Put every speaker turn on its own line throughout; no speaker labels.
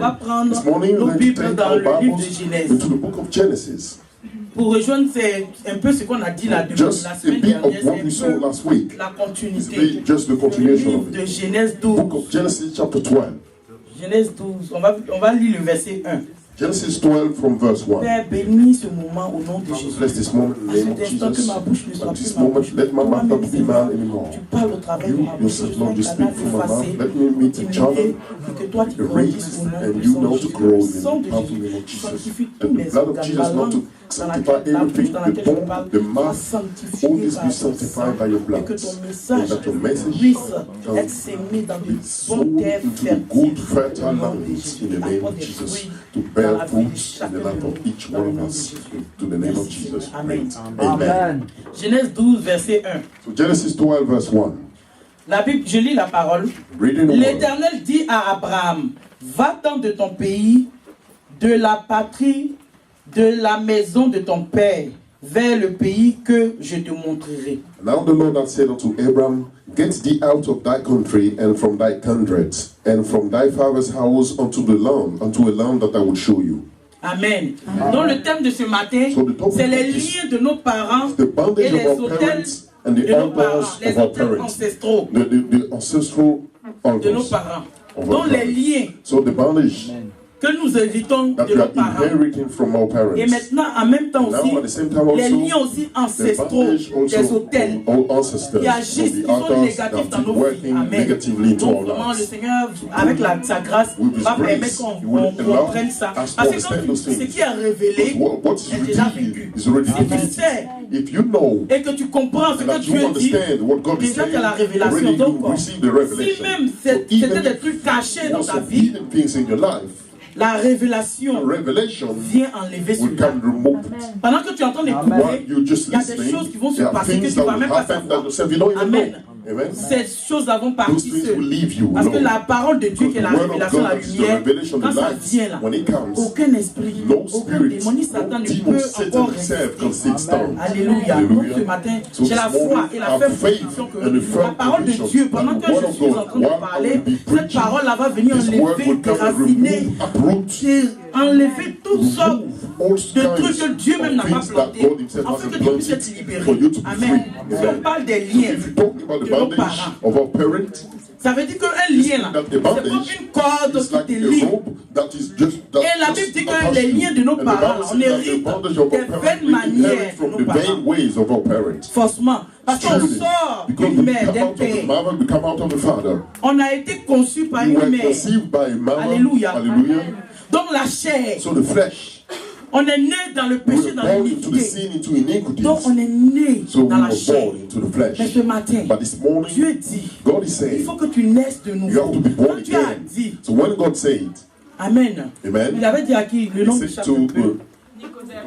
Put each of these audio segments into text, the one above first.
va prendre
This morning,
nos
let's
Bibles
take
dans
our
le livre de
Bibles
Genèse.
into the book of Genesis.
Pour rejoindre, c'est un peu ce qu'on a dit là depuis
Just
la
a
semaine
bit of
dernière,
what we
c'est
saw
un peu
last week.
la continuité.
It's just the
Le
continuation
livre
of
de
it.
Genèse 12.
Book of Genesis chapter 12.
Genèse 12, on va lire le verset 1.
Genesis 12 from verse 1.
Père, bénis ce moment au nom de Jésus.
Bless this moment in the name of
À cet instant, que
Jesus.
ma bouche ne soit
At
plus
this
ma
moment,
bouche.
let my mouth not be
Toi-même,
mine anymore.
tu parles au travers de
You
ma bouche.
yourself, Lord, you speak from my mouth. Let me meet each other,
Et que toi tu grandisses au nom
and
de
you know to grow in
Jésus. Le sang
the
de
powerful
Jésus
name of Jesus.
sanctifie tous
And the
mes
blood of
organes.
Jesus
La
not
langue
to
dans
sanctify
laquelle la bouche
everything,
dans
the
laquelle je
bone,
parle
the
soit
mouth,
sanctifiée
all this
par
be
ton sang.
sanctified by your
Et
blood.
que ton
And
message
that your message
puisse être sémé dans de bonnes terres
into the good, fertile
au nom de
lands
Jésus.
in the name of
Apporte des
Jesus
fruits
to
dans
bear
la vie de
fruits in
chacun
the
de
life
nous.
of each
Dans
one
le
of
nom de
us.
Jésus.
To the name of
Merci,
Jesus.
Amen.
Amen.
Genèse 12, verset 1.
So Genesis 12 verse 1.
La Bible, je lis la parole.
Reading the word.
L'Éternel dit à Abraham, va-t'en de ton pays, de la patrie, de la maison de ton père, vers le pays que je te montrerai.
Now the Lord had said unto Abram, get thee out of thy country and from thy kindred, and from thy father's house unto a land that I would show you.
Amen. Donc le thème de ce matin, c'est les liens de nos parents et les hôtels
and the
de nos parents,
altars
les
of our
hôtels
parents.
ancestraux
The ancestral
de nos
altars
parents.
of our
Donc les
parents.
liens
So the bondage
que nous héritons
that
de
we
nos
are
parents.
inheriting from our parents.
Et maintenant, en même temps
Now,
aussi,
at the same time
les
also,
liens aussi
the
ancestraux
bondage
des
also
hôtels
of all ancestors,
qui agissent,
of
qui
the
sont
altars
négatifs
that
dans
are
nos vies.
working
Amen.
negatively into
Donc
our
vraiment, le
lives.
Seigneur, avec sa grâce,
With His
va
grace,
permettre qu'on
He will allow
comprenne ça.
us to
Parce que
understand
quand
those
ce
things.
qui est révélé
What is
est déjà
revealed
vécu.
is already
Si tu
defeated.
sais
If you know
et que tu comprends ce
and
que
that
Dieu
you
dit,
understand what God is
déjà tu as la
saying,
révélation.
already
Donc,
you receive the
si
revelation.
même
So
c'était
even
des trucs cachés dans
was
ta
some
vie,
hidden things in your life,
la révélation
the revelation
vient enlever
will
cela.
come remove it.
Pendant que tu es en train
While
d'écouter,
you're just
il y a des
listening,
choses qui vont se
there are
passer que
things
tu
that
ne vas
will
même pas
happen that
savoir.
yourself you don't even
Amen.
know. Amen.
Ces choses vont
Those
partir
things
seules.
will leave you
Parce que
alone.
la parole de Dieu qui est la
The word of
révélation, la
God is the
lumière,
revelation,
quand
the
ça
light.
vient là,
When it comes,
aucun esprit,
no
aucun
spirit,
démon ni Satan
no
ne
demon,
peut
Satan
encore
himself can
résister.
sit stand.
Alléluia. Donc
Hallelujah.
ce matin,
So
j'ai la
this
foi
morning,
et la
I have
ferme
faith
conviction que
and a firm
la parole de
conviction
Dieu,
that
pendant
the
que
word
je
of
suis
God,
en train de
while I
parler,
will be
cette
preaching,
parole-là va venir
His word
enlever,
will come and
déraciner,
remove, uproot,
enlever toutes sortes
all
de trucs que Dieu même n'a pas
things that
plantés,
God himself
afin
hasn't
que tu puisses
planted
être libéré.
for you to be
Amen.
free.
Si on
Amen.
parle des
So
liens
if you talk about the
de nos
bondage
parents,
of our parents,
ça veut dire qu'un lien là,
that the
c'est comme
bondage
une corde
is
qui
like
te
a
lie.
rope that is just that
Et la Bible
just
dit que
attached
les
you.
liens de nos
And the
parents,
Bible
on
says that the
hérite
bondage of
des
our parents,
vaines
we
manières
inherit
de
from
nos
the vain
parents.
ways of our parents.
Forcément. Parce qu'on
Truly.
sort
Because
d'une
we
mère,
come
d'un
out of the
père.
mother, we come out of the father.
On a été conçu par
We
une
were
mère.
conceived by a mother.
Alléluia.
Hallelujah.
Donc la chair,
So the flesh,
on est né dans le
we
péché,
were
dans
born into the
l'iniquité.
sin, into iniquities.
Donc on est né
So we
dans la
were
chair.
born into the flesh.
Mais ce matin,
But this morning,
Dieu dit,
God is
il
saying,
faut que tu naisses de
you
nouveau.
have to be born
Quand Dieu a
again.
dit,
So when God said,
Amen.
Amen,
Il avait dit à qui? Le
He
nom du
said
chapitre.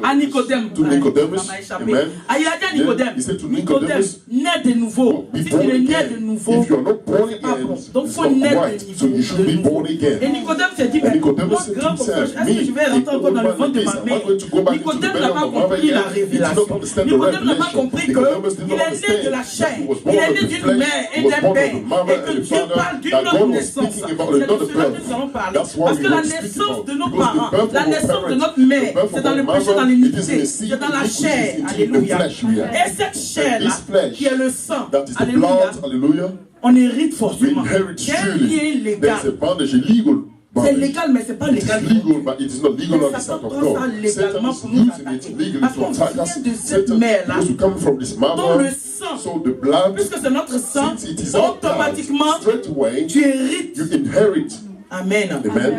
À Nicodème.
to Nicodemus,
Ça m'a échappé.
amen.
Ah, il a dit à Nicodème.
He said to
Nicodème,
Nicodemus,
naît de nouveau.
be
Si
born
tu es né
again.
de nouveau,
If you are not born
c'est pas
again,
bon. Donc il
it's
faut
not
naître
right.
de
So you should be
nouveau.
born again.
Et Nicodème s'est dit,
And
mais
Nicodemus
moi,
said to
grand prophète,
himself,
est-ce que je vais
me,
rentrer encore dans le
a
ventre de ma
am I
mère?
going to go back into the
Nicodème
belly
n'a
of
pas
my mother
compris la
again? He did not
révélation.
understand the
Nicodème n'a pas
revelation.
compris
Nicodemus did
qu'il
not
est né de la
understand
chair.
that he was
Il
born
est
of
né
the
d'une
flesh,
mère et
he was
d'un
born of
père.
the mother
Et que
and the
Dieu
father,
parle d'une
that
autre
God was
naissance.
speaking about
C'est de
another
cela que
birth.
nous allons parler.
That's why
Parce
we
que la
want to speak
naissance
about.
de nos
Because the
parents,
birth
la
of our
naissance de
parents,
notre mère,
the birth
c'est
of
dans
our
le péché,
mother,
dans
it is in
l'iniquité.
the sin,
C'est dans la
iniquity,
chair.
it's in the
Alléluia.
flesh, we are.
Et cette chair-là,
this flesh,
qui est le sang,
that is the
alléluia,
blood, hallelujah,
on hérite
we
forcément.
inherit
C'est un
surely.
lien
There's a
légal.
bondage, a legal
C'est
bondage.
légal, mais c'est pas
It is
légal.
legal, but it is not legal on the
Satan
side of
prend ça
God.
légalement
Satan is
pour nous
using
attaquer.
it legally
Parce
to
qu'on
attack
vient
us.
de cette
Satan,
mère-là,
because we come from this
dont le
mother,
sang,
so the blood,
puisque c'est notre sang,
since it is our blood,
automatiquement,
straight away,
tu hérites.
you inherit.
Amen.
Amen.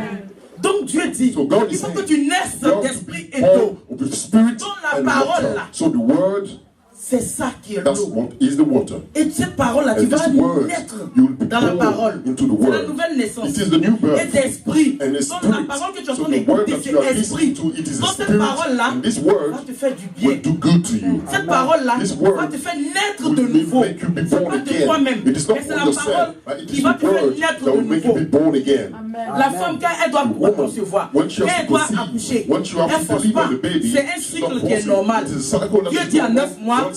Donc Dieu dit,
So God
il
is
faut que
saying,
tu naisses
you have to
d'esprit
be
et
born
d'eau.
of the spirit
Donc la
and
parole
water.
là,
So the word,
c'est ça qui est
that's
l'eau.
what is the water.
Et cette parole-là, tu
And
vas
this word,
naître
you will be
dans la parole.
born into the
C'est la
word.
nouvelle naissance.
It is the new
Et
birth.
d'esprit.
And the
Donc la
spirit.
parole que tu es en
So
train
the word
d'écouter,
that you are
c'est
listening
esprit.
to, it is the
Donc cette
spirit.
parole-là
And this word
va te faire du
will
bien.
do good to you.
Cette parole-là
This
va
word
te faire naître
will
de nouveau.
make you be
C'est
born
pas de
again.
toi-même,
It is not
mais c'est
for
la
yourself,
parole
but it
qui
is
va
the
te faire
word
naître
that
de
will make you
nouveau.
be born again.
La femme, quand elle doit
woman,
concevoir,
when she
quand
has
elle
to
doit
conceive,
accoucher,
when she has
elle
to
force
deliver
pas.
the baby,
C'est un
she's not
cycle qui est
forcing.
normal.
It is a cycle that
Dieu
is
dit à
normal.
9 mois,
God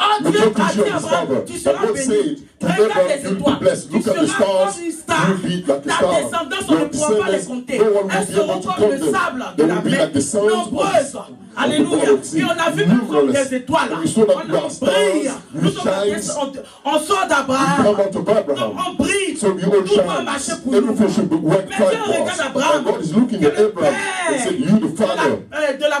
Oh,
Look
Dieu
up to
a dit
you
à
and his
Abraham,
father.
tu
But
seras
God
béni.
said to
Regarde
Abraham,
les
you'll be
étoiles.
blessed.
Tu
Look at the
seras
stars.
comme une star.
You'll be like a
Ta
star.
descendance, on ne
Your
pourra pas les
descendants,
compter.
no one will
Elles
be able
seront
to
comme
count
le
them.
sable
They
de la
will be
mer,
like the sands
nombreuses.
of
Alléluia.
the sea.
Et on a vu même comme
Numerous.
des étoiles.
And we saw that we are
On
stars,
brille.
we
Nous sommes
shine.
on sort
We
d'Abraham.
come out of Abraham.
On brille.
So we all
Tout doit marcher
shine.
pour nous.
Everything should be work
Mais
fine
Dieu
for
regarde
us.
Abraham.
And God is looking at
Que le
Abraham and said, you the father
de la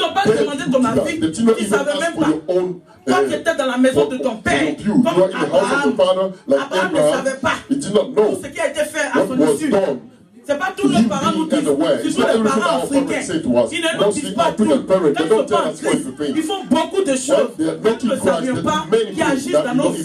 n'ont pas demandé ton avis.
They did not
Ils ne
even
savaient
ask
même
for
pas.
your own.
Toi qui étais dans la maison de ton père,
You are
comme
in the house of your
Abraham.
father, like
Abraham ne
Abraham.
savait pas
He did not
tout
know
ce qui a été fait à
what
son
was
issue.
done.
C'est pas tous nos parents nous disent, surtout les parents africains. Ils ne nous disent pas tout. Quand ils sont pas en Christ, ils font beaucoup de choses. Nous ne savions pas qui agissent dans nos vies.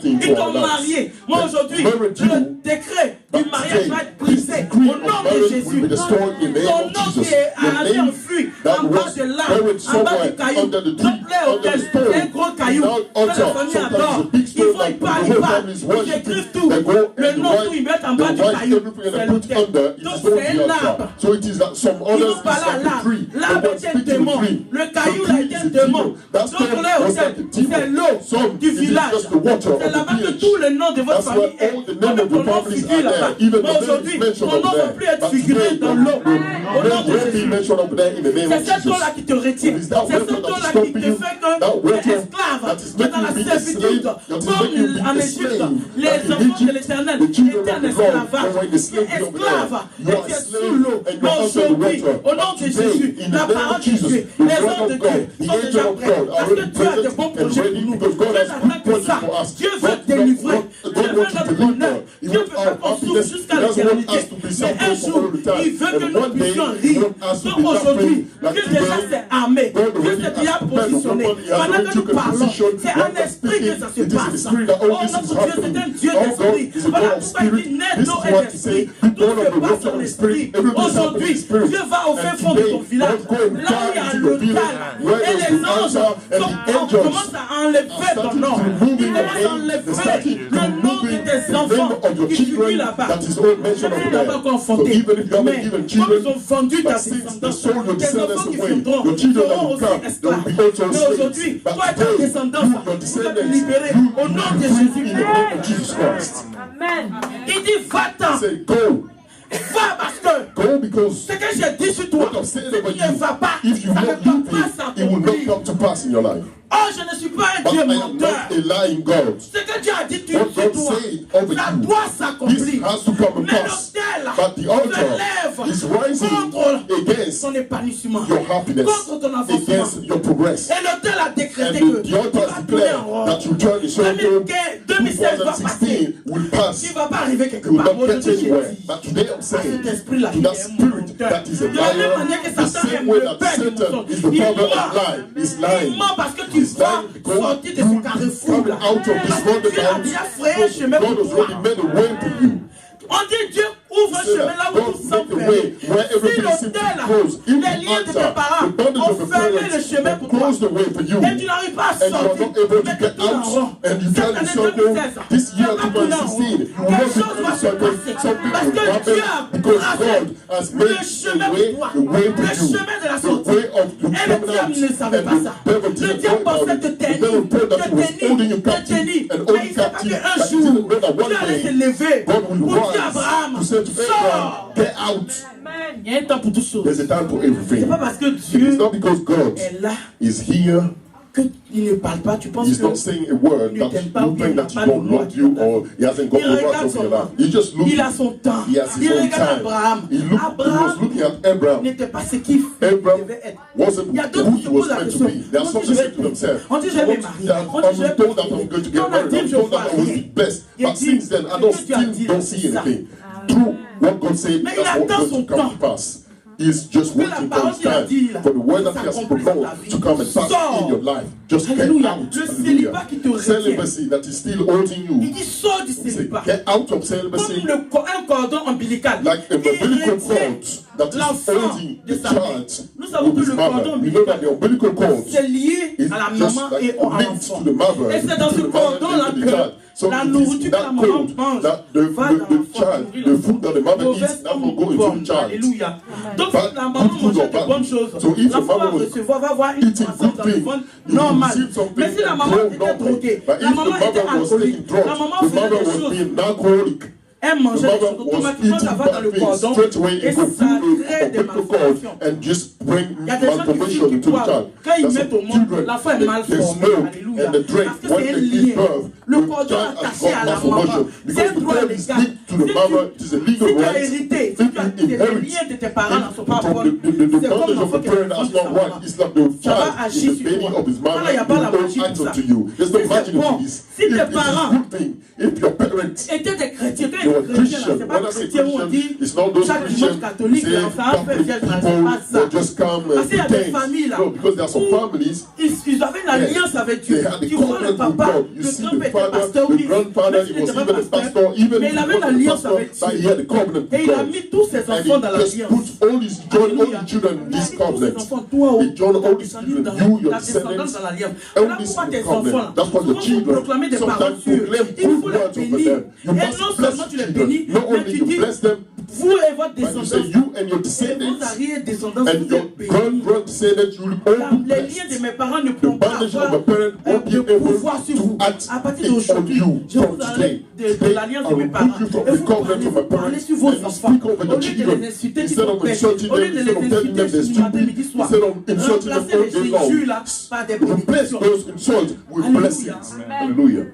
Ils t'ont marié. Moi aujourd'hui, le décret du mariage va être brisé au nom de Jésus. Ton nom qui est allé en fuite en bas de l'arbre, en bas du caillou. Notre autel, c'est un gros caillou. Quand la famille adore, ils vont y parler. Ils écrivent tout. Le nom tout, ils mettent en bas du caillou, c'est l'autel. Donc c'est un arbre.
So it is that some
Ils
others
vont parler à l'arbre. L'arbre est un démon. Le caillou là est un démon. Donc c'est l'eau du village. C'est là-bas que tout le nom de votre famille est. Ton nom figure là-bas. Mais aujourd'hui, ton nom ne peut plus être figuré dans l'eau. Au nom de Jésus. C'est cette eau-là qui te retient. C'est cette eau-là qui te fait que tu es esclave. Tu es dans la servitude. Comme en Égypte, les enfants de l'Éternel étaient en esclavage. Tu es esclave et tu es sous l'eau. Mais aujourd'hui, au nom de Jésus, la parole de Dieu, les hommes de Dieu sont déjà prêts. Parce que Dieu a de bons projets pour nous. Dieu n'attend que ça. Dieu veut délivrer. Dieu veut notre bonheur. Dieu veut pas qu'on souffre jusqu'à l'éternité. Mais un jour, il veut que nous puissions rire. Donc aujourd'hui, Dieu déjà s'est armé. Dieu s'est déjà positionné. Pendant que nous parlons, c'est un esprit que ça se passe. Oh, notre Dieu, c'est un Dieu d'esprit. Voilà pourquoi il dit naît d'eau et d'esprit. Tout se passe dans l'esprit. Aujourd'hui, Dieu va au fin fond de ton village. Là où il y a l'hôpital. Et les anges commencent à enlever ton nom. Ils commencent à enlever le nom de tes enfants qui figurent là-bas. Ils n'ont pas confronté. Mais comme ils ont vendu ta descendance, tes enfants qui viendront seront aussi esclaves. Mais aujourd'hui, toi et ta descendance, vous êtes libérés au nom de Jésus. Amen. Il dit va-t'en. Va parce que ce que j'ai dit sur toi, ce qui ne va pas, ça ne va pas s'accomplir. Oh, je ne suis pas un Dieu menteur. Ce que Dieu a dit sur toi, ça doit s'accomplir. Mais l'autel se lève contre son épanouissement, contre ton avancement. Et l'autel a décrété que tu vas tourner en rond. 2016 va passer. Tu ne vas pas arriver quelque part. Cet esprit-là, il est menteur. De la même manière que Satan aime le père du mensonge. Il ment parce que tu vas sortir de ce carrefour-là. Dieu a déjà frayé un chemin pour toi. On dit Dieu ouvre un chemin là où tout semble fermé. Si l'autel, les liens de tes parents ont fermé le chemin pour toi et tu n'arrives pas à sortir, mais tu tournes en rond. Cette année 2016, tu vas tourner en rond. Quelque chose va se passer parce que Dieu a tracé le chemin pour toi, le chemin de la sortie. Et le diable ne savait pas ça. Le diable pensait te tenir, mais il ne sait pas qu'un jour, Dieu allait se lever pour dire à Abraham, sors.
Get out.
Il y a un temps pour toutes choses.
There's a time for everything.
C'est pas parce que Dieu
est
là
is here
qu'il ne parle pas. Tu penses
he's not saying a word that you think that he don't love you or he hasn't got the words of your life. He just looks.
Il a son temps.
He has his own time.
Abraham.
He was looking at Abraham.
N'était pas ce qu'il devait être.
Wasn't who he was meant to be. They are some saying to themselves.
On dit je vais marier.
I'm told that I'm going to get married. I'm told that I will be blessed. But since then, I don't see anything. Through what God said, that's what going to come to pass. He's just waiting for his time, for the word that he has proposed to come and pass in your life. Just get out. Celibacy that is still holding you.
Il dit sors du célibat.
Get out of celibacy.
Comme un cordon ombilical.
Like a umbilical cord that is holding the child with his mother. You know that the umbilical cord
c'est lié à la maman et à l'enfant. Et c'est dans ce cordon-là que la nourriture que la maman mange va dans
the food that the mother eats, that will go into the child.
Alléluia. Donc la maman mange de bonnes choses. L'enfant va recevoir, va avoir une croissance dans le ventre normale. Mais si la maman était droguée, la maman était alcoolique, la maman faisait des choses, elle mangeait des choses, automatiquement ça va dans le cordon et ça crée des malformations. Il y a des gens qui disent qu'ils boivent. Quand ils mettent au monde, l'enfant est mal formé. Alléluia. Parce que c'est un lien. Le cordon attaché à la maman. C'est un droit légal. Si tu as hérité, si tu as des liens de tes parents ne sont pas bons, c'est comme l'enfant qui est ça va agir sur toi. Quand il n'y a pas la magie pour ça. C'est bon. Si tes parents étaient des chrétiens, c'est pas chrétien où on dit chaque dimanche catholique, ça va faire fiel, c'est pas ça. Parce qu'il y a des familles là où ils avaient une alliance avec Dieu. Tu vois le papa, le grand-père était pasteur, oui, mais il n'était pas pasteur, mais il avait une alliance avec Dieu. Et il a mis tous ses enfants dans l'alliance. Alléluia. Il a mis tous ses enfants, toi, ta descendance dans l'alliance. Voilà pourquoi tes enfants là, souvent vous proclamez des paroles sûres. Il faut les bénir them. You must bless children. Not only you bless them,
vous et votre descendance,
you and your descendants, and your grand-descendants, you will all be
les liens de mes parents ne pourront pas avoir
de
pouvoir sur vous. À partir d'aujourd'hui, je vous arrête de l'alliance de mes parents. Et vous parlez sur vos enfants. Au lieu de les insulter, au lieu de les insulter ce matin, midi, soir, remplacez les injures là par des bénédictions.
Hallelujah.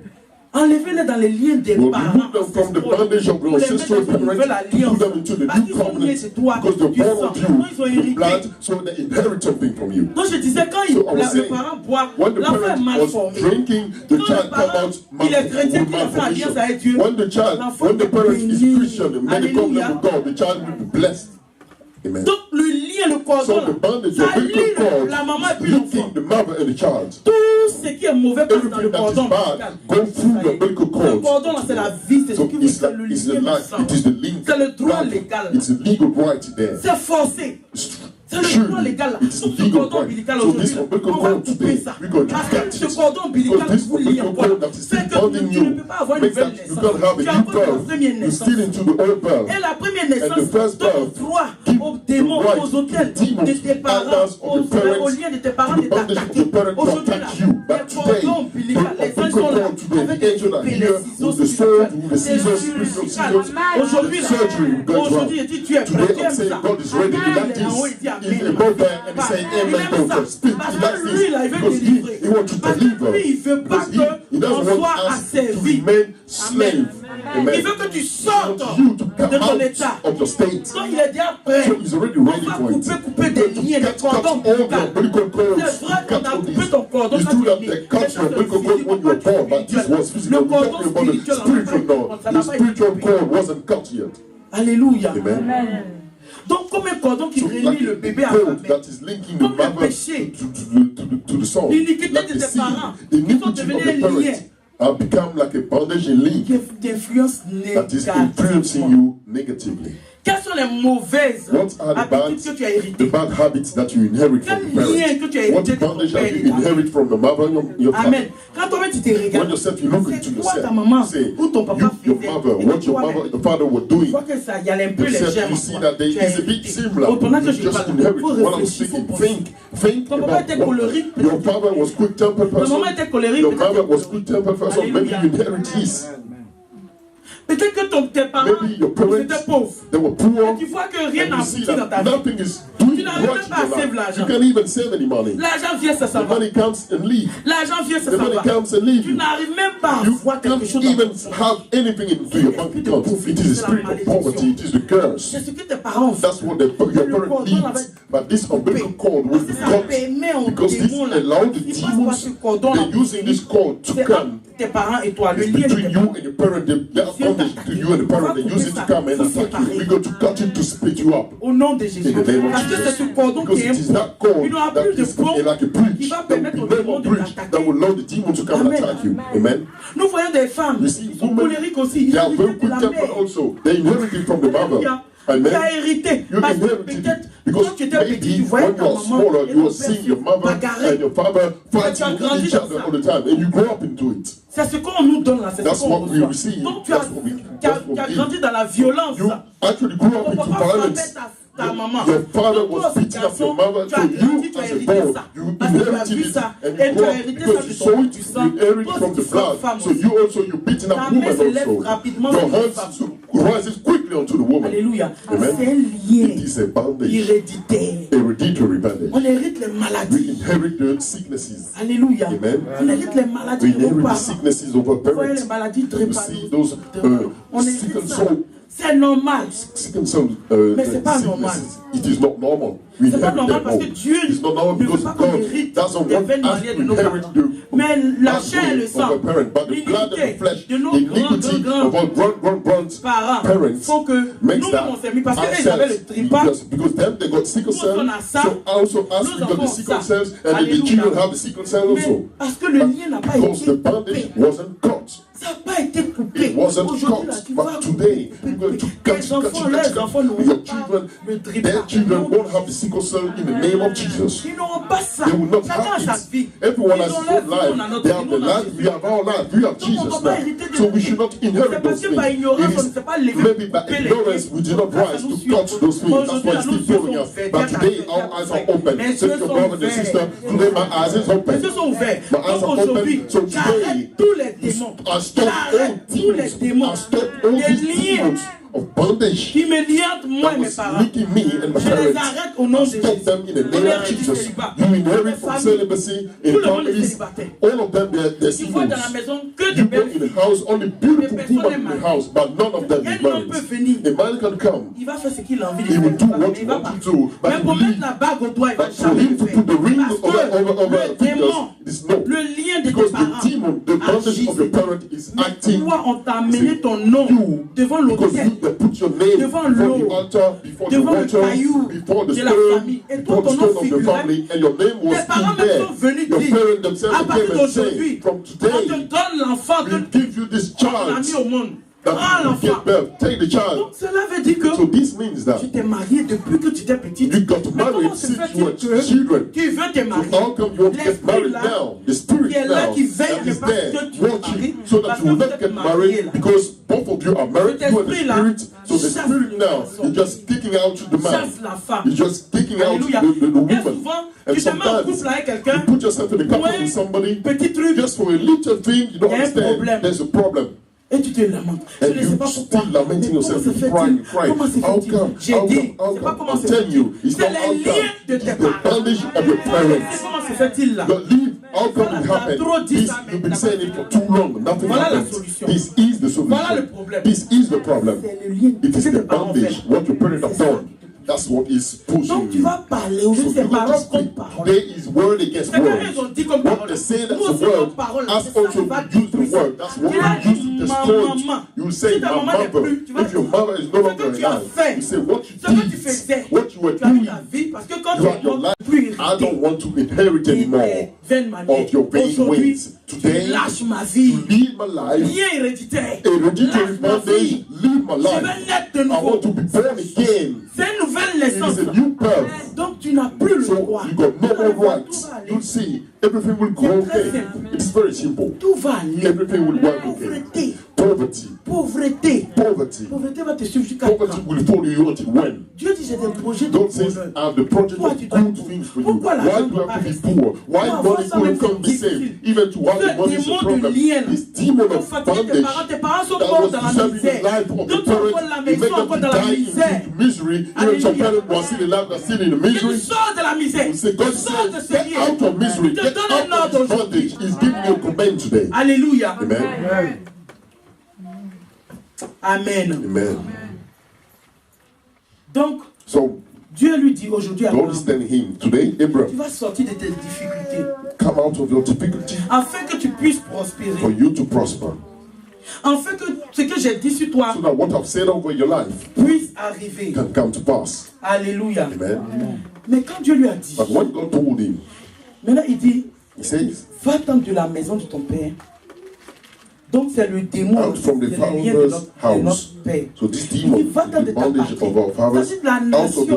Enlevez-les dans les liens des parents ancestraux. Vous les mettez dans une nouvelle alliance. Parce qu'ils sont nés de toi, du sang. Non, ils ont hérité. Donc je disais, quand les parents boivent, l'enfant est mal formé. Quand le parent, il est chrétien, qu'il a fait alliance avec Dieu, l'enfant est béni. Alléluia.
Amen.
Donc le lien, le cordon, ça lie la maman et puis l'enfant. Tout ce qui est mauvais passe dans le cordon ombilical. Le cordon là, c'est la vie, c'est ce qui vous fait le lien. C'est le droit légal. C'est forcé. C'est le droit légal là. Donc ce cordon ombilical aujourd'hui, on va couper ça. Parce que ce cordon ombilical vous lie encore. C'est que tu ne peux pas avoir une nouvelle naissance. Tu as encore la première naissance. Et la première naissance donne droit aux démons, aux hôtels de tes parents, aux liens de tes parents de t'attaquer. Aujourd'hui là, les cordons ombilicaux, les gens sont là avec les ciseaux spirituels, les chirurgicales. Aujourd'hui là, aujourd'hui il dit tu es prêt, tu aimes ça. Il est bon and say amen. Parce que lui, là, il veut délivrer. Parce que lui, il ne veut pas qu'on soit asservi. Amen. Il veut que tu sortes de ton état. Donc il est déjà prêt. On va couper des liens, des cordons ombilicaux. C'est vrai qu'on a coupé ton cordon quand tu es né. Le cordon spirituel, alléluia. Amen. Donc, comme un cordon qui relie le bébé à la mère, comme le péché, l'iniquité de tes parents, ils sont devenus un lien d'influence négative. Quelles sont les mauvaises habitudes que tu as héritées? Quel lien que tu as hérité de ton père et ta mère? Amen. Quand toi-même tu te regardes, c'est quoi ta maman ou ton papa faisait? Tu vois que ça y a un peu les germes. Tu as hérité. Pendant que je parle, il faut réfléchir, il faut penser. Ton papa était colérique. Ta maman était colérique. Alléluia. Peut-être que tes parents étaient pauvres. Et tu vois que rien n'a abouti dans ta vie. Tu n'arrives même pas à sauver l'argent. L'argent vient, ça s'en va. L'argent vient, ça s'en va. Tu n'arrives même pas à voir quelque chose dans ton compte. C'est ce que tes parents font.
That's what the parent needs. But this umbilical cord will be cut because this allows the demons, they're using this cord to come between you and the parent. They're bondage to you and the parent. They use it to come and attack you. We're going to cut it to split you up.
Au nom de Jésus. Parce que c'est ce cordon qui est impôt. Il n'aura plus de pont qui va permettre aux démons de t'attaquer.
That will allow the demons to come and attack you. Amen.
Nous voyons des femmes qui sont colériques aussi.
They are very quick tempered also. They inherited from the mother.
Tu as hérité. Parce que peut-être quand tu étais petit, tu voyais ta maman et ton père bagarrer. Tu as grandi dans ça.
And you grow up into it.
C'est ce qu'on nous donne là. C'est ce qu'on reçoit. Donc tu as grandi dans la violence.
You actually grew up into violence.
Ta maman.
Your father was beating up your mother, so you as a boy, you inherited it and you grew up because you saw it, you inherited from the blood. So you also, you're beating up women also. Your hands rises quickly onto the woman.
Alléluia.
Amen.
C'est un lien.
It is a bandage.
Héréditaire.
Hereditary bandage.
On hérite les maladies.
We inherit the sicknesses.
Alléluia.
Amen.
On hérite les maladies.
We inherit the sicknesses of our parents.
Les maladies
You see those sickle soul.
C'est normal. Mais c'est pas normal.
It is not normal.
C'est pas normal parce que Dieu ne veut pas qu'on hérite des veines maladies de nos parents. Mais la chair et le sang, l'iniquité de nos grands-parents font que nous-mêmes on s'est mis parce qu'ils avaient le tripa. Nous on a ça. Nous avons ça. Alléluia. Mais parce que le lien n'a pas été coupé. Ça n'a pas pas été coupé.
It wasn't cut, but today you're going to cut your children. Their children won't have the sickle cell in the name of Jesus.
Ils n'auront pas ça.
They will not have it. Everyone has his own life. They have the life. We have our life. We have Jesus now. So we should not inherit those things. Maybe by ignorance we did not rise to cut those things. That's why it's still following us. But today our eyes are open. So your brother and sister, today my eyes is open. My eyes are open. So today I stop all demons. I stop all these demons of bondage
qui me liant moi et mes parents. Je les arrête au nom de Jésus.
You inherit from celibacy in families. All of them, they're
singles. Dans la maison que
you bring in the house only beautiful women in the house, but none of them is married. A man can come.
Il va faire ce qu'il a envie de
faire. He will do what
he
wants to do.
Mais pour mettre la bague au doigt, il va
for him to put the ring over
le démon,
le
lien de tes
because
parents,
the demon, the bondage of the parent is acting.
Toi, on t'a amené ton nom devant l'autel.
Put your name
devant
before the altar, before the water, before the stone, before the stone of the family, and your name was in there. Your parents themselves came and said, from today, we give you this child that you give birth. Take the child.
Cela veut dire que
so this means that
tu t'es marié depuis que tu étais petite.
You got married since you were children.
Tu veux te marier.
So how come you want to get married now? The spirit now that is there watching so that you will not get married because both of you are married. You and the spirit. So the spirit now is just kicking out the man. It's just kicking out the woman. And sometimes you put yourself in the company with somebody just for a little thing you don't understand. There's a problem.
Et tu te lamentes.
And you still lamenting yourself, you cry. How come? I'm telling you, it's not outcome. It's the bondage of your parents. But leave, how come it happened? You've been saying it for too long. Nothing happens. This is the solution. This is the problem. It is the bondage, what your parents have done. That's what is pushing you. Today is word against word. What they say that's the word, as also use the word. That's what you use to destroy it. You say, my mother, if your mother is no longer alive, you say, what you did, what you were doing, you have your life. I don't want to inherit anymore of your vain ways. Today, to leave my life, hereditary bondage, leave my life. I want to be born again. It is a new birth.
Donc tu n'as plus le droit.
So you got no more rights. You'll see, everything will go okay. It's very simple.
Tout va aller.
Everything will work okay. Poverty.
Pauvreté.
Poverty.
Pauvreté va te suivre jusqu'à
Poverty will follow you until when?
Dieu dit j'ai des projets de
Don't say I have the project of good things for you. Why do you have to be poor? Why money couldn't come the same? Even to have the money is a problem. This demon of bondage that was deserving the life of the parents, it made them die in misery. Even some parents who are still alive are still in the misery. We say God says, get out of misery, get out of this bondage. He's giving you a command today.
Alléluia.
Amen.
Amen.
Amen.
Donc,
so,
Dieu lui dit aujourd'hui à
Abraham, today, Abraham,
tu vas sortir de tes difficultés.
Come out of your difficulty.
Afin que tu puisses prospérer.
For you to prosper.
Afin que ce que j'ai dit sur toi
so that what I've said over your life
puisse arriver.
Can come to pass.
Alléluia.
Amen.
Mais quand Dieu lui a dit,
but when God told him,
maintenant il dit,
he says,
va-t'en de la maison de ton père. Donc c'est le démon
out from the father's house. So this demon is the bondage of our fathers, out of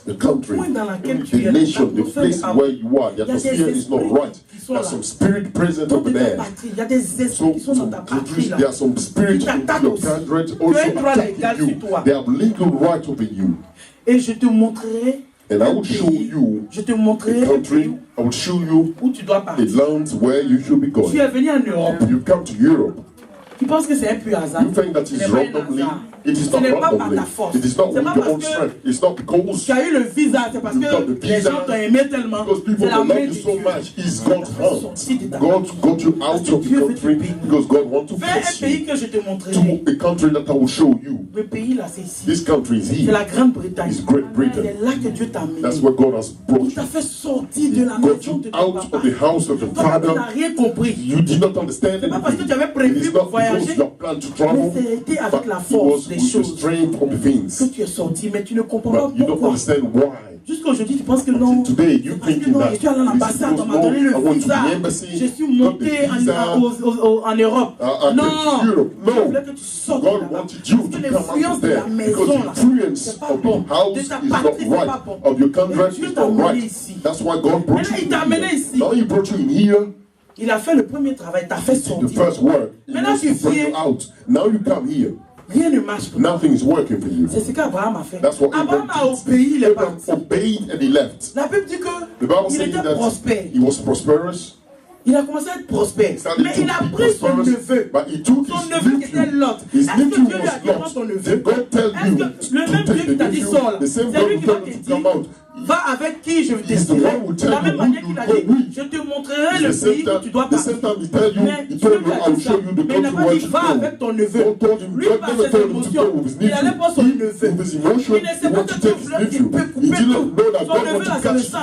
the country, the nation, the place where you are. The atmosphere is not right. There's some spirit present over there. So there are some spirits in your country also attacking you. They have legal right over you.
Et je te montrerai.
And I will show you a country, I will show you the lands where you should be going.
Tu es venu en Europe.
You come to Europe.
Tu penses que c'est un pur hasard?
You think that is randomly? It is not randomly. It is not with your own strength. It's not because
tu as eu le visa, c'est parce que les gens t'ont aimé tellement.
Because people love you so much. It's God's hand. God got you out of the country because God wants to bless you to a country that I will show you.
Le pays là, c'est ici.
This country is here.
C'est la Grande-Bretagne.
It's Great Britain.
C'est là que Dieu t'a amené.
That's where God has brought you.
Il t'a fait sortir de la maison de ton
out of the house of the Father.
Tu n'as rien compris.
You did not understand
anything. C'est pas parce que tu avais prévu pour voyager. Mais c'était avec la force des choses.
Of the things.
Que tu es sorti, mais tu ne comprends pas pourquoi.
You don't understand why.
Jusqu'à aujourd'hui, tu penses que non.
Today, you
Parce que
thinking
non,
that
je suis allé à l'ambassade, on m'a donné le visa. Je suis monté en Europe. Non, je voulais que tu sortes de là-bas. Parce que l'influence de la maison, là, c'est pas bon. De ta patrie, c'est pas bon. Et Dieu t'a amené ici.
That's why God brought
Maintenant, il t'a amené ici.
Now he brought you in here.
Il a fait le premier travail, t'as fait sortir.
The first work.
Maintenant, tu viens.
Now you come here.
Rien ne marche pour toi.
Nothing is working for you.
C'est ce qu'Abraham a fait.
That's what
Abraham a obéi, il est parti.
Obeyed and he left.
La Bible dit qu'il était prospère.
He was prosperous.
Il a commencé à être prospère. Mais il a pris son neveu. Son neveu qui était Lot. Est-ce que Dieu lui a dit prends ton neveu? Est-ce que le même Dieu qui t'a dit sors là, c'est lui qui va te dire va avec qui je déciderai. De la même manière qu'il a dit, je te montrerai le pays où tu dois partir. Mais Dieu lui a dit ça. Mais il n'a pas dit va avec ton neveu. Lui, par ses émotions, il allait pour son neveu. Il ne sait pas que Dieu voulait qu'il peut couper tout. Son neveu là, c'est le sang.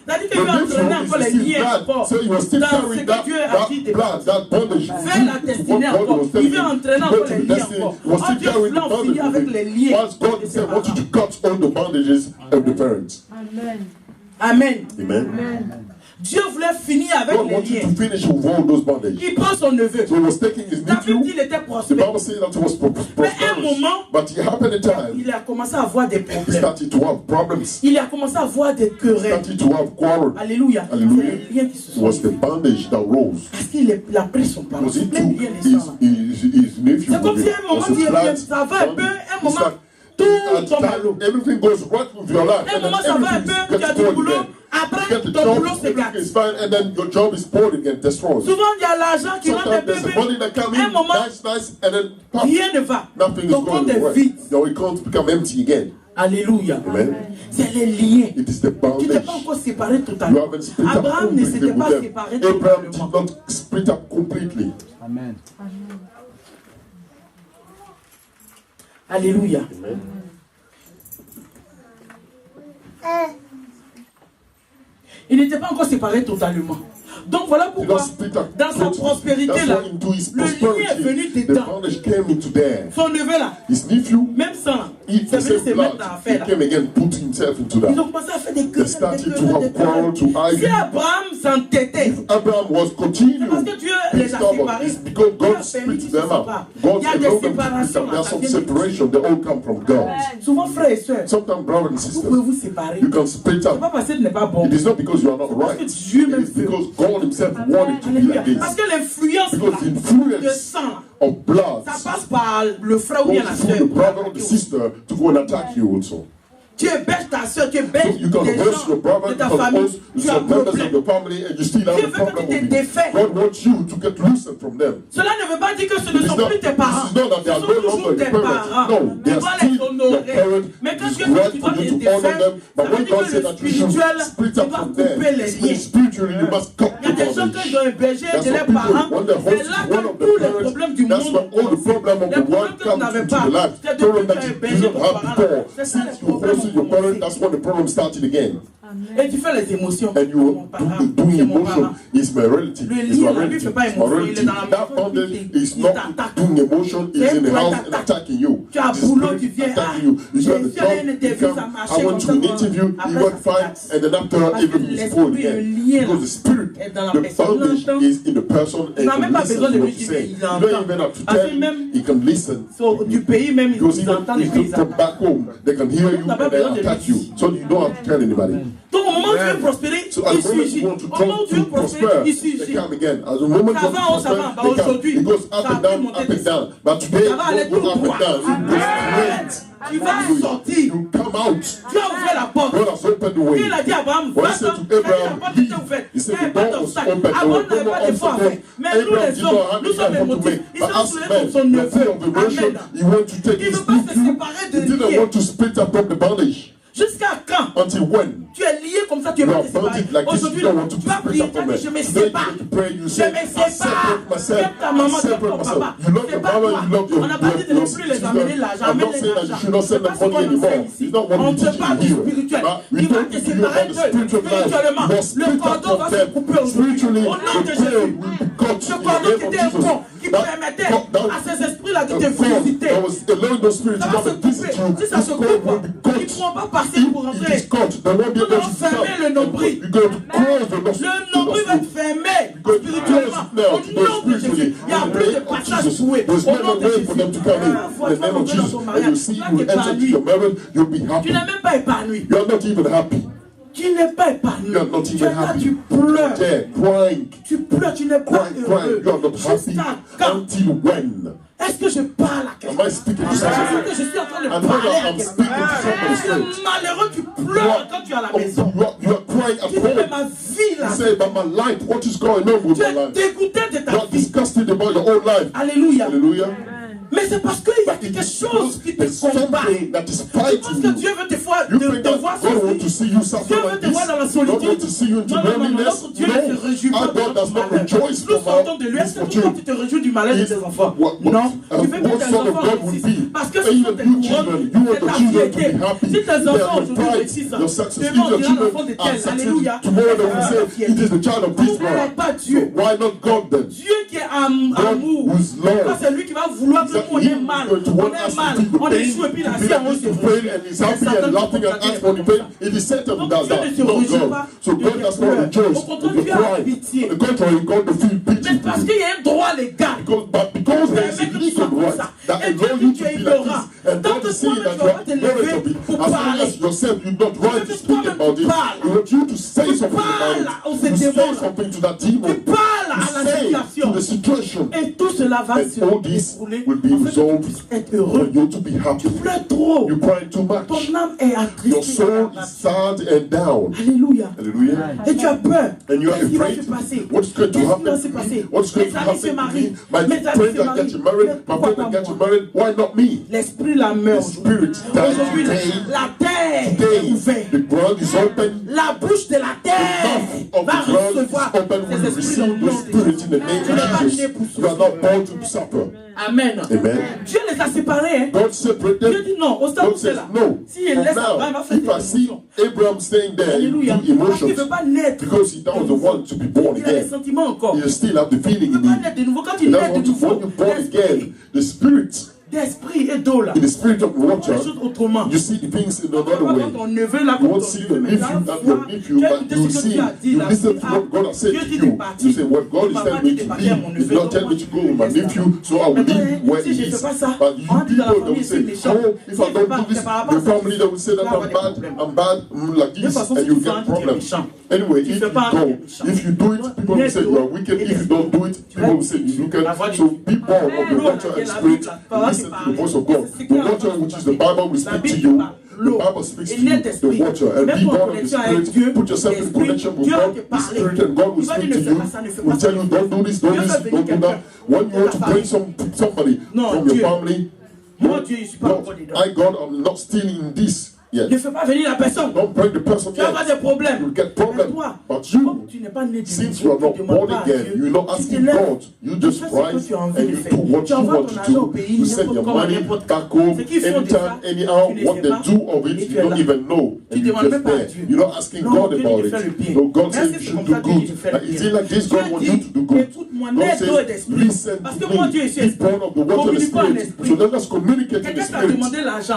C'est-à-dire qu'il veut entraîner encore les liens forts dans ce que Dieu a dit de vers la destinée encore. Il veut entraîner encore les liens forts. Oh, Dieu voulait en finir avec les liens de ses parents.
Amen.
Amen.
Amen.
Dieu voulait finir avec
God
les
wanted
liens.
to finish with all those bondages.
Il prend son neveu.
So he was taking his
La Bible dit
nephew.
qu'il était
The
prospère.
Bible says that he was
Mais à un moment,
but he happened a time
il a commencé à avoir des
he
problèmes.
started to have problems.
Il a commencé à avoir des
He
querelles.
started to have quarrel.
Alléluia.
Hallelujah.
C'est les liens qui se
It
sont
was the
faits.
bandage that rose.
Parce qu'il a pris son parent.
Was it
Plein
to
de liens les sangs, là.
his nephew?
C'est comme si à un moment,
Was
il
a flat
ça va un peu,
bandage.
un
It's
moment,
like,
tout
at
tombe à
time,
l'eau.
everything goes right with your life.
Un
And
moment,
then
ça va un
everything
peu, tu as
gets
du
spoiled
boulot.
again.
Après,
You get the
ton
job,
boulot se gâte.
everything is fine, and then your job is spoiled again, destroyed.
Souvent, il y a l'argent qui rentre un
Sometimes
peu,
there's the money that comes
un
in,
moment,
nice, and then pop,
rien ne va.
nothing is
Ton compte
going
est
right.
vide.
Your account become empty again.
Alléluia.
Amen.
C'est les liens.
It is the
Tu n'es
bandage.
pas encore séparé
You
totalement.
haven't split up
Abraham ne
completely
s'était
with
pas
them.
séparé
Abraham did
totalement.
not split up completely.
Amen.
Alléluia.
Amen.
Il n'était pas encore séparé totalement. Donc voilà
He
pourquoi,
don't split up
dans sa
totally.
prospérité
That's
là,
why into his
le lien est venu
prosperity, the
dedans.
bondage came into there.
Son neveu là,
His nephew,
même sans,
he
c'est venu se mettre
blood,
dans
he
l'affaire là.
came again, put himself into
Ils
that.
ont commencé à faire des
They
querelles,
started
des
to
querelles,
have
des
quarrel,
querelles.
to argue.
Si Abraham s'entêtait,
Abraham was continuing.
c'est parce que Dieu les a séparés.
It's because
Dieu
God
a permis
split
qu'ils se
them up.
séparent.
God
Il y a
allowed
des
them to split
séparations
up.
là,
There's
ça
some
vient de Dieu.
separation. They all come from God.
Souvent frères et sœurs,
Sometimes, brothers and
vous
sisters,
pouvez vous séparer.
you can split
C'est pas
up.
parce que ce n'est pas bon.
It is not because you are not
Parce que
right.
Dieu même
It is
veut.
because God Himself wanted to be
Alléluia.
like
Parce
this.
que l'influence
Because
là,
the
de
influence
sang,
of blood
ça passe par le frère ou bien
goes
la
through
sœur.
the brother or the sister to go and attack you also.
Tu bêches ta soeur, tu
So
bêches
you can
des
hurt
gens
your brother,
de
you
ta
can
famille,
hurt
tu as un
some members of
problème.
the family, and you still have
Dieu
a
veut que
problem
tu te
with it.
défais.
God wants you to get loosened from them.
Cela ne veut pas dire que ce ne
It's
sont
not,
plus tes parents.
this is not that
Ce
they are
sont
no
toujours
longer
tes
your parents.
parents.
No,
Tu
they are
dois
still
les
your
honorer.
parents.
Mais quand
It's
Dieu dit
right
que tu
for
dois
you
les
to honor
défaire,
them. But
ça
when
veut dire
God
que
said
le
that you should
spirituel,
split
tu
up
dois
from
couper
them,
les liens.
spiritually you must cut
Il y a
the
des gens
bondage.
qui ont hébergé
That's
de
what
leurs
people,
parents.
when the
C'est là
host is one
que
of the
tous les
parents,
problèmes du
that's
monde
when all the problem of
les
the
problèmes
world
que tu
comes
n'avais
into
pas,
your life.
c'est
Problem
depuis que tu
that
as
you
hébergé
didn't
ton
have
parent.
before.
C'est ça
Since
les
you
problèmes
hosted your
ont
parent,
commencé.
that's when the problem started again.
Et tu fais les émotions.
And
C'est
you
mon parent,
doing
c'est mon
emotion
parent.
is my relative.
Le
Is
lien,
my
la Bible fait
relative.
pas
It's my
émotion, il est
relative.
dans la
That
maison,
bondage
il
is
t'attaque.
not doing emotion, is in the house and attacking you.
Tu as
The
boulot,
spirit
tu viens,
attacking you. You
j'ai
got the
fait une
job,
interview,
you come,
ça marchait
I went
comme
to
ça,
an interview,
après,
you got
ça
fine,
passe.
and then after
Parce que
everything is
l'esprit,
going
le
again.
lien,
Because the spirit,
est dans la
the
personne.
bondage
Il entend.
is in the person and
Il n'a
can
même pas
listen
besoin de
to
lui
what you
dire,
say.
il
You don't
entend.
even have to
Parce
tell
que même
him, he can listen.
So, du pays même,
Because
ils entendent les
even
pays.
if from back home, they can hear you
T'as pas
and they
besoin de
attack
lui.
you. So you don't have to tell anybody.
Donc au moment où tu veux prospérer,
So at
il
the moment
suffit.
you want to
Au moment où tu veux prospérer,
prosper,
il
they
suffit.
come again. As the moment
Ça
you
va,
want to
ça va.
prosper,
Bah,
they come.
aujourd'hui,
It goes
ça
up
a
and
pris
down,
monter
up and
descendre.
down. But today,
Ça va aller
it goes
tout
up and
droit.
down. It goes straight.
Tu vas sortir.
You come out.
Dieu a ouvert la porte.
God has opened the way.
Il a dit à Abraham,
When he
va-t'en.
said to
Il a dit, la
Abraham,
porte était ouverte.
he said
Il n'y avait
the
pas
door was
d'obstacle.
open. There
Abraham
was
n'avait
no
pas d'effort à
obstacle.
faire. Mais nous
Abraham
les
did not
hommes,
have
nous sommes
the effort to
émotifs.
make.
Il
But
s'est
as
soulevé
men,
pour son
the
neveu.
fear of emotion,
Amen.
he want to take
Il ne
his
veut pas se
nephew.
séparer de
He didn't
liens.
want to split up from the bondage.
Jusqu'à quand
Until when?
tu es lié comme ça, tu es
You
pas
are
te séparer.
bonded like this.
Aujourd'hui,
You don't want to
tu vas
split
prier,
up
tu as
from
dit,
it.
je me
Today you
sépare.
need to pray. You
Je
say,
me
I
sépare.
separate myself.
J'aime ta maman,
I
tu aimes
separate
ton
myself.
papa.
You love your
Sépare-toi.
mother, you love your
On n'a pas dit de ne plus les amener l'argent.
I'm
Amène
not
les
saying that you
l'argent.
should not
C'est
send
pas
them
ce qu'on
money
enseigne
anymore.
ici.
It's not what
On
we
te
teach
parle du
you here.
spirituel.
But we
Il va
don't
te
teach you
séparer
about the spiritual life.
spirituellement.
You must
Le
split up
cordon
from
va se
them.
couper aujourd'hui.
Spiritually,
Au nom de
the prayer
Jésus.
will be cut
Ce
in the
cordon
name
qui
of
était un
Jesus.
pont, qui
That-
permettait
that-
à ces esprits-là de
the
te
God
visiter.
that was allowing those spirits to
Ça va
come
se
and visit
couper.
you.
Si ça
This
se
God
coupe,
will be cut
il pourront pas passer pour rentrer. Nous allons fermer le nombril. Le nombril va être fermé spirituellement. Au nom de Jésus, il n'y a plus de passage troué. Au nom de Jésus, tu n'es même pas épanoui. Tu n'es pas épanoui. Tu es là, tu pleures. Tu pleures, tu n'es pas heureux. Jusqu'à quand? Est-ce que je parle à quelqu'un? Est-ce que je suis en train de parler à quelqu'un? Tu es malheureux, tu pleures quand tu es à la maison. Tu dis, mais ma vie là. Tu es dégoûté de ta vie. Alléluia. Mais c'est parce qu'il y a quelque chose qui te combat. Tu penses que Dieu veut te voir souffrir. Dieu veut te voir dans la solitude. Non, notre Dieu ne se réjouit pas de notre malheur. Nous sortons de lui. Est-ce que tu te réjouis du malheur de tes enfants? Non. Tu veux que tes enfants réussissent. Parce que si tes couronnes, c'est ta fierté. Si tes enfants aujourd'hui réussissent, demain on dira l'enfant de tel. Alléluia. Pourquoi pas Dieu? Dieu qui est amour. C'est lui qui va vouloir que on est mal, on échoue et puis la vie on se au contraire, Dieu a pitié. Mais parce qu'il y a un droit légal. Et Dieu dit tu es ignorant. Donc toi-même tu vas pas te lever pour parler. Tu parles à la situation. Et tout cela va se dérouler. Être heureux. Tu pleures trop. Ton âme est attristée. Alléluia. Et tu as peur. Qu'est-ce qui va se passer? Qu'est-ce qui va se passer? Mes amis se marient. Mes amis se marient. Pourquoi pas moi? L'esprit la meurt. Aujourd'hui, la terre est ouverte. La bouche de la terre va recevoir ces esprits dans le nom de Jésus. Tu n'es pas né pour souffrir. Amen. Dieu les a séparés. Hein? Dieu dit non, au stade où c'est là. Si il laisse Abraham, il va faire des émotions. Alléluia. Parce qu'il ne veut pas naître. Il a des sentiments encore. Il ne veut pas naître de nouveau. Quand il naît de nouveau, d'esprit et d'eau là.
In the spirit of water,
you
see the things in another way. You won't see your nephew, but you see, you listen to what God has said to you. You say, what God is telling me to leave, is not telling me to go with my nephew, so I will leave where he is. But you people that will say, oh, if I don't do this, the family that will say that I'm bad, like this, and you get problems. Anyway, if you go, if you do it, people will say you are wicked. If you don't do it, people will say you wicked. So be born of the water and spirit. Listen to the voice of God. The water, which is the Bible, will speak to you. The Bible speaks to you, the water, and be born of the Spirit. Put yourself in connection with God, the Spirit, and God will speak to you. Will tell you, don't do this, don't do that. When you want to bring somebody from your family, I, God, I'm not stealing this.
Yes. Ne fais pas venir la personne.
Don't bring the person.
Tu vas avoir des problèmes.
You'll get problems. But you, since you are not born again, you're not asking God. You just rise and you do what you want to do. You send your money back home anytime, anyhow. What they do of it, you don't even know. And you're just there. You're not asking God about it. No, God says you should do good. Is it like this? God wants you to do good. God says, listen to me. Be born of the water and the Spirit. So let us communicate in the Spirit.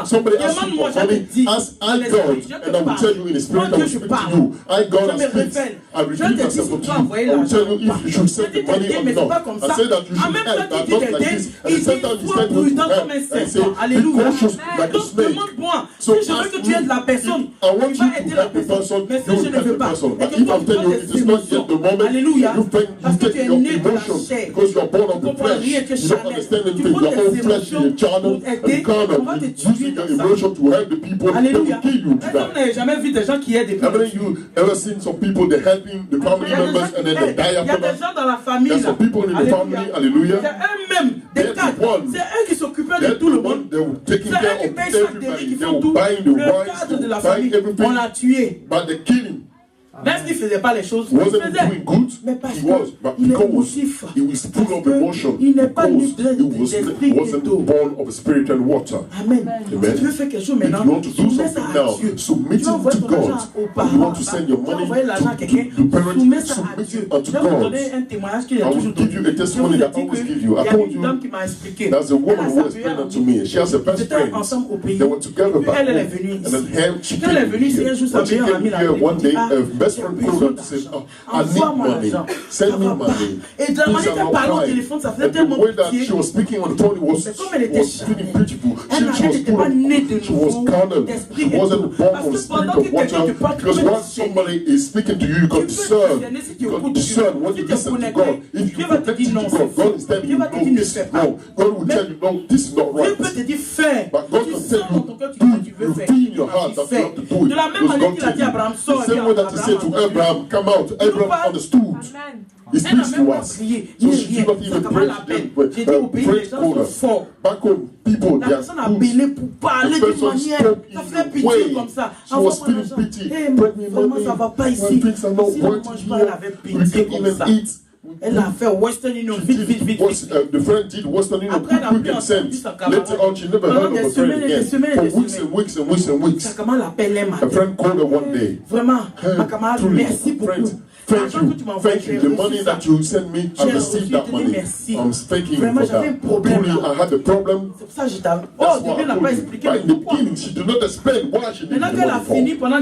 Somebody asked you for money. I God, and I will tell you in the spirit, I will speak to you. I God, I speak. I reveal myself to you. I will tell you if you should send the money or not. I say that you should help, but not like this. At the same time, you send me to help. I say, be cautious like a snake. So ask me, I want you to help the person, you will help the person. But if I'm telling you, it is not yet the moment, you take your emotions because you are born of the flesh. You don't understand anything. Your own flesh, your channel, and carnal, using your emotion to help the people.
Alléluia. Personne n'a jamais vu des gens qui aident des
people. Haven't you ever seen some people they're helping the family members and then they die after that?
Il y a des gens dans la famille.
There's some people in the family. Hallelujah.
C'est eux-mêmes des cadres. C'est eux qui s'occupaient de tout le monde.
They were taking care of everybody. They were buying the wives. They were buying everything.
On l'a tué.
But the killing.
Même s'il ne faisait pas les choses,
he wasn't doing good,
mais parce
he was, but
qu'il est
because
émotif.
he was full of emotion,
Il n'est pas né
because he wasn't born of spirit and water.
Amen.
Amen.
Tu veux faire quelque chose
If
maintenant,
you want to do something now, submit it to God. If you want to send your money to the parents, submit it unto God. I will give you a testimony that I always give you. I told you, there's a woman who explained that to me. She has a best friend. They were together back home, and then she came here. When she came here one day, her best friend called her and said, oh, I need money. Send me money. Please, I'm not crying. And the way that she was speaking on the phone was feeling beautiful. She was carnal. She wasn't born of the spirit of water. Because when somebody is speaking to you, you can discern. You can discern when you listen to God. If you connect to God, God is telling you, no, this is wrong. God will tell you, no, this is not right. But God can tell you, you feel in your heart that you have to do it. The same way that he said to Abraham, come out. Abraham understood. He speaks to us. So she did not even pray to them. Pray to her. Back home, people, they are good. The person spoke in a way. She was feeling pity. Bring me money. When things are not working here, we can't even eat.
Elle a fait Western Union, vite.
The friend did Western Union, quick and sent. Later on, she never heard of a friend again. For weeks and weeks. A friend called her one day. Friend, thank you. The money that you sent me, I received that money. I'm thanking you for that. Truly, I had a problem. That's why I told you. But in the beginning, she did not explain why she needed the money for. Now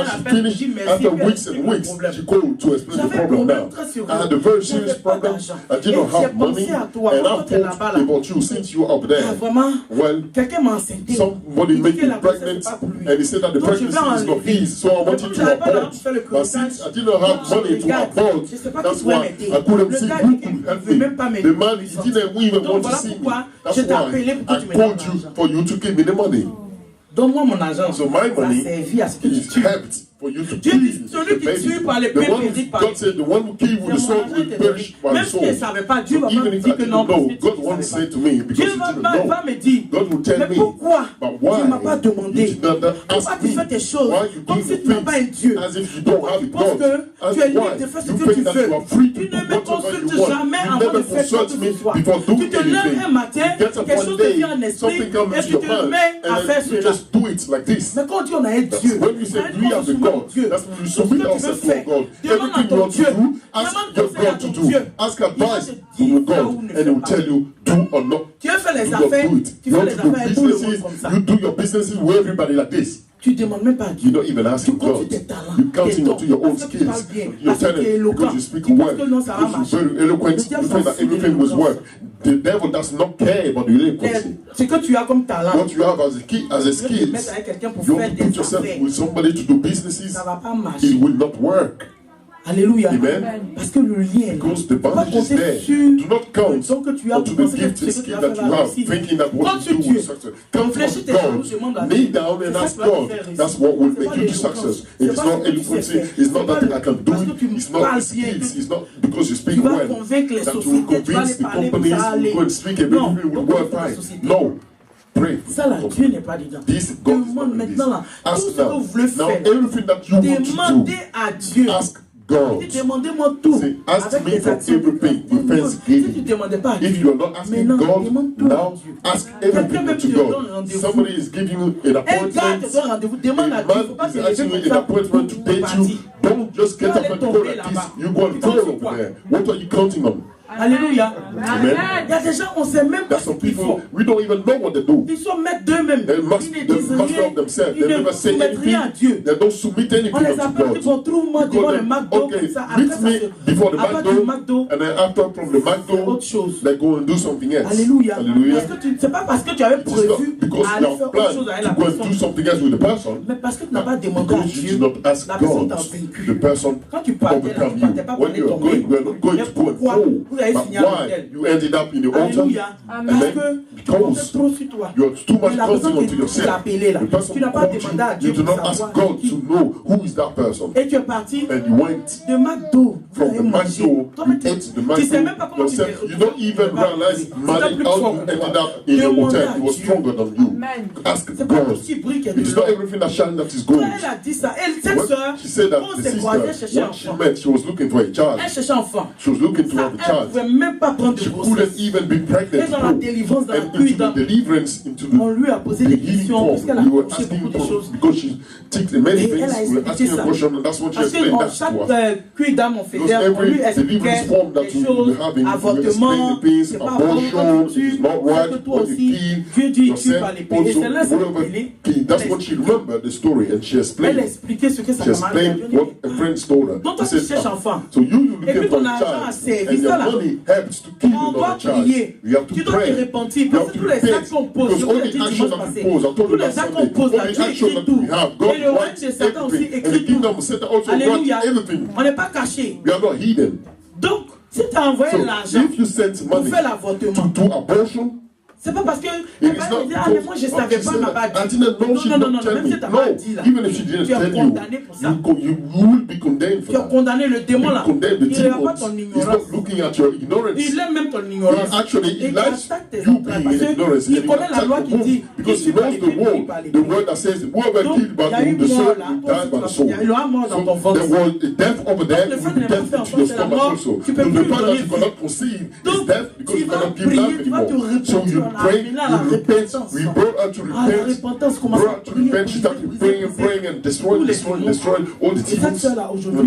she finished, after weeks and weeks, she called to explain the problem now. I had a very serious problem. I did not have money, and I thought about you since you were up there. Well, somebody made me pregnant, and he said that the pregnancy is not his, so I wanted to abort. But since I did not have money to abort, that's why I couldn't see who could help me. The man, he didn't even want to see me. That's why I called you for you to give me the money. So my money is helped for you to kill the baby. God said the one who kills with the sword will perish by the sword. So even if I didn't know, God won't say to me because he didn't know. God will tell me, but why you did not ask me why you do the things as if you don't have God. As why you think that you are free to do whatever you want. You never consult me before doing anything. You get up one day, something comes into your mind, and then you just do it like this. That's when you say we have the God, that's when you submit ourselves to God. Everything you want to do, ask your God to do. Ask advice from God, and He will tell you do or not. You don't do it. You want to do businesses, you do your businesses with everybody like this. You don't even ask God. You're counting onto your own skills. You're telling because you speak well, because you're very eloquent, you think that everything will work. The devil does not care about the eloquency. What you have as a skill, you want to put yourself with somebody to do businesses, it will not work.
Alléluia.
Amen.
Parce que le lien,
because the bondage is there. Do not count onto the gift and skill that you have, thinking that what you do will success. Come from God. Kneel down and ask God. That's what will make you to success. It is not eloquency. It's not that I can do it. It's not skills. It's not because you speak well that you will convince the companies to go and speak and everything will work right. No. Pray.
Ça là, Dieu n'est pas dedans.
Demande maintenant là. Ask now. Now everything that you want to do.
Demandez à Dieu.
Ask God.
Demandez-moi tout.
Say, ask me for everything with thanksgiving. If you are not asking God, now ask everything to God. Somebody is giving you an appointment. A man is asking you an appointment to date you. Don't just get up and go like this. You go and fall over there. What are you counting on?
Alléluia.
Amen.
Il y a des gens, on ne sait même pas ce qu'ils font.
We don't even know what they do.
Ils sont maîtres d'eux-mêmes.
They master of themselves. They never say anything. They don't submit anything
on les
unto
appelle,
God.
ils vont tout le monde devant le McDo.
Okay, meet me before the McDo, and then after from the McDo, they go and do something else.
Alléluia.
Hallelujah.
C'est pas parce que tu avais prévu
aller faire autre chose avec la personne. To go and do something else with the person.
Mais parce que tu n'as pas demandé à Dieu.
La personne t'a vaincu. The person
quand tu partais, tu ne partais pas pour aller tomber.
We are not going to go and fall. why you ended up in the altar? And then because you are too much trusting onto yourself. The person who called you do not ask God to know who is that person. And you went from the McDo, you ate the McDo yourself. You don't even realize how you ended up in the hotel. He was stronger than you. Ask God. It is not everything that shines that is gold. When she said that the sister, what she meant, she was looking for a child. She was looking to have a child. She couldn't even be pregnant. And into the deliverance, into the healing form, we were asking God, because she ticked many things, we were asking a question, and that's what she explained that to us. Because every deliverance form that we were having, we explained the things, abortion, it's not right, what you kill, yourself, also, whatever key. That's what she remembered the story, and she explained what a friend told her. She said, so you looking for a child, and your money helps to kill another child. You have to pray. You have to repent. Because all the action that we pose, I told you last Sunday, all the action that we have, God wants everything. And the kingdom of Satan also wants everything. We are not hidden.
Donc, si tu as envoyé l'argent pour faire l'avortement,
to do abortion,
c'est pas parce que mais moi je savais pas, m'a pas dit. Non, même si t'as pas dit là, tu es condamné pour ça.
You will be condemned for
that. Tu es condamné, le démon là. Il regarde pas ton ignorance. Il aime même ton ignorance.
Actually, he likes you being in ignorance.
Il connaît la loi qui dit
because he knows the word that says whoever killed by the soul will die by the soul.
Il aura mort dans ton ventre.
There was a death over there. You will be death into your stomach also. The fact that you cannot conceive is death because you cannot give life anymore. So you pray, you repent, we brought her to repent, brought her to repent, she started praying and destroying all the demons.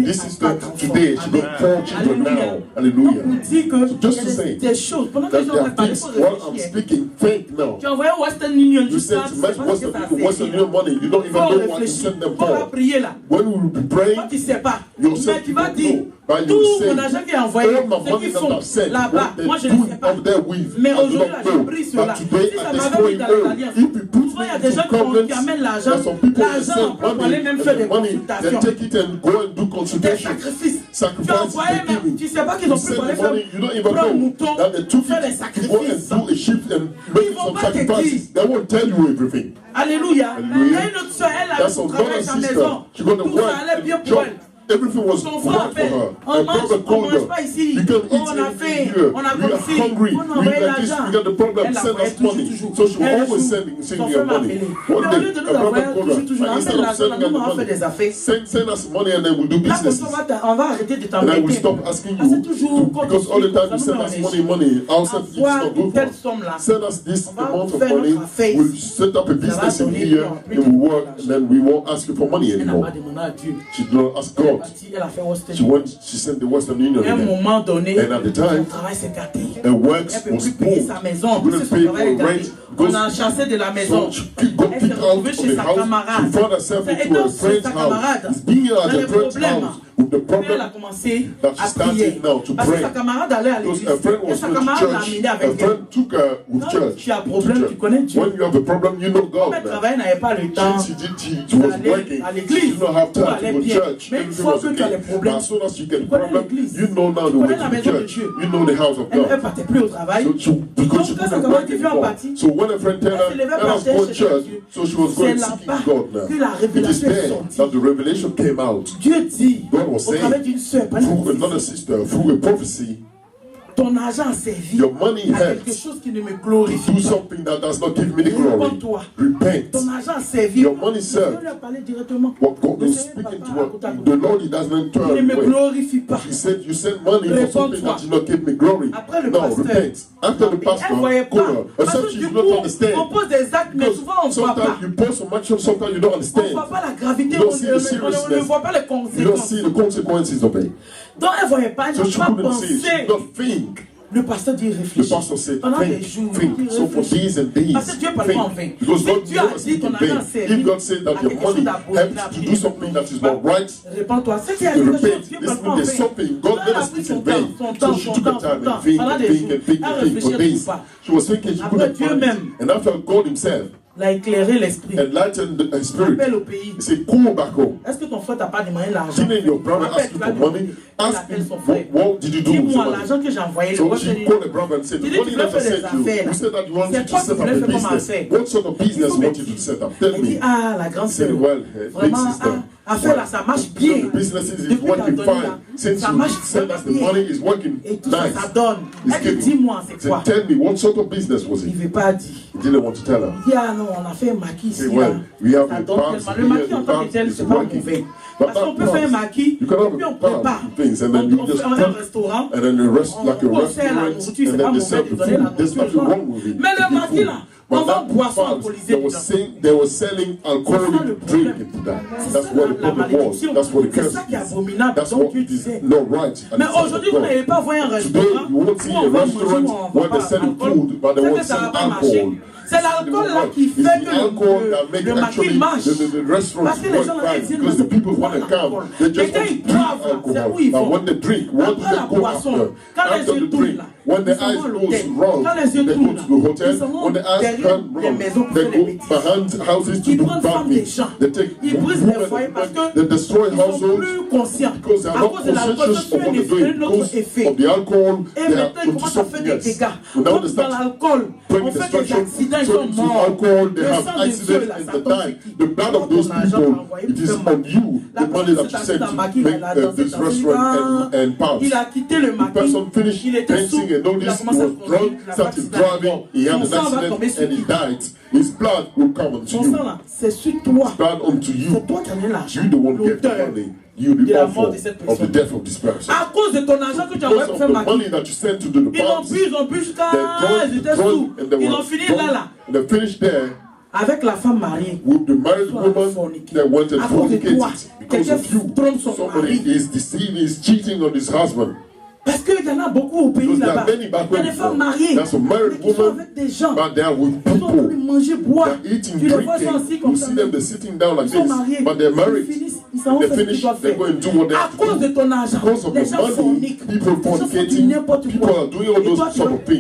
This is today, she got 4 children now. Hallelujah. So just to say, that there are things, while I'm speaking, think now. You send Western Union money, you don't even know what to send them for. When we will be praying, yourself, you don't know. But you will say, all my money that I've sent, what they're doing up there with, I do not know. But today, at this point, if we put me into covenants, there's some people that send money, and the money, they take it and go and do consultations, sacrifice, giving. You send the money, you don't even know that they took it to go and do a shift and make some sacrifices. They won't tell you everything.
Alléluia.
That's some brother sister. She got to work and job. Everything was right for her. Her brother called her. You can eat everything here. We are hungry. We like this. We got the problem. Send us money. So she was always sending her money. One day, her brother called her. And instead of sending her money, send us money and then we'll do business. And I will stop asking you. Because all the time you send us money. I'll send you not good for. Send us this amount of money. We'll set up a business in here and we'll work. And then we won't ask you for money anymore. She did not ask God. She sent the Western Union again. And at the time, her works was poor. She couldn't pay for rent. So she got kicked out of the house. She found herself into a friend's house. It's being at a friend's house with the problem that she started now to pray. Because her friend was going to church. Her friend took her with church. When you have a problem, you know God. She was working. She did not have time to go to church. Everything was okay. But as soon as you get a problem, you know now the way to the church. You know the house of God. So because she couldn't work anymore. So when a friend told her, let us go to church, so she was going seeking God now. It is there that the revelation came out. God was saying, through another sister, through a prophecy,
ton argent a servi
your money
à quelque chose qui ne me glorifie
to do something that does not give me the glory. Repent.
Ton argent a servi.
Your money served. What God was speaking to her, the Lord, He doesn't turn away. He said, you send money for something that did not give me glory. No, repent. After the pastor, call her. Except she does not understand. Because sometimes you post so much, sometimes you don't understand. You don't see the seriousness. You don't see the consequences of it.
Donc elle voyait pas,
so she couldn't see. She did not think.
Le pasteur dit réfléchir.
The pastor said, think. So for these and these,
parce que Dieu parle pas en vain.
Because God never speaks in vain. If God said that your money helps to do something that is not right,
répands-toi.
To repent. This means there's something. God never speaks in vain. So she took her time and think for days. She was thinking she couldn't find it. And after God Himself,
l'a éclairé l'esprit.
Enlighten the spirit.
Appelle au pays.
Say, call back home.
Est-ce que ton frère t'a pas demandé l'argent?
Didn't your brother ask you for money? Ask him, what did you do with
Dis-moi
your
l'argent que j'ai envoyé.
So she called the brother and said, the money that I sent you, you said that you wanted to set up a business. What sort of business you wanted to set up? Tell me.
Ah, la grande sœur.
Big sister.
Affaire là, ça marche bien.
The business is working fine. Since you said that the money is working nice.
Ça donne. Dis-moi, c'est quoi?
Tell me, what sort of business was it?
Il ne veut pas dire.
He didn't want to tell her.
Il dit, ah non, on a fait un maquis ici.
We have a park.
Le maquis en tant que tel, c'est pas mauvais. Parce qu'on peut faire un maquis, puis on prépare. On fait un restaurant, on sert la nourriture, c'est pas mauvais de donner la nourriture. Mais le maquis là, on vend boisson alcoolisée dedans.
They were selling alcoholic drink into that. That's what the problem was. That's what the curse is. That's what is not right.
Mais aujourd'hui, vous n'allez pas voir un restaurant.
Today, you won't see a restaurant where they're selling food, but they won't sell alcohol.
C'est l'alcool là qui fait que le maquis marche. Parce que les gens là,
because the people want to come, they just want to drink alcohol. But when they drink, what do they go after? After the drink, when the eyes goes wrong, they go to the hotel. When the eyes turn wrong, they go behind houses to do bad things. They take women, they destroy households because they are not conscious of what they're doing. Because of the alcohol, they are into something else. Now they start bringing destruction. So to alcohol, they have accidents and they die. The blood of those people, it is on you. The money that you sent to make this restaurant and pounds. The person finished dancing and all this, he was drunk, started driving, he had an accident and he died. His blood will come onto you. His blood onto you. You the one get the money. You the author of the death of this person.
À cause de ton argent que tu as envoyé pour faire
maquis, money that you sent to the parks,
ils ont bu jusqu'à ils étaient sous. Ils ont fini là.
They finished there.
Avec la femme mariée.
With the married woman that went and fornicated. Because of you, somebody is deceiving, is cheating on his husband.
Parce qu'il y en a beaucoup au pays là-bas. Il y a des femmes mariées qui sont avec des gens. Ils sont en train de manger, boire. Tu les vois assis comme ça. Ils sont mariés. Ils s'en vont faire ce qu'ils doivent faire. À cause de ton argent, les gens forniquent. Les gens font n'importe quoi. Et toi,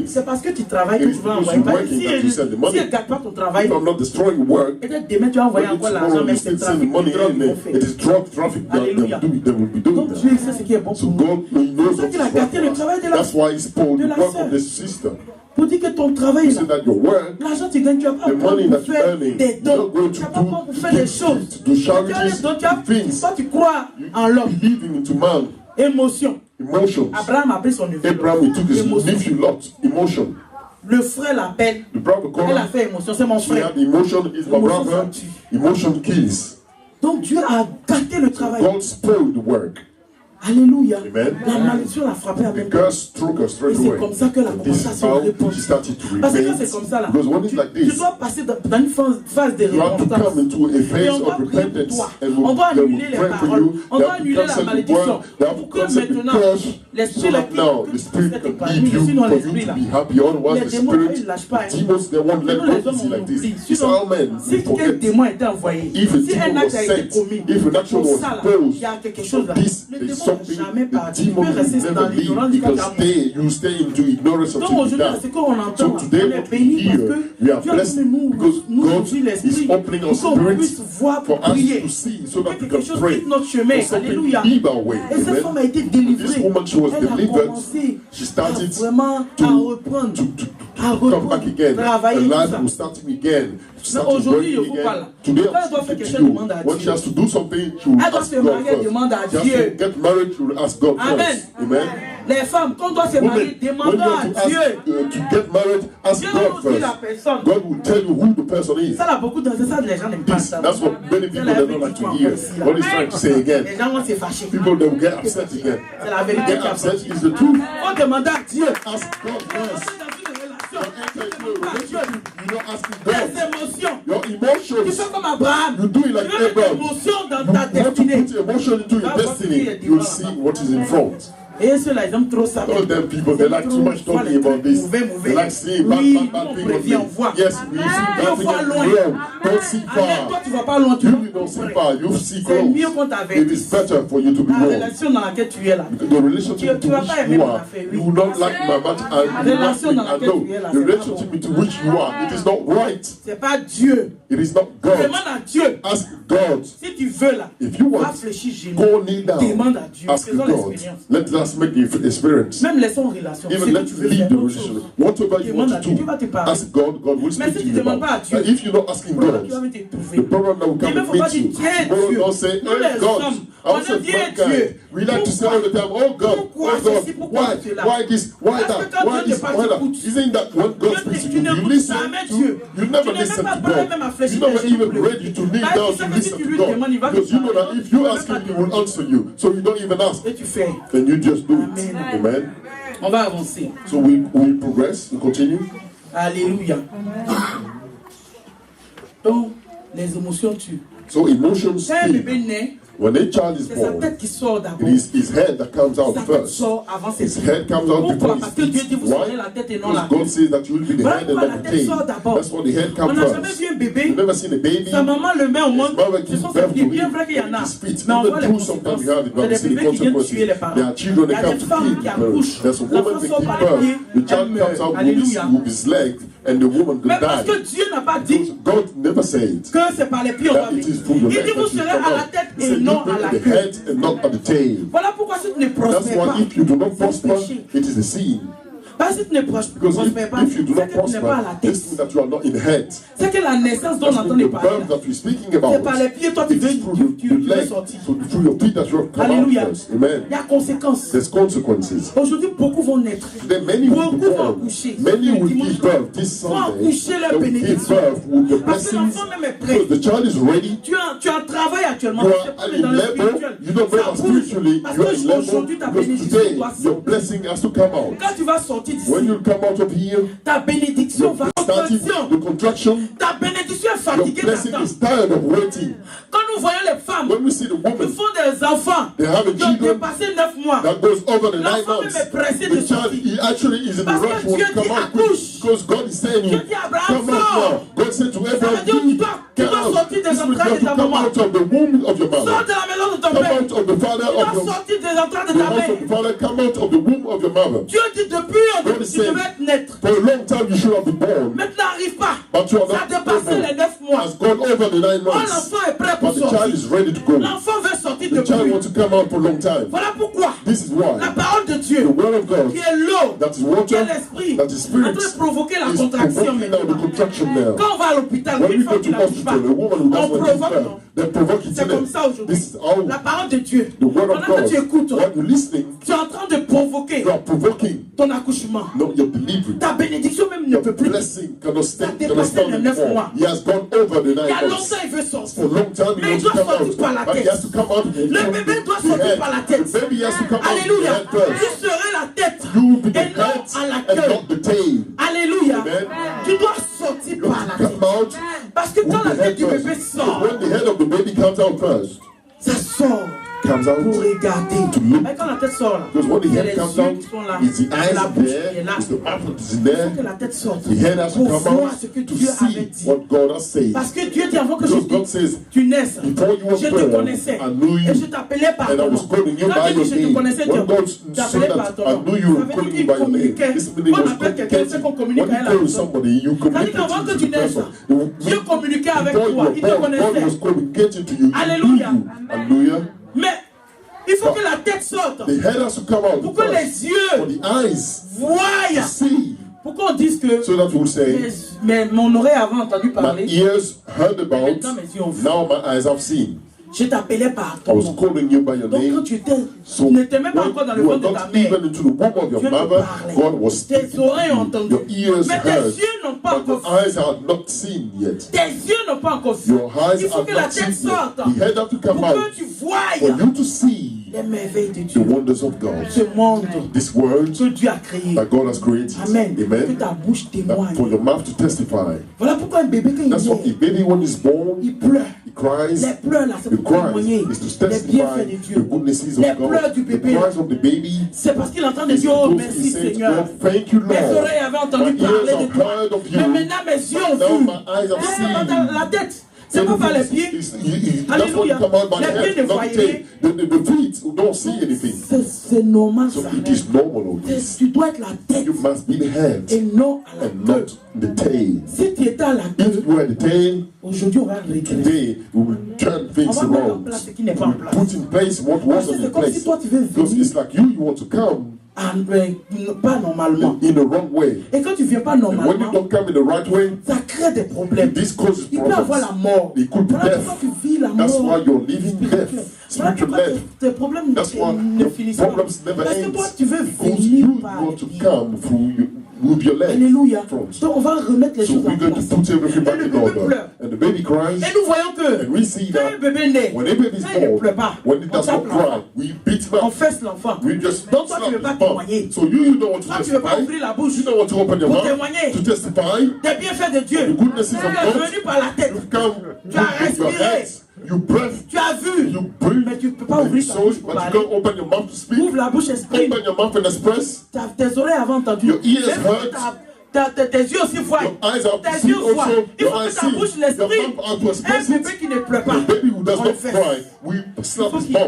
c'est parce que tu travailles que tu vas envoyer. Si elle ne gâte pas ton travail, peut-être demain tu vas envoyer encore l'argent, mais c'est trafic de drogue. Alléluia. Donc Dieu sait ce qui est bon pour nous. C'est ça qu'il a gâté le travail de la sœur. Pour dire que ton travail là, l'argent tu gagnes, tu n'as pas pour faire des dons, tu n'as pas pour faire des choses. Tu as les dons, toi tu crois en l'homme. Émotion. Abraham a pris son neveu.
Emotion.
Le frère l'appelle. Elle a fait émotion, c'est mon frère.
Emotion kills.
Donc Dieu a gâté le travail.
God spoiled the work.
Alléluia.
Amen.
La malédiction l'a frappé à même.
Et c'est
comme ça que la conversation répond. Parce que quand c'est comme ça là, tu dois passer dans une phase de repentance. Et on doit prier pour toi. On doit annuler les paroles. On doit annuler la malédiction. Pour que maintenant, l'esprit là qui est épanoui, je suis dans l'esprit là. Les démons ils ne lâchent pas. Nous les hommes on oublie. Si quel démon a été envoyé, si un acte a été commis, pour ça là, il y a quelque chose là. Le démon jamais parti. Tu peux rester dans l'ignorance du Donc aujourd'hui, c'est qu'on entend, on est béni parce que Dieu a nous ouvrir l'esprit pour qu'on puisse voir pour prier. Que quelque chose quitte notre chemin. Alléluia. Et cette femme a été délivrée. Elle a commencé vraiment à reprendre, travailler tout ça. Aujourd'hui, je vous parle. Quand elle doit faire quelque chose, elle demande à Dieu. Elle doit se marier, elle demande à Dieu. Amen. Les femmes, quand on doit se marier, demandons à Dieu. Dieu va vous dire la personne.
God will tell you who the person is.
Ça, là, beaucoup de ça, les gens n'aiment pas ça.
That's what many people don't like to hear. What he's trying to say again.
Les gens vont se fâcher.
People don't get upset again.
C'est la vérité qui est
upset is the truth.
On demande à Dieu.
Ask God first. You're not asking God.
Les émotions.
Your emotions.
Tu fais comme Abraham.
You do it like Abraham.
Émotion dans ta destinée.
You put emotion into your destiny. You'll see what is in front.
Et ceux-là, ils aiment trop ça.
All them people, they like too much talking about this. They like saying bad things on me. Yes, we see bad things. Don't see far.
Toi, tu vas pas loin. Tu
don't see far. You see close.
C'est mieux qu'on t'avertisse.
It is better for you to be
La
wrong.
relation dans laquelle tu es là.
The relationship to which you are, you will not like my match. The relationship into which you are, it is not right.
C'est pas Dieu.
It is not God.
Demande à Dieu.
Ask God.
Si tu veux là,
if you want, go kneel down.
Demande à Dieu.
Ask God. Let us make the experience.
Même laissons en relation.
Even let's lead the relationship. Whatever you want to do, ask God. God will speak to you about. If you're not asking God, the problem that will come and meet you. God will not say, "Hey God, I say thank God." We like to say all the time, "Oh God, oh God, why this, why that, why this, why that?" Isn't that when God speaks to you, you listen to? You never listen to God. You're never even ready to kneel down to listen to God, because you know that if you ask Him, He will answer you. So you don't even ask. Then you just do it. Amen.
On va avancer.
So we progress, we continue.
Alléluia. Donc, les émotions tuent.
So emotions
un bébé naît,
when a child is born,
it
is his head that comes out first. His head comes out before his feet. Why? Because God says that you will be the head and not the tail. That's why the head comes first. You've never seen a baby. His mother gives birth to him. His feet. Even though sometimes you have it, but you see the consequences. There are children that come to kill the parents. There's a woman that gives birth. The child comes out with his leg, and the woman will die. Because God never said that it is through your leg that you come out. The head and not at the tail. That's why if you do not prosper, it is a sin. Because if you do not prosper, this means that you are not in the head.
C'est que la naissance dont on entend parler,
c'est
par les pieds, toi tu veux sortir.
Through your feet that you have come out first. Amen.
Il y a conséquences.
There's consequences.
Aujourd'hui, beaucoup vont naître.
Today, many will be born. Many will give birth this Sunday. They will give birth with the blessings. Because the child is ready.
Tu as un travail actuellement.
You are in level. You don't know spiritually. You are in level. Because today, your blessing has to come out.
Quand tu vas sortir,
when you come out of here,
ta bénédiction va
starting the contraction.
Ta bénédiction est fatiguée.
Your blessing is tired of waiting.
Quand nous voyons les femmes,
when we see the women,
ils font des enfants.
They have a children
passé 9 mois.
That goes over the 9 months. The child he actually is in the rush to come out because God is saying, "Come out now." God said to Abraham, "Get out." This means you have to come out of the womb of your mother. Come out of the father of your father. Come out of the womb of your mother.
Dieu dit depuis
God is saying, for a long time you should have been born.
Maintenant arrive pas.
But you are
ça a dépassé les 9 mois.
Has gone over the 9 months.
L'enfant est prêt pour
sortir. But the child is ready to go.
L'enfant veut sortir
depuis. The child wants to come out for a long time.
Voilà pourquoi.
This is why.
La parole de Dieu.
The word of God.
Qui est l'eau.
That is water.
Qui est l'esprit.
That is spirit.
En train de provoquer la contraction
maintenant.
Quand on va à l'hôpital,
when we go to hospital, a woman who doesn't give birth, they provoke it.
C'est comme ça aujourd'hui. La parole de Dieu.
The word of God.
Tu écoutes.
When you're listening,
tu es en train de provoquer.
You are provoking.
Ton accouchement.
No, your delivery.
Ta bénédiction même ne peut plus.
Blessing cannot stand.
Les 9 mois.
He has gone over the 9 months.
Il y a longtemps il veut sortir.
For a long time
mais il doit sortir par la tête. Le bébé doit sortir par la tête.
The baby has to come
Alléluia.
out the head first.
Tu serais la tête.
You will be the
et non
head
à la
and
queue.
not the tail.
Alléluia.
Amen.
Tu dois sortir par la tête.
Come out
parce que quand la tête du bébé sort,
when the head of the baby comes out first,
ça sort.
Comes out
pour regarder.
To look.
Mais quand la tête sort là,
because when the head comes out,
it's
the eyes there, it's the mouth that is there.
Que la tête sorte.
The head has to come out to see what God has said.
Parce que Dieu dit avant que
God says,
tu naisses,
before you were
je te
born,
connaissais.
I knew you,
et je t'appelais par
and
ton
I was calling you by your name. When God said that, I knew you were calling me by your name. This meaning was communicating. When you call somebody, you communicate to the person.
Dieu communiquait avec
toi,
il te connaissait.
God was communicating to you.
Alléluia.
Hallelujah.
Mais il faut que la tête sorte.
The head has to come out.
Pour que les yeux
for the eyes
voient.
See.
Pourquoi on dit que
so that we'll say,
mais mon oreille avait entendu parler.
My ears heard about. Now my eyes have seen.
Je t'appelais par ton nom.
I was calling you by your
name. Donc quand tu n'étais même pas encore dans le ventre de ta mère,
even into the womb of your mother, God was speaking.
Tes oreilles ont entendu.
Your ears
mais
heard.
Tes yeux n'ont pas encore
vu. Eyes are not seen yet.
Tes yeux n'ont pas encore vu.
Your eyes
Il faut que la tête sorte.
The head have to come out.
Pour que tu voies.
For you to see.
Les merveilles de Dieu.
The wonders of God.
Ce monde.
This world.
Que Dieu a créé.
That God has created.
Amen.
Amen.
Que ta bouche témoigne.
For your mouth to testify.
Voilà pourquoi un bébé quand il
That's why a baby when he's born,
il pleure.
He cries,
les pleurs là, c'est pour témoigner les bienfaits de Dieu. Les pleurs du bébé, c'est parce qu'il entend de dire, oh merci Seigneur. Mes oreilles avaient entendu parler de toi. Mais maintenant mes yeux ont vu. La tête. C'est pas par les pieds. Alléluia. Les pieds ne voient rien. C'est normal ça. Tu dois être la tête. Et non à la queue. Si tu étais à la queue, aujourd'hui on va regretter. On va mettre en place ce qui n'est pas en place. C'est comme si toi tu veux venir. Pas normalement.
In the wrong way.
Et quand tu viens pas normalement,
when you don't come in the right way,
ça crée des problèmes.
This causes
Il peut avoir la mort.
It could be death.
Tu vis la mort.
That's why you're living death. Spiritual death.
Tes problèmes ne finissent pas. Parce que toi tu veux venir par
move your legs.
Alléluia.
Front.
Donc on va remettre les choses en place.
Put everything back in order. And the baby cries.
Et nous voyons que
and we see
quand
that
le bébé naît,
when a baby is
quand il ne pleure pas,
when it does not cry, we beat him up.
On fesse l'enfant.
We just
Donc toi tu ne veux pas témoigner.
So you don't want to
toi tu ne veux pas
testify.
ouvrir la bouche
You don't want to open your
pour
mouth
témoigner
to testify
des bienfaits de Dieu.
The goodness
Tu
of
es
God.
venu par la tête.
You
Tu as respiré.
You breath.
Tu as vu.
You breathe.
Mais tu ne peux pas ouvrir ta bouche pour
but
parler.
you can't open your mouth to speak.
Ouvre la bouche, exprime.
Open your mouth and express.
Tes oreilles avaient entendu.
Your ears heard.
Tes yeux aussi voient. Tes yeux voient. Il faut que ta bouche l'exprime. Un bébé qui ne pleure pas. On le fait.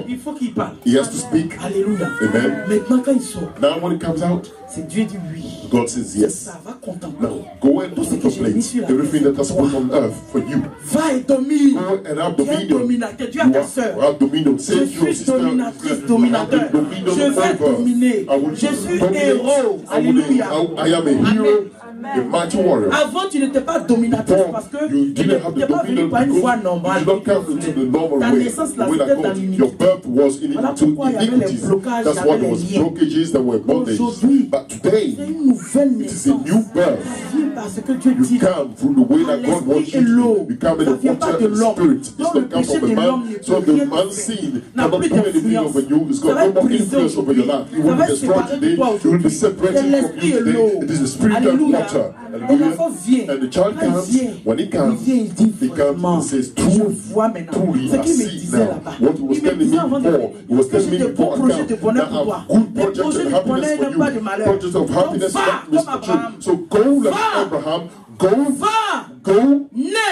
Il faut qu'il parle.
He has to speak.
Alléluia.
Amen.
Maintenant quand il sort,
now when it comes out,
c'est Dieu dit oui.
God says yes.
Ça va contempler.
Now go and contemplate everything that has put on earth for you.
Va et domine.
Go and have
dominion.
dominion.
Dieu a ta sœur. Je suis dominatrice, dominateur. Je vais dominer. Je suis héros. Alléluia.
I am a hero. A mighty warrior.
Avant, tu n'étais pas dominatrice parce que tu n'étais pas venu par une voie normale. Ta naissance, là, c'était dans l'iniquité. Voilà pourquoi il y avait les blocages, il y avait les liens. Aujourd'hui, c'est une nouvelle naissance. Ça vient parce que Dieu dit l'esprit et l'eau. Ça ne vient pas de l'homme. Donc le péché de l'homme n'a plus d'influence. Ça va être brisé aujourd'hui. Ça va être séparé de toi aujourd'hui. C'est l'esprit et l'eau. Alléluia. Et l'enfant vient. Quand il vient, il dit vraiment, je vois maintenant ce qu'il me disait là-bas. Il me disait avant de venir que j'ai de bons projets de bonheur pour toi. Des projets de bonheur et pas de malheur. Donc va comme Abraham.
So go like Abraham. Go.
Né.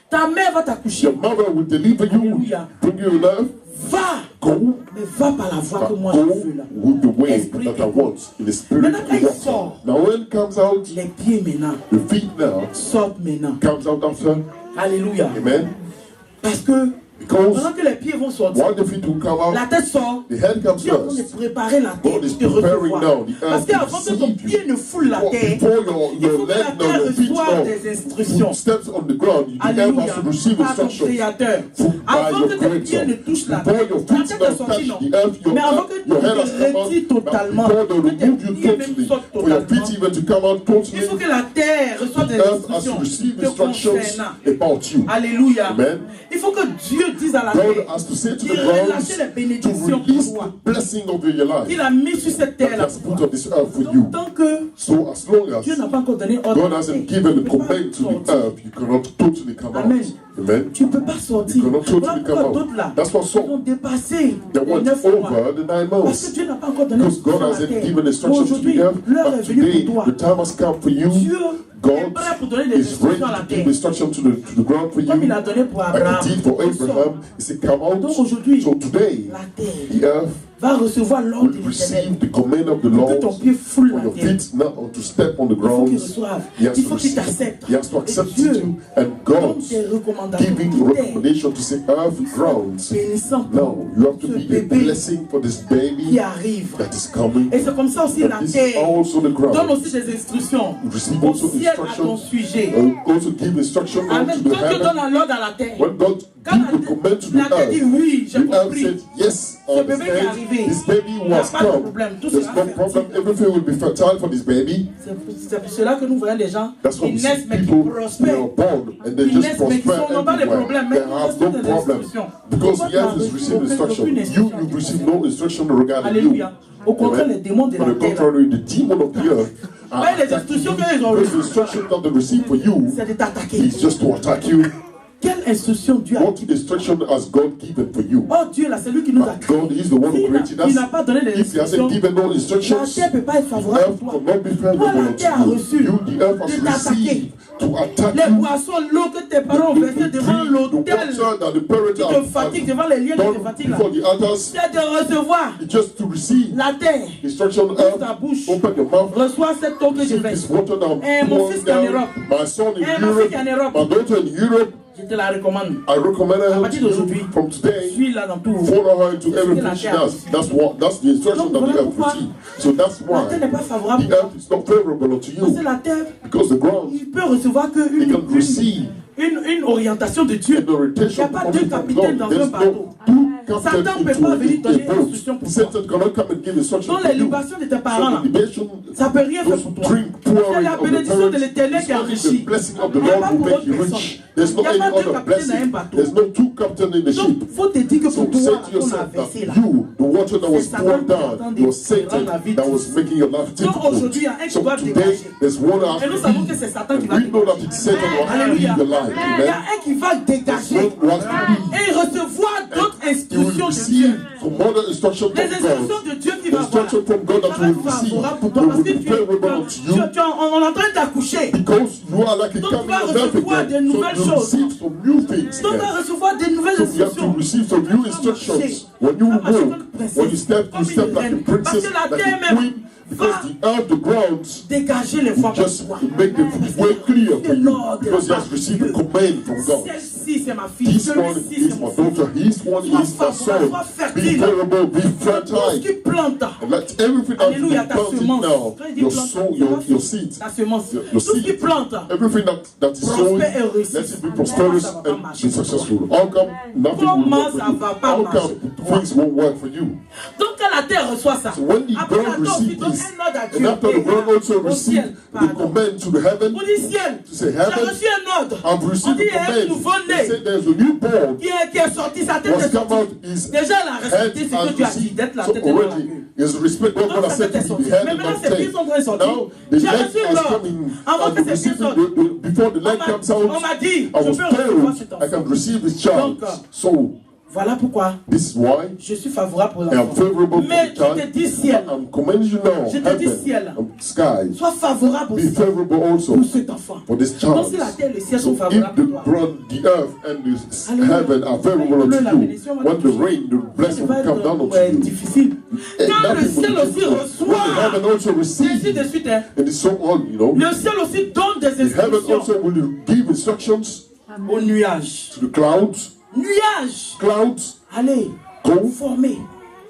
Ta mère va t'accoucher.
Your mother will deliver you. Bring you love.
Va.
Go.
Mais va par la voie que moi je veux là.
With the way that I want. In the spirit.
Maintenant quand il sort,
now when it comes out,
les pieds maintenant,
the feet now,
sortent maintenant.
Comes out after.
Alléluia.
Amen.
Parce que pendant que les pieds vont sortir, la tête sort. Dieu est en train de préparer la terre pour te recevoir. Parce qu'avant que ton pied ne foule la terre, il faut que la terre reçoive des instructions. Alléluia. Par ton Créateur. Avant que tes pieds ne touchent la terre, la tête est sortie, non. Mais avant que tu te retires totalement, que tes pieds même sortent totalement, il faut que la terre reçoive des instructions te concernant. Alléluia. Il faut que Dieu dise à la terre, il a relâché les bénédictions pour toi. Il a mis sur cette terre-là pour toi. Donc, tant que Dieu n'a pas encore donné ordre à la terre, Amen. Tu ne peux pas sortir. Voilà pourquoi d'autres là, ils ont dépassé les 9 mois. Parce que Dieu n'a pas encore donné ordre à la terre. Aujourd'hui, l'heure est venue pour toi. Dieu est prêt pour donner des instructions à la terre. Comme il a donné pour Abraham. Donc aujourd'hui, la terre va recevoir l'ordre de l'Éternel. Pour que ton pied foule la terre. Il faut qu'il reçoive. Il faut qu'il t'accepte. Et Dieu donne des recommandations bénissant pour ce bébé qui arrive. Et c'est comme ça aussi la terre donne aussi des instructions au ciel à ton sujet. Amen. Quand Dieu donne l'ordre à la terre, quand la terre dit oui, j'ai compris. Ce bébé qui est arrivé, il n'y a pas de problème. Tout sera fertile. C'est pour cela que nous voyons des gens qui naissent mais qui prospèrent. Ils naissent mais qui n'ont pas de problème. Mais ils ont des instructions.
Because he has received instruction. You receive no instruction regarding you.
Alléluia. Au contraire, les démons de la terre. Les instructions qu'ils ont reçues, c'est de t'attaquer.
It's just to attack you.
Quelle instruction Dieu a
What instruction has God given for you?
Oh Dieu là, c'est lui qui nous a créé.
God is the one who created us.
Il n'a pas donné les
If he hasn't
instructions.
given no
La
instructions,
terre ne peut pas être
the
favorable
earth
pour
will
toi.
not be
Toi,
favorable
la terre a
unto
reçu
you. You, the earth
de
has
t'attaquer.
received to attack
Les
you.
boissons, l'eau que tes parents ont versées devant
The
l'autel
water that the parents
qui te fatigue, devant les liens qui te
done
fatiguent là.
before the altars,
C'est de recevoir
it's just to receive
la terre.
instruction.
Ouvre ta bouche.
Open your mouth.
Reçois cette eau que je
Receive
verse.
this water now.
Mon
Pour
fils qui est en
down.
Europe.
My son in
Ma
Europe.
fille qui est en Europe.
My daughter in Europe.
Je te la recommande.
I recommend her
partir
to
d'aujourd'hui,
you from today.
Suis là dans tout.
Follow her into
C'est ce que
everything
la
she
terre a
does.
reçu.
That's the instruction
Donc,
that
voilà
the earth
pourquoi
receives. So that's
La
why
terre n'est pas favorable.
the earth is not favorable unto
Parce que
you.
la terre,
Because the ground,
il peut recevoir
it can receive
une orientation de Dieu.
an
Il n'y
orientation
a pas
coming
deux
from
capitaines
God.
dans un
There's
bateau.
no two
Satan
captains
ne peut pas venir
into
donner
a boat.
instruction pour toi.
Satan cannot come and give instruction
Dans
to
les
you.
libations de tes parents, là,
So the libation,
ça ne peut rien faire
those
pour toi.
drink
C'est
pouring
la
of the
bénédiction de
parents,
l'Éternel
it's
qui
only the
enrichit.
blessing of the
Il n'y a
Lord
pas
who
pour
make
autre
you
personne.
rich. There's no
Il n'y a
any
pas deux
other
capitaines dans un
blessing.
bateau.
There's no two captains in the ship.
Donc, il faut te dire que
So
pour toi,
say to
qu'on a
yourself
versé là.
that you, the water that was
C'est Satan
poured
qui est en train
down,
de
was Satan
rendre la vie
that was
difficile.
making your life
Donc aujourd'hui, il y a un
difficult.
qui
So
doit
today,
dégager.
there's one
Et nous savons que
after
c'est Satan qui
me.
va
We know that
dégager.
it's Satan who has to
Alléluia.
lead the life.
Il y a
Amen.
un qui va dégager
One who has to lead.
et recevoir d'autres
You will
instructions de
receive
Dieu.
some other instruction
Les
from
instructions
God.
de Dieu qui
The
va avoir.
instruction from God that
Ça va
you
être
will receive
favorable pour toi
will
parce que
be favorable unto you
on est en train d'accoucher.
because you are like a
Donc, tu
coming
vas
of life
recevoir
again.
des nouvelles
So you
choses.
receive some new things.
Donc, tu vas
again.
recevoir des nouvelles
So you have to
instructions.
receive some new instructions. When you
Ça marche comme
move,
une princesse,
when you step
comme
like
une
a
reine.
princess,
Parce que la
like
terre
a
même
queen, because the earth, the ground,
dégager les voies pour
just
toi.
make the way clear for you
Lord,
because he has received a command from God.
Celle-ci, c'est ma fille.
This one
Celui-ci,
is
c'est
my
mon fils.
daughter. His one
Sois
is my
favorable,
son.
sois
Be
fertile.
terrible, be
Tout ce
fertile.
qui plante.
And let everything that you
Alléluia, ta
planted
semence.
now,
Quand il dit
your
plante,
soul,
c'est pas
your seed,
ta semence.
your
Tout ce qui
seed,
plante.
everything that is sowing,
Prospère et réussisse.
let it be prosperous
Ça va pas
and
marcher
be
pour toi.
successful. How come nothing will
Comment
work
ça
for you?
va pas
How
marcher
come
pour toi?
things won't work for you?
Donc quand la terre reçoit ça,
So when the
après la
ground
terre aussi
receives
donne
this,
un ordre à
and
Dieu.
after the ground also
Au
received
ciel,
the
pardon.
command to the heaven,
On dit ciel,
to say
j'ai
heaven,
reçu un ordre.
I've
On
received
dit
the
il y a un
command.
nouveau-né
They say there's a newborn
qui est sorti, sa tête
was
est
come
sortie.
out, his
Déjà elle a
head
respecté ce que
has
tu as dit,
received.
d'être la
So
tête et non la
already
queue.
is respect what God
Donc
has
sa
said
tête est
to be
sortie.
the head
Mais
and
maintenant
not
ses pieds
tail.
sont très sortis.
Now the
J'ai
leg
reçu
has
l'ordre.
come in.
Avant
I've
que ses pieds
received
sortent.
before the leg comes out.
On m'a dit,
I was
je peux recevoir cet
told I can
enfant.
receive this child.
Donc,
So
voilà pourquoi
this is why
je suis favorable pour
I am
l'enfant.
favorable for
Mais
the
je te
child.
dis ciel,
I'm commanding you now,
Je te dis
heaven
ciel.
and sky,
sois favorable
be
aussi
favorable also
pour cet enfant.
for this
Donc
child.
si la terre et le ciel
So
sont
if
favorables
the
pour toi,
ground, the earth and the
Alléluia.
heaven are favorable
La
unto you,
bénédiction va
when
te
the
toucher.
rain, the
ça
blessing
va
will come down
être
unto you.
difficile.
And
Quand le
nothing will
ciel
be
aussi
difficult. When the heaven
reçoit,
also
ainsi de
receives,
suite, hein,
and it's so on, you know.
le ciel aussi donne des
The heaven
instructions
also will give instructions
aux nuages.
to the clouds.
Nuages,
Clouds,
allez,
go,
former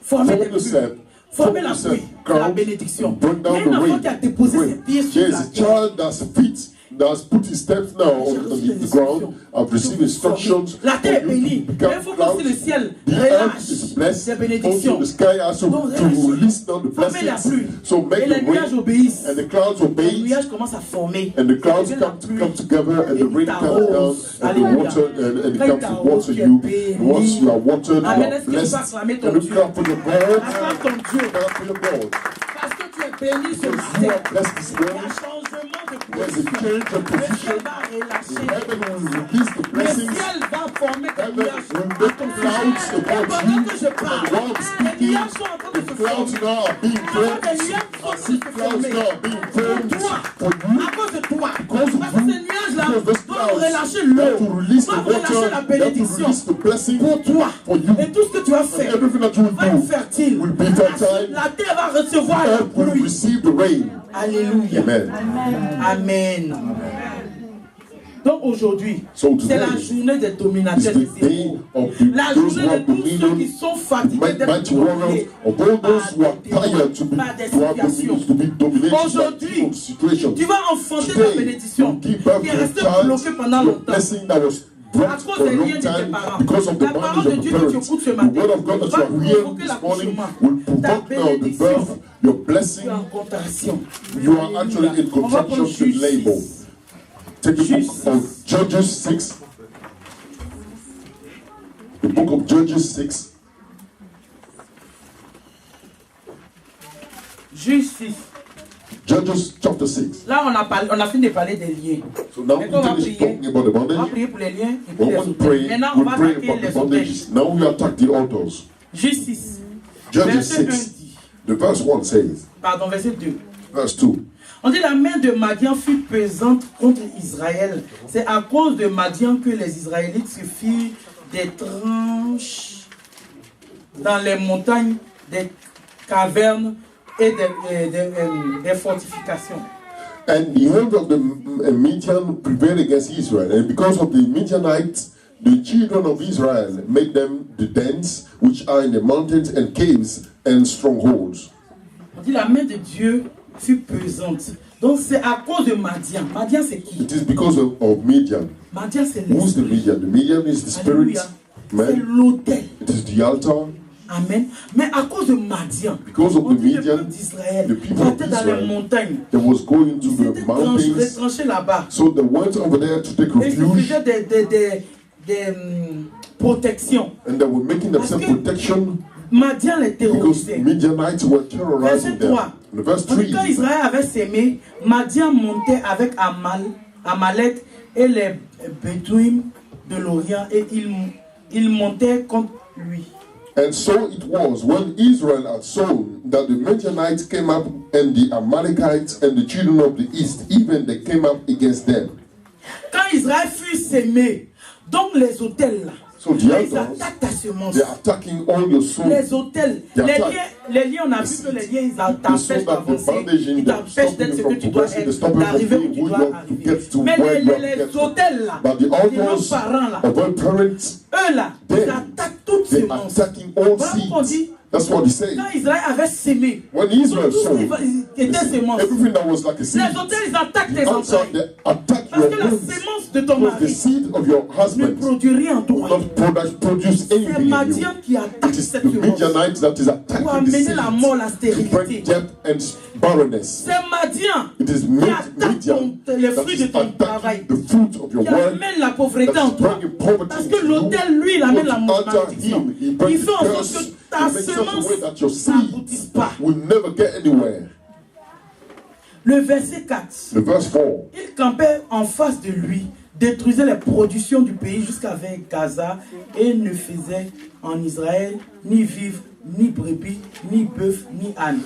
form
des pluies.
yourself,
Former la pluie, c'est la
clouds,
bénédiction.
and bring
Il y a
down
un
the
enfant
rain.
qui a déposé ses pieds sur
There's
la
a
terre.
child that's put his steps now on the ground. I've received instructions.
La terre est
for you
bénie.
to
Mais
become
il faut que aussi le
clouds.
ciel
The earth
relâche
is blessed.
ses bénédictions.
Also, the sky also
Donc,
to release down the
former la
blessings.
pluie.
So make
Et les
the
nuages
rain,
obéissent.
and the clouds
Les
obey,
nuages commencent à former.
and the clouds
Et la
come
pluie.
together, and the rain comes down, and the
Alléluia.
water, and it
Quand
comes
ta
to
route
water
est
you.
bénie.
And once you are watered, you
Amen.
are
Est-ce que tu vas
blessed.
acclamer ton
And you
Dieu?
clap for your God.
Acclame ton Dieu.
Clap for your God.
Parce que tu es béni ce
You
matin.
are blessed this
Il y a
morning.
un changement de
There's a
position.
change of
Le
position.
ciel va relâcher.
Heaven will release the
Le
blessings.
ciel va former des
Heaven
nuages.
will make the clouds
Et
about
pendant
you.
que je parle,
And while I'm
les
speaking,
nuages sont en train de
the
se
clouds
former.
now are being formed.
Des nuages sont en
I
train
see
de se
clouds
former.
now being formed
Toi,
for you.
à cause de toi.
Because of
Parce que
you.
ces nuages-là
Because those
doivent
clouds
relâcher
have
l'eau,
to release the
doivent relâcher
water,
la
they have to
bénédiction
release the blessing
pour toi.
for you.
Et tout ce que tu vas
And
faire
everything that you will
va être
do
fertile.
will be fertile.
La terre va recevoir la
Earth will
pluie.
receive the rain.
Alléluia.
Amen.
Amen. Donc aujourd'hui,
So
c'est la
today
journée des
is
dominateurs
the
des
day
héros.
of
La
those
journée
who are
de tous ceux qui
dominion,
sont fatigués d'être
mighty warriors,
dominés
of all those who are
par des
tired to be
par des
to have
situations.
dominion, to be dominated by
Aujourd'hui,
evil situations.
Tu vas enfanter ta
Today,
bénédiction
you give birth
qui est
to a
restée
child,
bloquée pendant
the
longtemps.
blessing that was
À
brought
cause
for a
des liens
long
de tes
time
parents.
because of the
La parole
bondage
de
of the
Dieu que tu
parents.
écoutes ce
The
matin
word of God that
va
you are hearing
provoquer
this morning
l'accouchement.
will
Ta
provoke now the
bénédiction.
birth, your blessing.
Tu es en contraction.
You are actually in
On va
contraction
prendre
to
Juge
label.
6.
Take the
Juge
book of Judges 6. The book of Judges 6.
Juge 6.
Judges chapter 6.
Là, on a fini de parler des liens.
So now we finish talking about the bondage.
On va prier pour les liens et
We
puis les
want to
autels.
pray,
Maintenant, on
we
va
pray
attaquer
about the
les
bondages.
autels.
Now we attack the altars.
Juge 6.
Judges
Verset 1
6.
dit.
The verse 1 says,
Pardon, verset 2.
verse 2.
On dit la main de Madian fut pesante contre Israël. C'est à cause de Madian que les Israélites se firent des tranches dans les montagnes, des cavernes et des fortifications.
And the hand of the Midian prevailed against Israel. And because of the Midianites, the children of Israel made them the dens which are in the mountains and caves and strongholds.
On dit la main de Dieu fut pesante. Donc c'est à cause de Madian. Madian c'est qui?
It is because of Midian.
Madian c'est
Who's the
l'esprit.
Midian? The Midian is the spirit.
Alléluia. C'est
Man.
l'autel.
It is the altar.
Amen. Mais à cause de Madian,
Because of
on
the
dit le
Midian,
peuple d'Israël
the people of
partait dans les
Israel,
montagnes.
they was going to
Ils
the
étaient
mountains.
retranchés là-bas.
So they went over there to take
Et ils se
refuge.
faisaient des protections.
And they were making themselves
Parce que
protection
Madian les
because
terrorisait.
Midianites were terrorizing
Verset
them.
3.
In verse
On
3,
dit, quand Israël avait sémé, Madian montait avec Amalek et les Bédouins de l'Orient et il montait contre lui.
and so it was when Israel had sown that the Midianites came up, and the Amalekites and the children of the east, even they came up against them.
Quand Israël fut sémé, donc les hôtels là,
So the
ils
altars,
attaquent ta semence.
they're attacking all your soul.
Les hôtels,
They
les
attack.
liens, on a vu que les liens, ils
They
t'empêchent
saw that the
d'avancer,
bandage in
ils
them
t'empêchent
stopping
d'être
you
ce que
from
tu dois
progressing, they
être,
stop you from
d'arriver où
being
tu
who
dois
you have to
arriver.
get to
Mais
where you have to
les
get to.
hôtels là,
But the
les
altars
parents là,
of our parents,
eux là, ils
they-
attaquent toutes
they're
semences.
attacking all
Voilà pourquoi on
seeds.
dit,
That's what he said.
quand Israël avait sémé,
When
tout
Israel
ce
sowed,
qui était sémence,
everything that was like a seed,
les hôtels, ils attaquent tes
outside
entrailles.
they attack
Parce
your
que la
wombs.
sémence de ton
Because the
mari
seed of your
ne
husband
produit rien en toi.
not produce
C'est
anything in you.
Madian qui attaque
It is
cette
the
semence
Midianites that is
pour
attacking the
amener
seed
la mort, la
to bring
stérilité.
death and barrenness.
C'est Madian
It is
qui attaque
Midian
les
that
fruits
is
de ton travail,
attacking the fruit of your
qui
work.
amène la pauvreté
That
en
is
toi.
bringing poverty
Parce
into
que
you.
l'autel, lui, il amène la
But to alter
malédiction.
him, he
Il
brings
fait en sorte
curse.
que
He
ta
makes such a
semence
way that your
n'aboutisse
seed
pas.
will never get anywhere.
Le verset 4.
The verse 4.
Il campait en face de lui, détruisait les productions du pays jusqu'à vers Gaza et ne faisait en Israël ni vivre, ni brebis, ni bœuf, ni âne.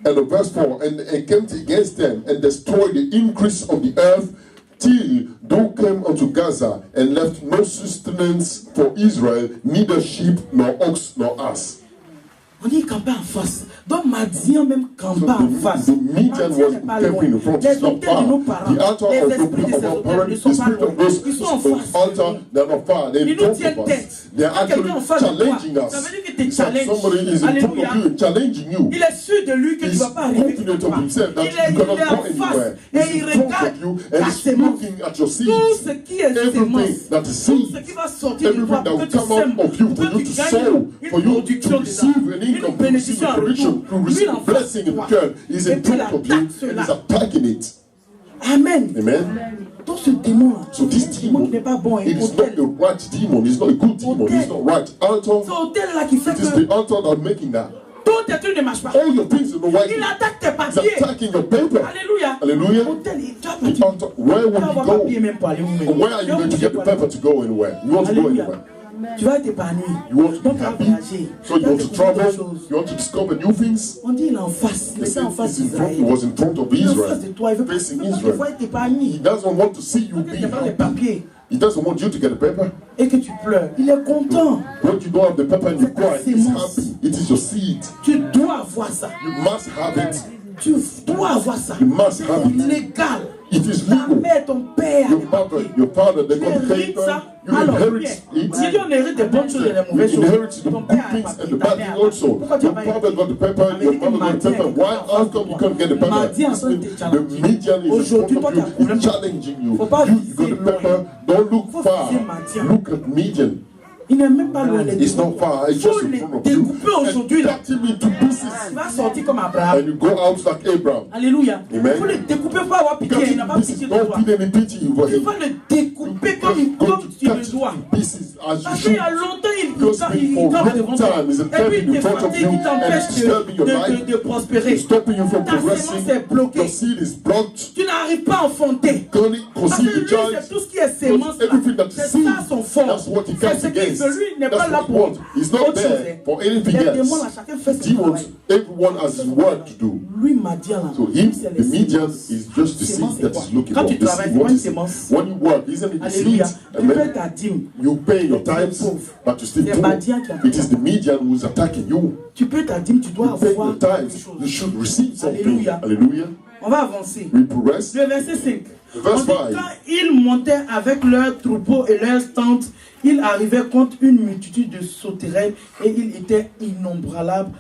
And the verse 4, and came against them and destroyed the increase of the earth till thou came unto Gaza and left no sustenance for Israel, neither sheep nor ox nor ass.
On dit campait en face. Donc Madian même campait en face.
The Midian
Madian
was
n'est pas loin.
camping in front.
Les
It's not
hôtels de nos parents,
far. The altar
les
of
esprits de ces
our
hôtels ne
parents, the
sont pas
spirit
loin.
of those
Ils sont en face.
altar, they're not far. They're in
Ils nous
front
tiennent
of
tête.
us. They're
Quand quelqu'un en
actually
face de toi,
challenging
ça
us.
veut dire qu'il te
It's like
challenge.
somebody is in front
Alléluia.
of you and challenging you.
Il est sûr de lui que tu ne
He's
vas pas arriver.
confident
quelque
of
part.
himself that
Il
you
est
cannot
en
go
face
anywhere.
et
He's
il
in front
regarde
of you
ta
and he's
semence.
looking at your
Tout
seeds.
ce qui est
Everything
semence,
that is
tout
seed,
ce qui va sortir de
everything
toi
that
pour
will
que tu
come
sèmes,
out of you,
pour
for
que
you
tu
to
gagnes
sow, for
une
you
production
to
dedans,
receive an
une
income, to receive
bénédiction
a
en
production,
retour.
to receive
Lui,
a
en
blessing in
face,
return, is
et
in
puis il
front of you
attaque
and
cela.
is attacking it.
Amen.
Amen.
Donc ce démon-là,
So this
ce démon
demon,
qui n'est pas bon,
it
un
is not
hôtel.
the right demon, it's not a good demon, it's not right.
Ce
Altar,
hôtel-là qui fait
it is
que
the altar that making that.
tous tes trucs ne marchent pas.
All your things are not right.
Il attaque tes
It's
papiers.
attacking your paper.
Alléluia.
Hallelujah.
Hôtel, tu vas
The
partir.
altar, where
Tu
will
vas avoir
you
papier
go?
même pour aller où même.
Where are you going to get the paper to go anywhere? You want to go
Alléluia.
anywhere?
Tu vas être épanoui.
You want to
Donc
be
tu vas
happy?
voyager.
So you
Tu vas
want to
découvrir des
travel?
choses.
You want to discover new things?
On dit il est en face. Il
He
était en face
said
d'Israël.
he was in front of
Il est en face de
Israel,
toi. Il veut pas
facing
il
Israel.
faut être épanoui.
He doesn't want to see you
Quand
be
tu n'as pas les
happy.
papiers
He doesn't want you to get the paper.
et que tu pleures, il est content.
When you don't have the paper and you
C'est ta
cry, he's
sémence.
happy. It is your seed.
Tu dois avoir ça.
You must have it.
Tu dois avoir ça.
You must have it.
C'est légal.
It is
Ta
legal.
mère, ton père,
Your
les
mother,
papiers.
your father, they
Tu
got the
hérites
paper.
ça.
You
Alors,
inherit
bien.
it.
Si on hérite des bonnes choses et des
You
mauvaises choses,
inherit the
ton
good
père a
things
pas
and the bad things also.
Pourquoi tu
Your
n'as pas
father got the paper, your mother got the paper. Why? How come you can't get the paper?
Madian est en train de te
The
challenger.
Midian is in
Aujourd'hui,
front
toi, tu as
of
un
you,
problème.
he's challenging you.
Faut pas
You
viser
got the
loin.
paper, don't look
Faut
far.
viser Madian.
Look at Midian.
Il n'est même pas loin de
It's
toi.
not far, it's
Faut
just in
les
front of you.
découper aujourd'hui
And
là.
cut him into pieces.
Tu vas sortir comme Abraham.
And you go out like Abraham.
Alléluia. Il
Amen.
faut les découper pour avoir
Cut
pitié. Il
him
n'a
in
pas
pieces.
pitié de
Don't
toi.
feel any pity for
Tu
him.
vas le découper comme
Go
tu
to
le
cut
toi.
pieces as you
Parce qu'il y a
should.
longtemps, il
Because
campe
for
devant
long
toi.
time is a
Et puis il
in
te
front of
fatigue,
you
il
and
t'empêche
disturbing your life,
de prospérer.
stopping you from
Ta semence
progressing.
est bloquée.
Your seed is blocked.
Tu n'arrives pas à enfanter.
Can't
Parce que
conceive
lui,
the child.
c'est tout ce qui est sémence.
Everything that
C'est
is seed,
ça son fort.
that's what he
C'est
comes
ce qu'il
against.
veut. Lui, il n'est pas
That's
là
what he
pour
wants. He's not
autre chose.
there for anything
Les démons, là,
else.
chacun fait son
Demons,
travail.
everyone has his work to do.
Lui, Madian, là,
So him,
c'est
the
les
median
sémences.
is just the
Sémence,
seed
c'est
that
quoi?
is looking
Quand
for.
tu
The
travailles,
seed,
c'est
what
pas une
is it?
sémence.
When you work, isn't it the
Alléluia.
seeds?
Tu
And
payes
then
ta dîme.
you pay your
Tu es
tithes,
pauvre.
but you still
C'est
poor.
Madian qui a
It is the median who is attacking you.
Tu payes ta dîme, tu dois
You pay
avoir
your
quelque
tithes.
chose.
You should receive something.
Alléluia.
Hallelujah.
On va avancer.
We progress.
Le verset 5.
Verse
On dit,
5.
quand ils montaient avec leurs troupeaux et leurs tentes, ils arrivaient contre une multitude de sauterelles et ils étaient innombrables,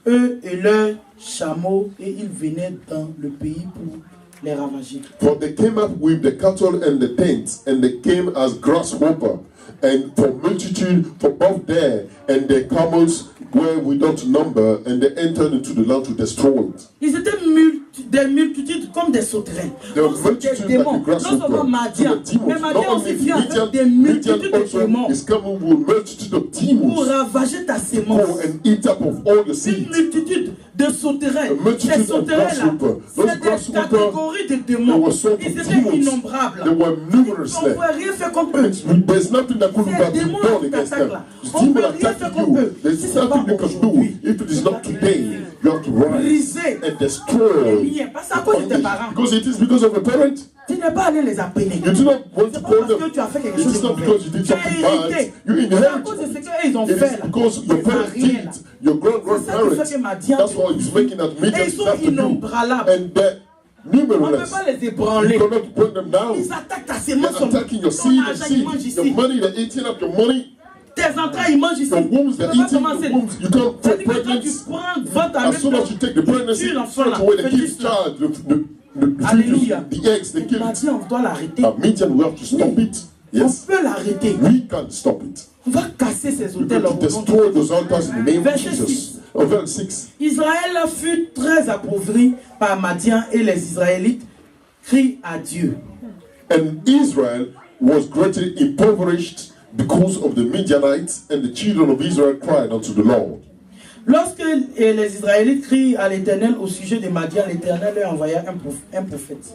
eux et leurs chameaux, et ils venaient dans le pays pour les ravager.
For they came up with the cattle and the tents, and they came as grasshopper, and for multitude for both there, and their camels were without number, and they entered into the land to destroy it.
Ils étaient des multitudes comme des sauterelles.
There were
Donc, c'est
multitudes
des
like
démons.
a
Non
grasshopper.
seulement Madian,
To the demons.
mais
Not
Madian
only
aussi vient avec
Midian,
des multitudes
Midian
de
also
démons
is coming with multitude of
pour
demons
ravager ta
go
sémence.
and eat up of all the
Une
seeds.
multitude de sauterelles.
A multitude
Ces
of
sauterelles-là,
grasshoppers. Those
c'est des
grasshoppers,
catégories de
There
démons.
were sort
Ils
of
étaient
demons.
innombrables.
There were numerous
On ne
there.
pouvait rien faire contre eux.
There's nothing that could
Ces
have been
démons
done
qui
against
t'attaquent
them.
là,
The
on ne
demon
peut rien faire
attacking
contre
you.
eux.
There's
Si c'est pas
nothing you can do.
aujourd'hui,
If it is not today, you have to rise
briser
and destroy.
les liens. Parce que c'est à cause de tes parents.
Because it is because of a parent.
Tu n'es pas allé les appeler.
You do not want to
C'est pas
call
parce
them.
que tu as fait quelque
It
chose
is
de
not
mauvais.
because you did
Tu as
something bad.
hérité.
You
C'est à
inherit.
cause de ce qu'ils ont
It
fait
is
là.
because your
Ils
parents
n'ont rien,
did.
là.
Your
C'est ça qui
grandparents.
fait que Madian.
That's why he's making that
Et
medium
ils sont
after you.
innombrables.
And they're
On ne peut
numerous.
pas les
You
ébranler.
cannot bring them down.
Ils attaquent ta
They're
sémence.
attacking your
Ton
seed
argent,
and
ils mangent
seed. Your
ici.
money, they're eating up your money.
Tes entrailles, ils mangent ici.
Your wombs,
Tu
they're
peux pas
eating
commencer.
your wombs. You can't
Ça
for
dit que quand tu
pregnancy.
prends, vends ta
As soon as you take the pregnancy,
tue l'enfant
straight
là.
away they
Fais
kill
juste
the
ça.
child. The
Alléluia.
fetus, the eggs, they kill it.
Madian, on doit l'arrêter.
A median, we have to stop it.
On
Yes.
peut l'arrêter.
We can't stop it.
On va casser ces
We're
hôtels
going
au
to
nom de
destroy those altars in the name of
Verset
Jesus.
6.
Oh, verse 6.
Israël fut très appauvri par Madian et les Israélites crient à Dieu.
And Israel was greatly impoverished because of the Midianites, and the children of Israel cried unto the Lord.
Lorsque les Israélites crient à l'Éternel au sujet de Madian, l'Éternel leur envoya un prophète.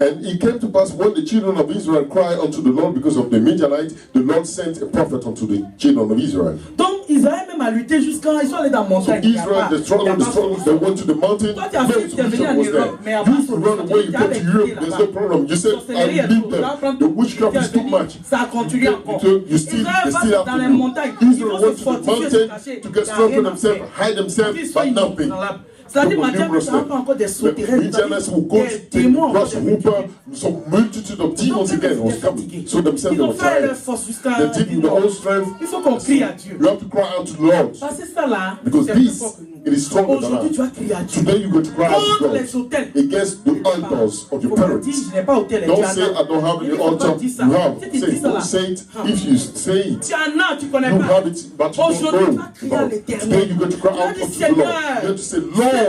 And it came to pass when the children of Israel cried unto the Lord because of the Midianites, the Lord sent a prophet unto the children of Israel.
Donc Israël même a lutté jusqu'à ils sont allés dans la
So
montagne. Il y a
Israel,
pas-
the struggle, they went to the mountain.
Toi, tu as
No
fait intervenir
solution
en
was there.
Europe, mais il y a
You
pas
used to
solution.
run away, you
Tu
go
as
to
été
Europe,
là-bas.
there's no problem. You said,
Sorcellerie
I
et
leave
tout.
them.
Là, quand
The witchcraft is too much.
Ça a continué encore.
You still,
Israël
they
va
still have
dans
to
les
do.
montagnes. Ils
Israel
vont
went
se
to the
fortifier, se
mountain
cacher.
to
Il y a
get strengthen
rien à
themselves,
faire.
hide themselves,
Ils sont
but nothing.
innombrables. C'est-à-dire,
There were
Madian,
numerous
tu n'as pas encore des
The
sauterelles.
Midianites will go
Des
to
démons
the
encore des multitudes.
grasshopper, some multitude of demons
Donc,
again
ils
was
étaient
coming.
fatigués.
So themselves
Ils
they
ont
were
fait leur
tired.
force jusqu'à
They did with their own strength.
il faut qu'on crie à Dieu.
You have to cry out to the Lord.
Parce que ça là,
Because
c'est plus
this,
fort que nous.
it is stronger than
Aujourd'hui,
us.
tu vas crier à Dieu.
Today you go to cry out to
Contre les
God
hôtels.
against the altars of your
Faut pas
parents.
dire, je n'ai pas hôtel.
Don't
Tu en
say,
as.
I don't have
Il
any
faut pas
altar.
dire ça.
You have.
Si tu
Say
dis
it.
ça là,
Don't say it. If you say it,
tu en as, tu connais
you
pas.
have it, but you
Aujourd'hui, tu
don't
vas
know.
crier à
about.
l'Éternel.
Today you go to cry
Tu vas
out
dire,
unto the Lord. You
Seigneur,
have to say,
Seigneur,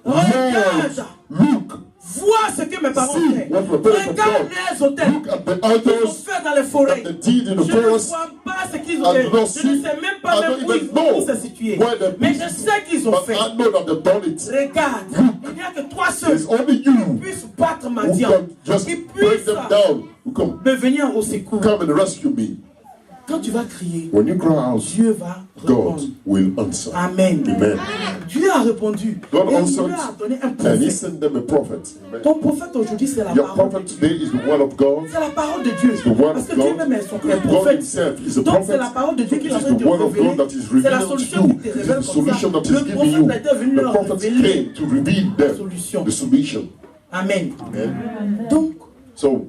Lord,
regarde.
look,
Vois ce que mes parents ont
see
fait.
what my parents have
Regarde
done.
les hôtels.
Look at the
Ils ont
altars
fait dans les forêts.
that they did in the
Je ne
forest.
vois pas ce qu'ils ont
I
fait.
do not
Je ne
see.
sais même
I
pas
don't
même où
even
ils
know
vont se situer.
where they're
Mais je
built.
sais qu'ils ont
But
fait.
I know that they've done it.
Regarde, il n'y a que toi seul
There's only
qui
you
puisse battre
who
Madian,
can just
qui
break
puisse
them down. Who come
me venir au secours.
and rescue me.
Quand tu vas crier,
When you cry out,
Dieu va répondre.
God will answer.
Amen.
Amen.
Dieu a répondu.
God
Et il
answered,
lui a donné un
and he
prophète.
sent them a prophet. Amen.
Ton prophète aujourd'hui, c'est la
Your
parole de
prophet
Dieu.
today is the word of God.
C'est la parole de Dieu.
The word
Parce
of
que Dieu
God.
même est son
God
prophète.
himself is a
Donc c'est
prophet.
la parole de Dieu qui
It
est en
is
train de
the
te
word of God
révéler.
that is
C'est
revealed
la
to
solution
you.
qui te
It is
révèle
the
comme ça.
solution that
Le
is giving
prophète
you.
a été venu
The
leur
prophet
révéler
came to reveal
la
them
solution.
the solution.
Amen.
Amen.
Donc,
So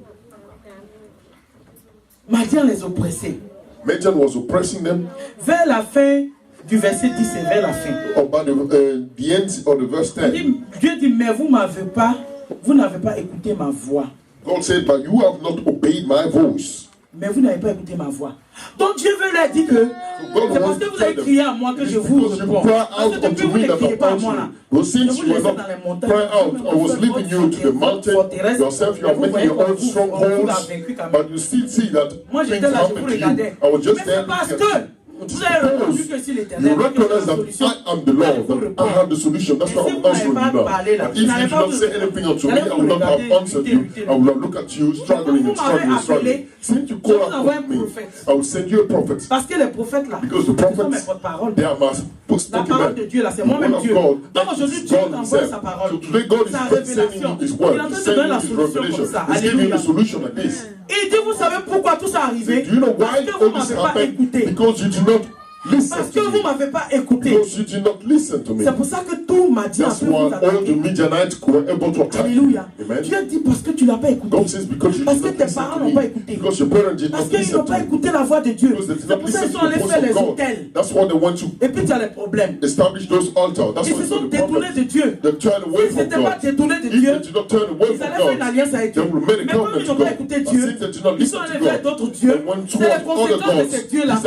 Madian les oppressait.
Midian was oppressing them.
Vers la fin du verset 10 et vers la fin.
About the end of the verse 10.
Dieu dit, mais vous n'avez pas écouté ma voix.
God said, but you have not obeyed my voice.
Mais vous n'avez pas écouté ma voix. Donc Dieu veut leur dire que c'est parce que vous avez crié à moi que je vous réponds. Parce que depuis vous ne criez pas à moi là.
Since you are not crying out, I was leaving you to the mountain yourself. You are making your own strongholds, but you still see that things happen to you. I was just there.
Vous avez reconnu que si l'Éternel
you recognize that I am the Lord, that I have the solution. That's why I'm answering you now. But if you do not say anything unto me, I will not have answered you. I will not look at you struggling and struggling. Since you call out me, I will send you a prophet.
Parce que les prophètes là,
because the prophets, they are my
la parole de Dieu là, c'est moi-même Dieu. Donc aujourd'hui Dieu t'envoie sa parole, sa révélation. Il est en train de donner la solution comme ça. Alléluia. Et Dieu, vous savez pourquoi tout ça est arrivé? Parce que vous ne m'avez pas écouté. Parce que vous ne m'avez pas écouté. C'est pour ça que tout m'a dit
That's why all the Midianites were able to attack.
Alléluia. Dieu dit parce que tu ne l'as pas écouté. Parce que tes parents n'ont pas écouté. Parce qu'ils n'ont pas écouté la voix de Dieu. C'est pour ça qu'ils sont allés faire les hôtels. Et puis tu as les problèmes. Ils se sont détournés de Dieu. S'ils n'étaient pas détournés de Dieu, ils allaient faire une alliance avec Dieu. Mais comme ils n'ont pas écouté Dieu, ils sont allés vers d'autres dieux. C'est les conséquences de ces dieux-là.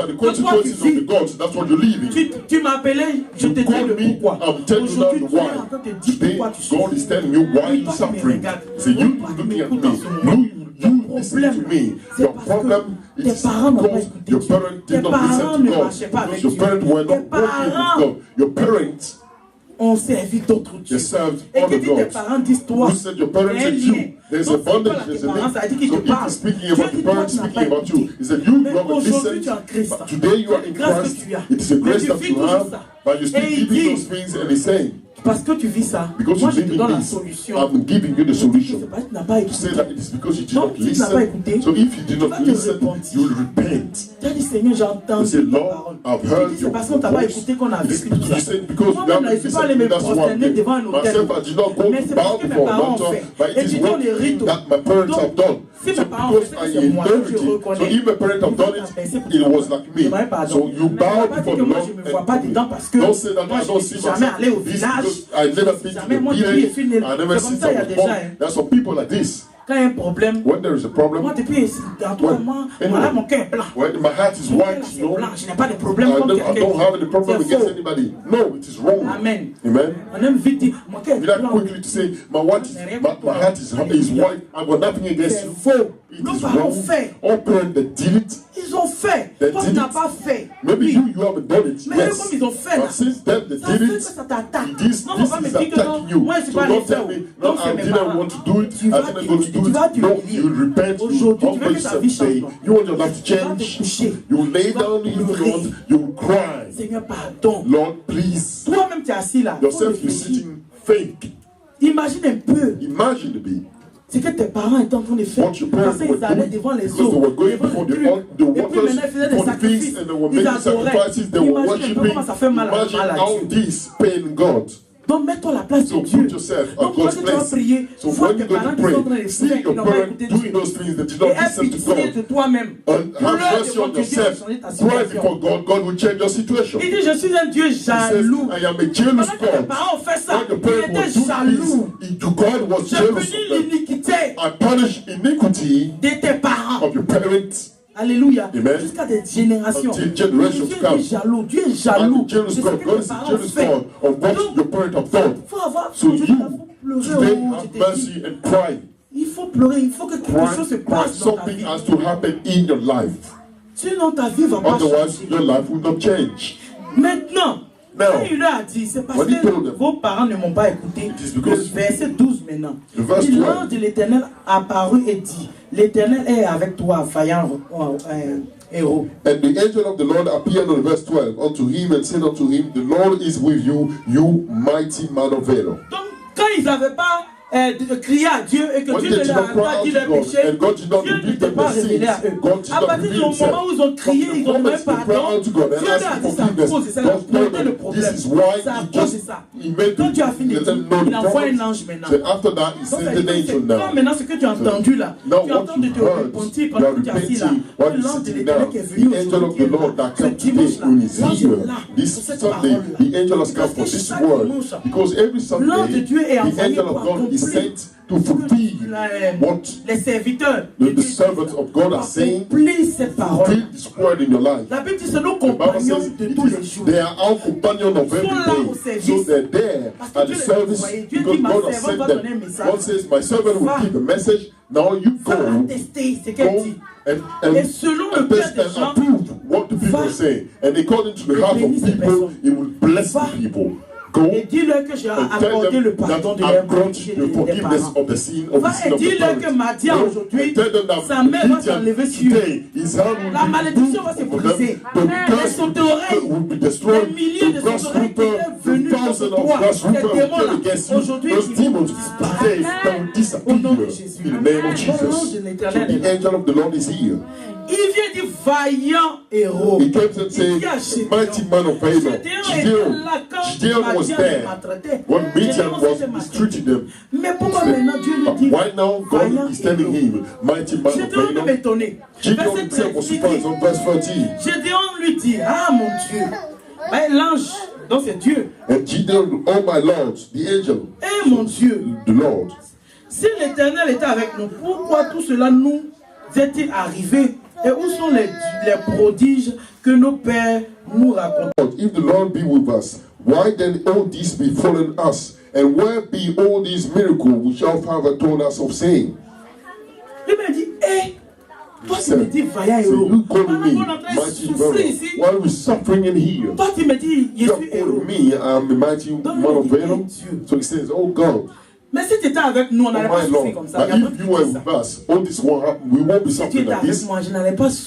That's what you're leaving.
Tu m'as appelé, je te dis le pourquoi. Aujourd'hui, tu es en train de te dire pourquoi tu souffres.
God is telling you why you're suffering. So you looking at me. You listen to me. Your problem is because your parents did not listen to God. Because your parents were not working with God. Your parents
ont servi d'autres dieux. Et que dit tes parents disent toi,
there's a bondage, there's a link. So if he's speaking about the parents speaking about you, he said you love and listen. But today you are in Christ. It is a grace that you have, but you still giving those things, and he's saying,
parce que tu vis ça,
because
moi je te donne la solution.
I'm giving you the solution.
To
say that it is because you did not listen. So if you did not listen, you will repent.
Tu as dit Seigneur, j'ai entendu ta parole. C'est parce qu'on t'a pas écouté qu'on a vécu tout ça. Moi-même, je ne suis pas allé me prosterner devant un hôtel. Mais c'est parce que mes parents ont fait. Et tu donnes les rites. Donc, si mes parents ont fait, c'est moi que je reconnais.
So if my parents have done it, it was like me. So you bow before the Lord.
Je ne me vois pas dedans parce que moi, je ne suis jamais allé au village.
I never been to the village. I never seen someone born. There are some people like this.
Quand il y a un problème,
when there is a problem,
moi depuis mon cœur est blanc.
When my heart is white, no,
je n'ai pas de problème.
I don't have any problem against anybody. No, it is wrong.
Amen.
Amen.
On aime vite dire mon cœur est blanc.
Quickly to say my heart is white. I've got nothing against you.
Faux. Nos parents ont fait.
All parents that did it.
Ils ont fait. Toi tu n'as pas fait.
Maybe you haven't done it.
Mais comme ils ont fait là,
since then they did it.
Ça t'attaque.
This is attacking you.
Moi je suis
So
pas
don't tell me, no, I didn't want to do it. I didn't go to do it. No, you repent. You humble yourself. You want your life to change. You lay down if you want. You cry.
Seigneur, pardon.
Lord, please.
Toi-même tu es assis là.
Yourself, you're sitting fake.
Imagine un peu.
Imagine the be.
C'est que tes parents étaient en train de faire. Parce qu'ils allaient devant les eaux. Et puis maintenant ils faisaient des sacrifices. Ils adoraient. Imagine un peu comment ça fait mal à
God.
Donc mets-toi à la place de Dieu. Donc quand tu vas prier, vois tes parents qui sont en train de faire, qui n'ont pas écouté Dieu. Et aie pitié de toi-même. Pleure devant que Dieu va changer ta situation. Il dit je suis un Dieu jaloux. Pendant que tes parents ont fait ça, il était jaloux. Je punis l'iniquité de tes parents. Alléluia. Jusqu'à des générations. Dieu est jaloux. Dieu est jaloux. C'est ce que tes parents ont fait. Donc, il faut avoir pleurer. Il faut pleurer. Il faut que quelque chose se passe dans ta vie. Sinon ta vie va pas changer. Maintenant, quand il leur a dit, c'est parce que vos parents ne m'ont pas écouté. Le verset 12 maintenant. L'ange de l'Éternel apparut et dit, l'Éternel est avec toi, vaillant héros.
And the angel of the Lord appeared on verse 12 unto him and said unto him, the Lord is with you, you mighty man of valor.
Donc, quand ils n'avaient pas crier à Dieu et que Dieu ne leur a pas dit leur péché, Dieu ne t'est pas révélé à eux. À partir du moment où ils ont crié, ils ont demandé pardon, Dieu leur a dit ça cause, c'est ça, il a pointé le problème. Ça a causé ça. Quand tu as fini, il envoie un ange maintenant. Maintenant, ce que tu as entendu là, tu as entendu te repentir pendant que tu es assis là. L'ange de l'Éternel qui est venu aujourd'hui, ce dimanche là, l'ange est là pour cette parole. Parce que chaque dimanche, l'ange de Dieu est envoyé pour accomplir
sent to fulfill
les serviteurs
the servants of God are saying,
cette parole.
feel this word in your life.
La Bible dit c'est nos compagnons de tous les jours.
They are our companions of every day. So they're there at the service because God has sent them. God says, my servant will give a message. Now you go and test and approve what the people say. And according to the heart of people, it will bless the people.
Et dis-leur que j'ai accordé le pardon de leurs
forgiveness of the sin of the
et dis-leur que Madia aujourd'hui, sa mère va s'enlever sur eux. La malédiction va se briser. Les sauterelles, les milliers de sauterelles qui étaient venus contre toi, ces démons-là, aujourd'hui, ils vont disparaître. Au nom de Jésus.
In the name of Jesus. The angel of the Lord is here.
Il vient du vaillant héros.
He came and said, mighty man of valor. Gideon was there when Midian was mistreating them. But why now God is telling him, mighty man of valor? Gideon himself was surprised on verse 13.
Gédéon lui dit, ah mon Dieu, l'ange, donc c'est Dieu.
And Gideon, oh my Lord, the angel,
eh mon Dieu,
the Lord.
Si l'Éternel était avec nous, pourquoi tout cela nous est-il arrivé? Et où sont les prodiges que nos pères nous racontent?
If the Lord be with us, why then all this befallen us? And where be all these miracles which our father told us of saying?
Il m'a dit, hé, toi tu me dis vaillant héros.
While we're suffering in here,
toi tu me dis, je suis héros.
Me, I'm the mighty man of valor. So he says, oh God.
Mais si tu étais avec nous, on n'allait pas souffrir comme ça.
But if you were with us, all this won't happen. We won't be suffering like this.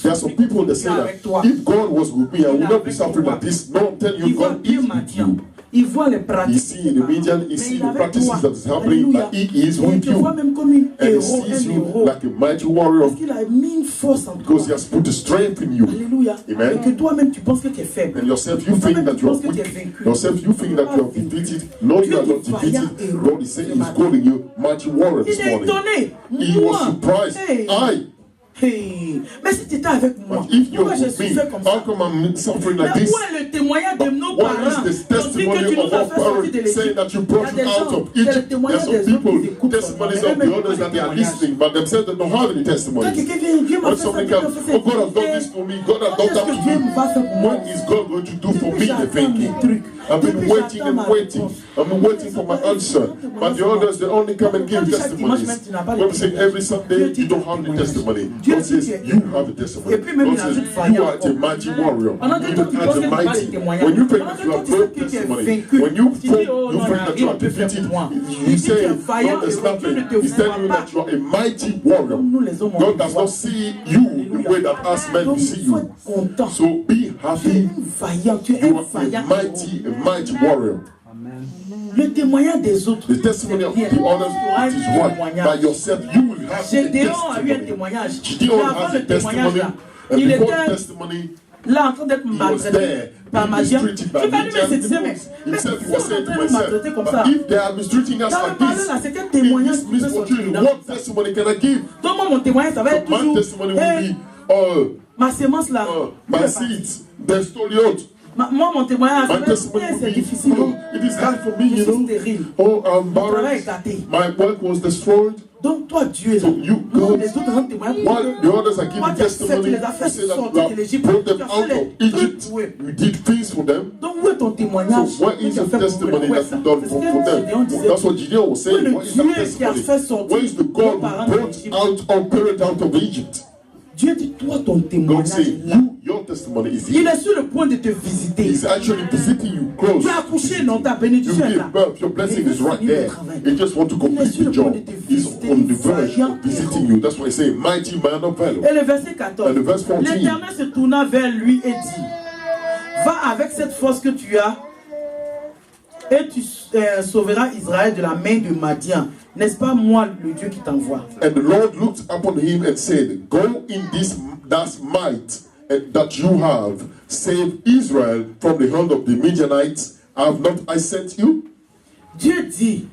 There are some people that say that if God was with me, I would not be suffering like this. No, I'm telling you, God is with you.
Il voit les pratiques.
You see the Midian, you see the practices that is happening, but he is with you. And he sees you like a mighty warrior because he has put the strength in you. Amen. And yourself, you think that you are weak. Yourself, you think that you are defeated. No, you are not defeated. God is saying he's calling you mighty warrior this morning. He was surprised.
Hey, mais si tu étais avec moi, pourquoi je suis fait comme ça? Mais où est le témoignage de nos parents qui dit que tu nous as fait sortir de l'Égypte? Il y a des gens, il y a le témoignage des autres qui écoutent.
Testimonies of the others that they are listening, but themselves they don't have any testimony. When somebody comes, oh, God has done this for me, God has done that for me. What is God going to do for me? They're thinking. I've been waiting and waiting. I've been waiting for my answer. But the others, they only come and give testimonies. When we say every Sunday, you don't have the testimony. God says, you have a testimony. God says, you are a mighty warrior. Even as a mighty. When you think that you have no testimony, when you think that you are defeated, you say, God is nothing. He's telling you that you are a mighty warrior. God does not see you the way that us men see you. So be happy. You are a mighty warrior.
Le témoignage des autres.
The testimony of the others is what? By yourself, you will have a
témoignage.
Gideon has a testimony. And before the testimony,
là en train d'être maltraité par Midian. Tu vas lui mettre cette semaine. Mais si on est en train de maltraiter comme ça,
if they are mistreating us like this,
c'est quel témoignage
in this misfortune, what testimony can I give?
Donc moi mon témoignage ça va être toujours.
My testimony will be,
ma sémence là.
My seeds, the story out.
Moi, mon témoignage, c'est difficile.
It is hard for me, you know. Oh, I'm barren. My work was destroyed.
Donc toi, Dieu est là.
God,
les autres rendent témoignage.
While the others are giving testimony, you say that you brought them out of Egypt. You did things for them.
Donc où est ton témoignage?
So what is your testimony that you've done for them? That's what Gideon was saying. What is that testimony? Where is the God who brought our parents out of Egypt?
Dieu dit, toi, ton témoignage est là.
Your testimony is here.
Il est sur le point de te visiter.
He's actually visiting you close.
Tu as accouché, non, ta bénédiction est là.
Your blessing is right there. He just want to complete the job. He's on the verge of visiting you. That's why I say, mighty man of valor.
Et le verset 14. L'Éternel se tourna vers lui et dit, va avec cette force que tu as et tu sauveras Israël de la main de Madian. N'est-ce pas moi le Dieu qui t'envoie?
And the Lord looked upon him and said, go in that might that you have, save Israel from the hand of the Midianites. Have not I sent you?
Dieu dit,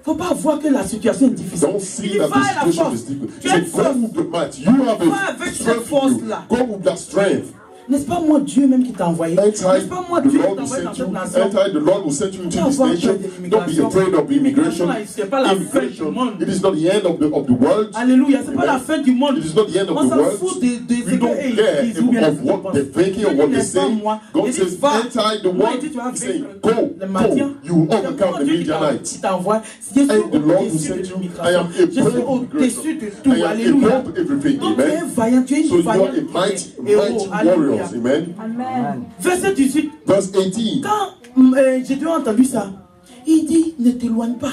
faut pas voir que la situation est difficile.
Don't see that the situation is difficult. Say, go with the might. You have a strength in you. Go with that strength.
N'est-ce pas moi Dieu même qui t'a envoyé? N'est-ce pas moi Dieu qui t'a envoyé dans cette nation?
The Lord will send you into this nation. Don't be afraid of immigration. It is not the end of the world.
Alléluia, c'est pas la fin du monde.
It is not the end of the world. You don't care of what they're thinking or what they say. God says, enter the world. He says, go. You will overcome the Midianites. And the Lord will say to you, I am above immigration. I am above everything. Amen. So you are a mighty warriors. Amen.
Amen. Verset 18.
Verse 18.
Quand j'ai dû entendu ça, il dit, ne t'éloigne pas.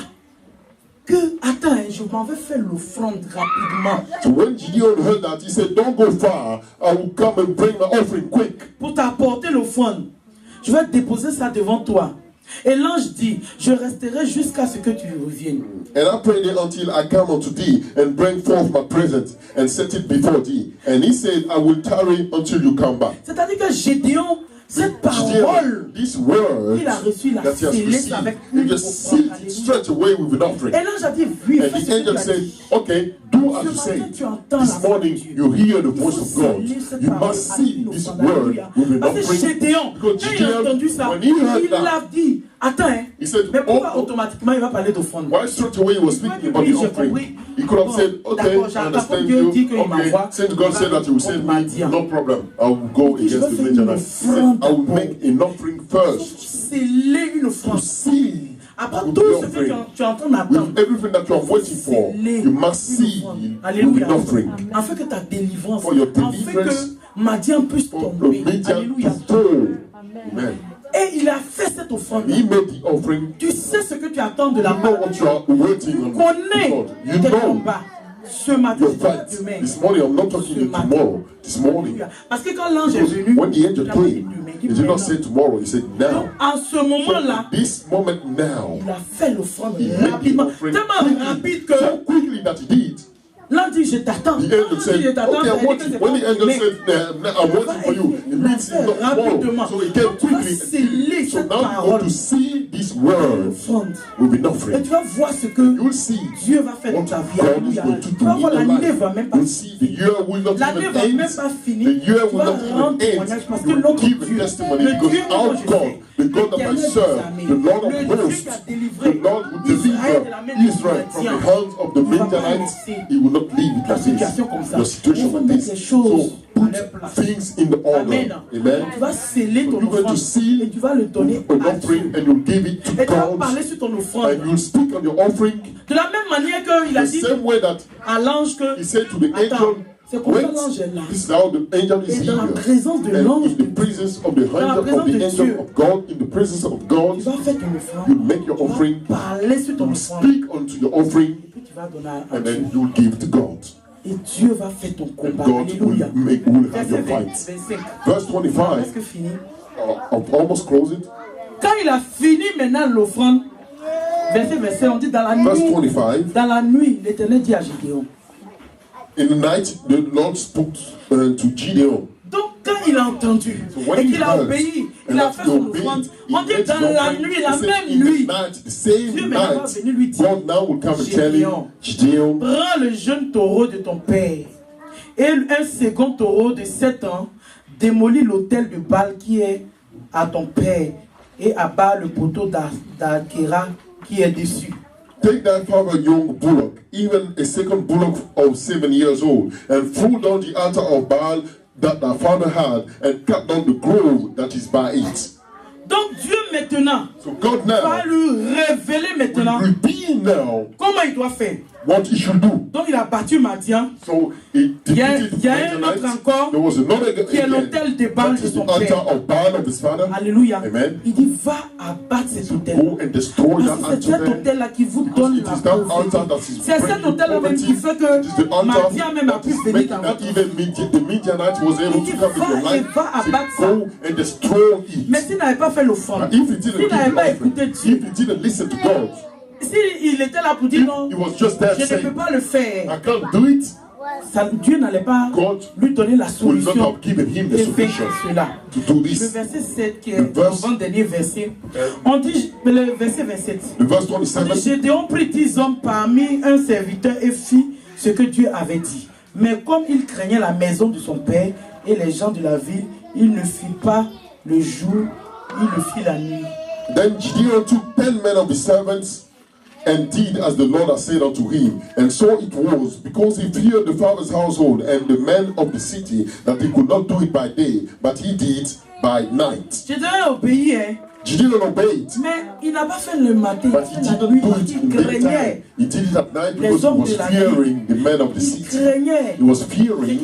Attends, je m'en vais faire l'offrande rapidement.
So when Gideon heard that, he said, don't go far. I will come and bring my offering quick.
Pour t'apporter l'offrande, je vais déposer ça devant toi. Et l'ange dit, je resterai jusqu'à ce que tu reviennes.
And I prayed until I come unto thee and bring forth my present and set it before thee. And he said, I will tarry until you come back.
C'est-à-dire que Gédéon, cette parole,
this word
il a reçu la céleste avec une offrande.
Straight away with an offering.
Et l'ange a dit, oui,
and the angel said, okay, do as you say. This morning you hear the voice of God. You must see this word with an offering.
Gédéon, quand il a entendu ça, il a dit, attends, mais pourquoi automatiquement il va parler d'offrande?
Why straight away he was speaking about the offering? He could have said, okay, I understand you. Okay, since God said that he will send me, no problem. I will go against the Midianites. I will make an offering first. To see.
Après tout ce que tu es en train d'attendre,
everything that you are waiting for, you must see with an offering.
Afin que ta délivrance,
for your
afin que Madian puisse tomber. Alléluia.
Amen.
Et il a fait cette offrande.
He made the offering.
Tu sais ce que tu attends de la
part de Dieu. Tu
connais tes combats. Ce matin, demain.
This morning, I'm not talking to tomorrow. This morning.
Parce que quand l'ange est venu,
when the angel came, he did not say tomorrow, he said now.
En ce moment-là,
this moment now,
il a fait l'offrande rapidement. Tellement rapide que,
so quickly that he did.
L'ange dit, je t'attends.
The angel said, okay, I'm waiting. When the angel said, I'm waiting for you, it means it's not tomorrow. So he came quickly. So now you want to see this word will be offering.
Et tu vas voir ce que Dieu va faire dans ta vie. Tu vas voir, l'année va même pas finir. L'année va même pas finir. Tu vas rendre témoignage parce que notre Dieu, le Dieu
the God that I serve, the Lord of hosts, the Lord who delivered Israel from the hands of the Midianites, he will not leave it like this. Your situation like this. So put things in the order. Amen.
Tu vas sceller ton offrande et tu vas le donner
à Dieu. And you give it to
et tu vas parler sur ton offrande.
And you speak on your offering.
De la même manière qu'il a dit à l'ange que, attends, c'est comme ça l'ange est là. Et dans la présence de l'ange, dans la présence de Dieu,
in the presence of God,
tu vas faire ton offrande,
you make your offering,
tu vas parler sur ton offrande,
speak unto your offering,
et puis tu vas donner à
and
Dieu.
then you give to God.
Et Dieu va faire ton combat. Alléluia.
Will have your fight. Verse 25.
Est-ce que fini?
Almost close it.
Quand il a fini maintenant l'offrande, verset, on dit dans la nuit.
Verse 25.
Dans la nuit, l'Éternel dit à Gédéon.
In the night, the Lord spoke to Gideon.
Donc quand il a entendu et qu'il a obéi, il a fait son offrande. On dit dans la nuit, la même nuit, Dieu maintenant va venir lui dire, Gédéon, prends le jeune taureau de ton père et un second taureau de 7 ans, démolis l'autel de Baal qui est à ton père et abat le poteau d'Akhéra qui est dessus.
Take thy father young bullock, even a second bullock of 7 years old, and throw down the altar of Baal that thy father had, and cut down the grove that is by it.
Donc Dieu maintenant va lui révéler maintenant comment il doit faire.
What he should do.
Donc il a battu Madian.
So
il y a un autre encore qui est l'autel de Baal de son père. Alléluia.
Amen.
Il dit va abattre cet autel. C'est cet autel-là qui vous donne la pauvreté. C'est cet autel-là même qui fait que Madian même a pu venir dans votre vie. Il va abattre ça. Mais s'il n'avait pas fait l'offrande, s'il n'avait pas écouté Dieu, s'il était là pour dire non, je ne peux pas le faire, Dieu n'allait pas lui donner la solution et vaincre cela. Le verset 7 qui est l'avant-dernier verset, on dit, le verset 27, Gédéon prit 10 hommes parmi un serviteur et fit ce que Dieu avait dit. Mais comme il craignait la maison de son père et les gens de la ville, il ne fit pas le jour, il le fit la nuit.
Then Gideon took 10 men of his servants and did as the Lord had said unto him. And so it was, because he feared the father's household and the men of the city, that he could not do it by day, but he did by night. Gideon obeyed.
Mais il n'a pas fait le matin.
But he didn't do it in the daytime. He did it at night because he was fearing the men of the city. He was fearing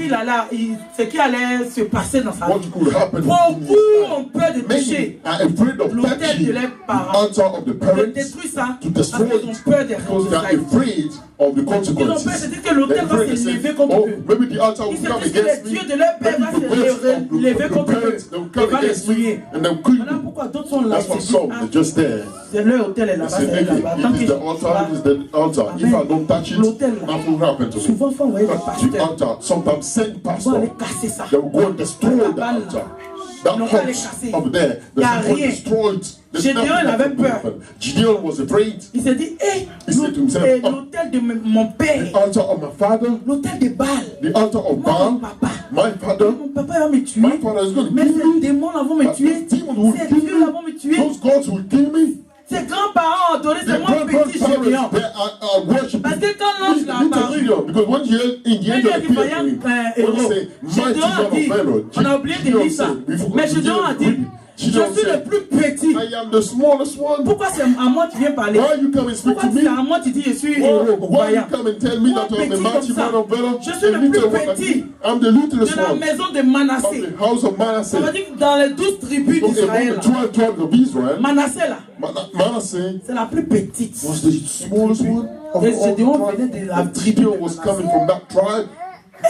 ce qui allait se passer dans sa vie.
what could happen.
Beaucoup ont peur de toucher
Many are afraid of
l'autel
touching
de leurs
the
parents.
altar of the
De
parents,
détruire ça
to
parce
destroy
qu'ils ont
it,
peur des
because they are
résultats.
afraid of the
Ils ont peur
consequences.
de dire que l'autel va
They're
se
afraid
lever
to say,
contre
oh,
eux.
maybe the altar
Ils
will
se
come
disent que
against
les
me.
dieux de leur père
Maybe
vont
the
se
words of
lever
the
contre eux.
parents, they will
Et
come
va les
against me
tuer.
and they'll kill
Voilà
me.
pourquoi d'autres sont là.
That's what some, they're just there.
C'est leur hôtel est là-bas,
They say,
c'est là-bas. Tant
it
que
is the altar, it is the altar. If I don't touch it,
l'autel là.
nothing will happen to me.
Souvent, il faut envoyer des
But the
pasteurs.
altar, sometimes send
Ils vont
pastor,
aller casser ça.
they will go and destroy the altar. That
Ils vont pas les
house
casser.
up there, the
Y a
people
rien.
destroyed. There's
Gédéon,
nothing
il
that
avait
can
peur.
happen. Gideon was afraid.
Il s'est dit, hé,
He said to himself, oh,
l'autel de mon père,
the altar of my father,
l'autel de Baal,
the altar of
mon
Baal,
papa,
my father,
mon papa va me tuer.
my father is going to
Mais
kill
ces
me.
démons là vont me
But
tuer.
these demons will
Ces
kill
dieux là
me.
vont me tuer.
Those gods will kill me.
Ses grands-parents ont adoré
The
seulement petit Gédéon.
grandparents, they are worshiping.
Parce que quand l'ange l'a
Little
apparu,
Gideon, because when in the end
il a
of
dit
the
vaillant
period, when he
héros.
say mighty
Gédéon a
man of
dit,
valor,
on a oublié de
Gideon
dire ça.
said, we forgot
Mais
to
Gédéon a
read
dit,
it.
je
Gideon
suis le
said,
plus petit.
I am the smallest one.
Pourquoi c'est à moi que tu viens parler?
Why you come and speak
Pourquoi
to me?
c'est à moi que tu dis je suis
Why
héros,
you
vaillant?
come and tell me
Moi,
that I'm the
petit
mighty
comme ça.
man of valor?
Je suis le
The little
plus
one.
petit
I'm the littlest
de la
one
maison de
of
Manassé.
the house of
On va
Manasseh.
dire que dans les 12 tribus
So among
d'Israël,
the 12 tribes of Israel,
Manassé là,
Manasseh
c'est la plus petite.
was the smallest one of
Et
all
Gédéon
the
venait
tribes.
de la tribu
Gideon
de
was
Manassé.
coming from that tribe.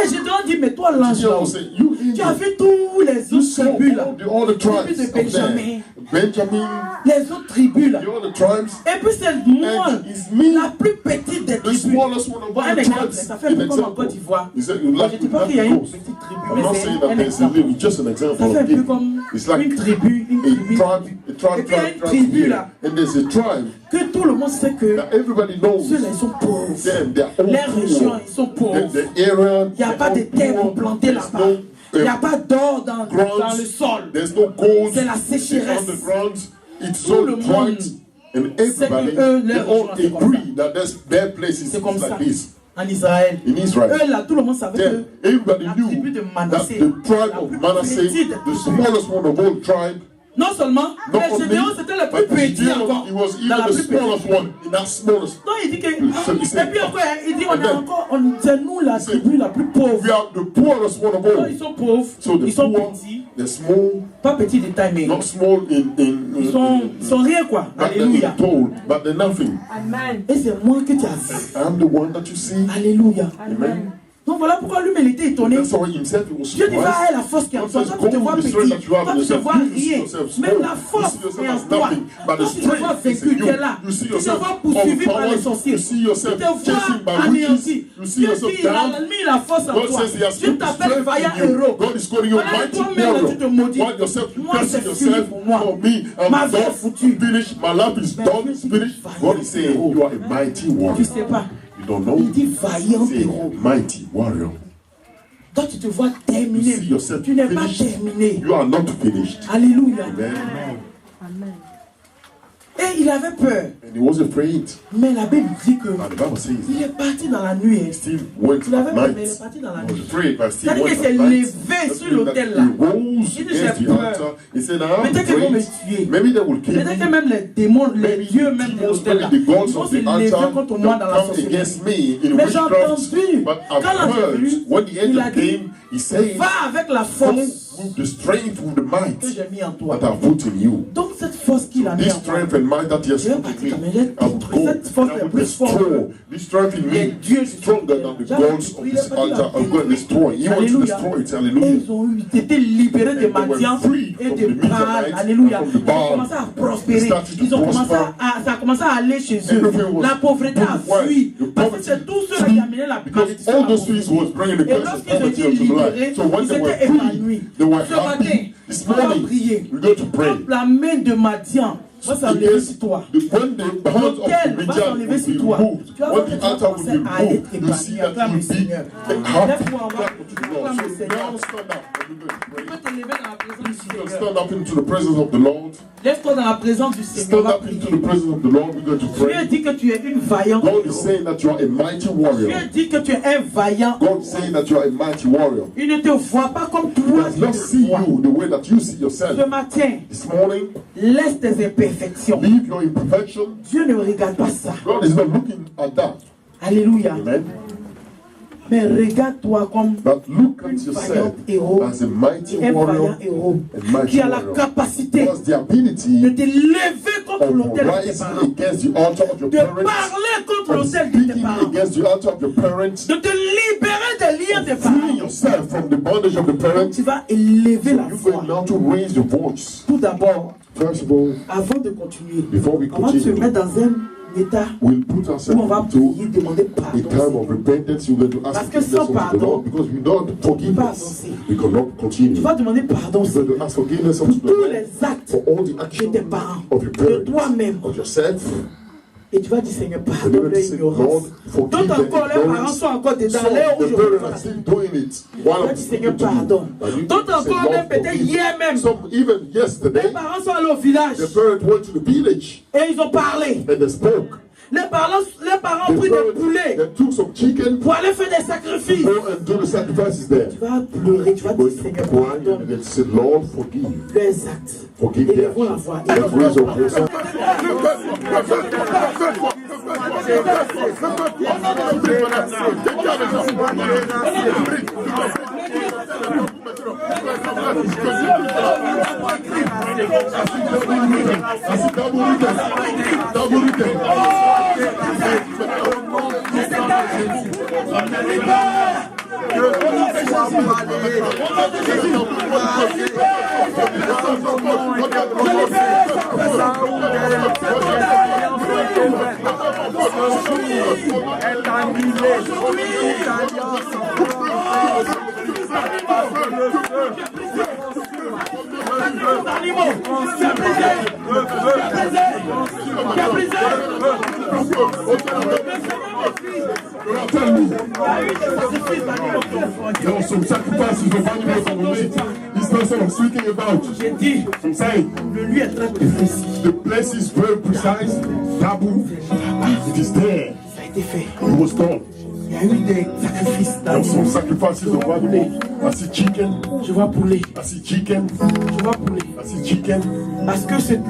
Et Gédéon dit, mais toi l'ange
Gideon
là,
was saying, you
tu as
Indian,
vu tous les
you
autres
saw
tribus là,
all the tribes
tribus de
up there.
Benjamin,
Benjamin,
les autres tribus là.
the other tribes,
Et puis c'est moi,
and it's me,
la plus petite des
the
tribus.
smallest one of all
Un
the
exemple,
tribes.
ça fait un peu comme en Côte d'Ivoire.
He said, you
Je ne
like
dis
to
pas
have
qu'il y a
the
une
ghost.
petite tribu,
I'm
mais
not
c'est
saying that
un
there's a
exemple.
little, just an
Ça
example
fait un
I'm
peu
giving.
comme
It's like
une tribu,
a tribe
Et puis il y a une tribu
here.
là,
And there's a tribe
que tout le monde sait que
that everybody knows
ceux-là ils sont pauvres.
them, they're all
Les régions
poor.
ils sont pauvres.
The area,
Il n'y a pas de terre pour planter là-bas. Il n'y a pas d'or dans le sol.
There's no gold
C'est la sécheresse.
on the ground. It's
Tout
so
le
dry.
monde
And everybody,
que eux,
they
leurs
all
régions, c'est comme
agree that their places
C'est comme ça.
like this.
En Israël.
In Israel.
Eux là, tout le monde savait
Then
que
everybody
la
knew
tribu de
that
Manassé,
the tribe
la
of
plus
Manasseh,
petite,
the smallest one of all tribe,
non seulement,
not
mais
only,
Gédéon c'était le plus
but
petit
Gideon,
encore.
he was
Dans
even
la
the
plus petite.
smallest one in that smallest.
Non, il dit que.
So he said,
Et puis encore, il dit on
and
est
then-
encore. C'est nous la
said,
tribu la plus pauvre.
We are the poorest one of
Non,
all.
ils sont pauvres.
So the
Ils sont
poor,
petits.
the small,
Pas petits de taille, mais
not small
ils sont rien quoi.
but they're
Alléluia.
told, but they're nothing.
Amen.
Et c'est moi que tu as vu.
I'm the one that you see.
Alléluia.
Amen.
Donc voilà pourquoi lui, il était étonné.
That's why himself he was
Dieu dit, va
surprised.
à la force qui est en
God
toi.
says,
Toi, tu te
go
vois
with the
petit.
strength that you have
Toi,
in
tu te
yourself.
vois
You see
rien.
yourself
Mais
small.
la force
You see yourself
est en
as
toi.
nothing. But the
Toi, tu te vois
strength is
vaincu,
in
tu es
you.
là.
You see
Tu te
yourself
vois poursuivi par les
overpowered.
sorciers.
You see
Tu
yourself
te vois
chasing by
anéanti.
witches. You see
Dieu
yourself
dit, il a
down.
mis la force en
God
toi.
says he has
Dieu
put the
t'appelle
strength
vaillant
in you.
héros.
God is calling you a
Voilà,
mighty
toi-même, là, tu te
warrior.
maudis.
While yourself, you
Moi,
cursing
c'est fini
yourself.
pour moi.
For me,
Ma
I'm
vie est
done.
foutue.
Finished. My life is
Mais
done.
Dieu dit,
Finished.
vaillant
God is saying
héros.
you are a mighty
Tu
warrior.
sais pas.
You don't know?
Il dit vaillant
Say,
héros.
mighty warrior.
Toi, tu te vois
You
terminé.
see yourself
Tu n'es pas
finished.
terminé.
You are not finished.
Alléluia.
Amen.
Amen.
Et il avait peur.
And he was afraid.
Mais la Bible dit que
And the Bible says
il est parti dans la nuit.
he still went
Il avait
at
peur,
night.
mais il est parti dans la
He was
nuit.
afraid, but still
C'est-à-dire
went
qu'il
at
s'est
night.
levé
That
sur
means
l'autel
that
là.
he rose
Il dit,
against
j'ai
the
peur.
altar. He said, I'm
Peut-être qu'ils vont me
afraid.
tuer.
Maybe they will kill
Peut-être que
me.
même les démons, les
Maybe
dieux
the
même de
demons,
l'autel là,
maybe the gods
vont
of
se
the
lever
altar
contre moi dans la
come
sorcellerie.
against me in
Mais j'ai
witchcraft.
entendu,
But I've
quand l'ange est
heard,
venu,
when the
il a
angel
dit,
came, he said,
va avec la
go
force
with the strength, with the might
que j'ai mis en toi.
that I've put in you.
Donc cette force qu'il a mis
This
en toi,
strength and might that he has
je vais
put in
partir,
me,
mais j'ai
I'll
détruit.
go
Cette force
and I
est
will
plus forte.
destroy. This strength in
Les
me
dieux
is stronger than the
Jamais
gods of
détruit,
this
il a pas dit
altar.
la
I'm going to destroy. He wants to
Alléluia.
destroy it.
Et
Hallelujah.
ils ont été libérés des
And they were
Madians
freed
et
from
de
the Midianites
Baal.
and
Alléluia.
from the
Ils ont
Baal.
commencé à prospérer.
They started to
Ils ont commencé
prosper.
ça a commencé à aller chez eux.
Everything was
La pauvreté a
good.
fui.
The
Parce que
poverty
c'est tout cela qui a amené la
because
malédiction.
all
à la
those things was bringing the
Et
curse of
lorsqu'ils ont
poverty
été
into
libérés,
life. So when
ils
they were
étaient
free,
épanouis.
they were
Ce matin,
happy. This
on va
morning,
prier.
we're going to pray.
La main de Madian va s'enlever sur toi.
When the hands of
L'autel
the
va
Midian
s'enlever
will
sur
be
toi.
removed,
Tu vas
when
voir que
the
tu vas
altar will
commencer
be
à
removed,
être
you see
épargné.
that
Acclame
you
le
will
Seigneur.
be happy.
Lève-toi, on va
To the Lord.
acclame
So
le Seigneur.
now stand up and we're going to pray.
Tu peux te lever dans la présence du
You can
Seigneur.
stand up into the presence of the Lord.
Lève-toi dans la présence du Seigneur.
Stand
On va
up into
prier.
the presence of the Lord. We're going to
Dieu
pray.
dit que tu es une vaillante.
God is saying that you are a mighty
Dieu
warrior.
dit que tu es un vaillant.
God is saying that you are a mighty warrior.
Il ne te voit pas comme
He
toi
does
tu
not
te
see
vois.
you the way that you see
Ce
yourself.
matin,
This morning,
laisse tes imperfections.
leave your imperfection.
Dieu ne regarde pas ça.
God is not looking at that.
Alléluia.
Amen.
Mais regarde-toi comme
But look at
une
yourself
vaillante héros,
as a mighty
un
warrior,
vaillant héros
a mighty
qui a la
warrior.
capacité
He has the
de
ability
te lever contre
of
l'autel de tes
rising
parents,
against the altar of your
de
parents,
parler contre
and
l'autel de tes
speaking
parents,
against the altar of your parents,
de te libérer des liens des
freeing
parents.
yourself from the bondage of the parents.
Tu vas élever la
You're
voix.
going now to raise your voice.
Tout d'abord,
First of all,
avant de continuer,
before we
on va se
continue,
mettre dans un état
we'll put
où on
ourselves
va
into
prier, demander
a
pardon.
time of repentance. You're going to ask
Parce que
forgiveness
sans
unto the
pardon,
Lord, because without forgiveness,
avancer.
we cannot
Tu
continue.
vas demander pardon
You're going to ask forgiveness unto the
tous
Lord
les actes
for all the
de
actions
tes parents,
of your
de
parents,
toi-même.
of yourself.
Et tu vas dire, Seigneur,
And you're
pardonne
going
leur
to say,
ignorance.
Lord, forgive
D'autres
them
encore, leurs parents
ignorance.
sont encore dedans.
Some
Là où
the
je
parents are still doing it while
Tu vas
I'm
dire, Seigneur,
speaking to you.
pardon.
And you
D'autres
say,
encore,
Lord,
même peut-être
forgive.
hier même,
Some even yesterday,
les parents sont allés au village
the parent went to the village
et ils ont parlé.
and they spoke.
Les parents ont
The
pris des
parent,
poulets
they took some chicken,
pour aller faire des sacrifices.
go and do the sacrifices there.
Tu vas pleurer, tu vas
Going
dire,
to
Seigneur,
cry and
pardonne
they said, Lord, forgive.
leurs actes.
Forgive them.
Élevons la voix.
Let's raise our voice. There were some sacrifices of animals that were made. This person I'm speaking about.
J'ai dit,
I'm saying
le lieu est très précis.
the place is very precise. Taboo. It is there.
Ça a été fait.
It was done.
Il y a eu des sacrifices
There were some
d'animaux.
sacrifices of animals. I see chicken.
Je vois poulet.
I see chicken.
Je vois poulet.
I see chicken.
Parce que cette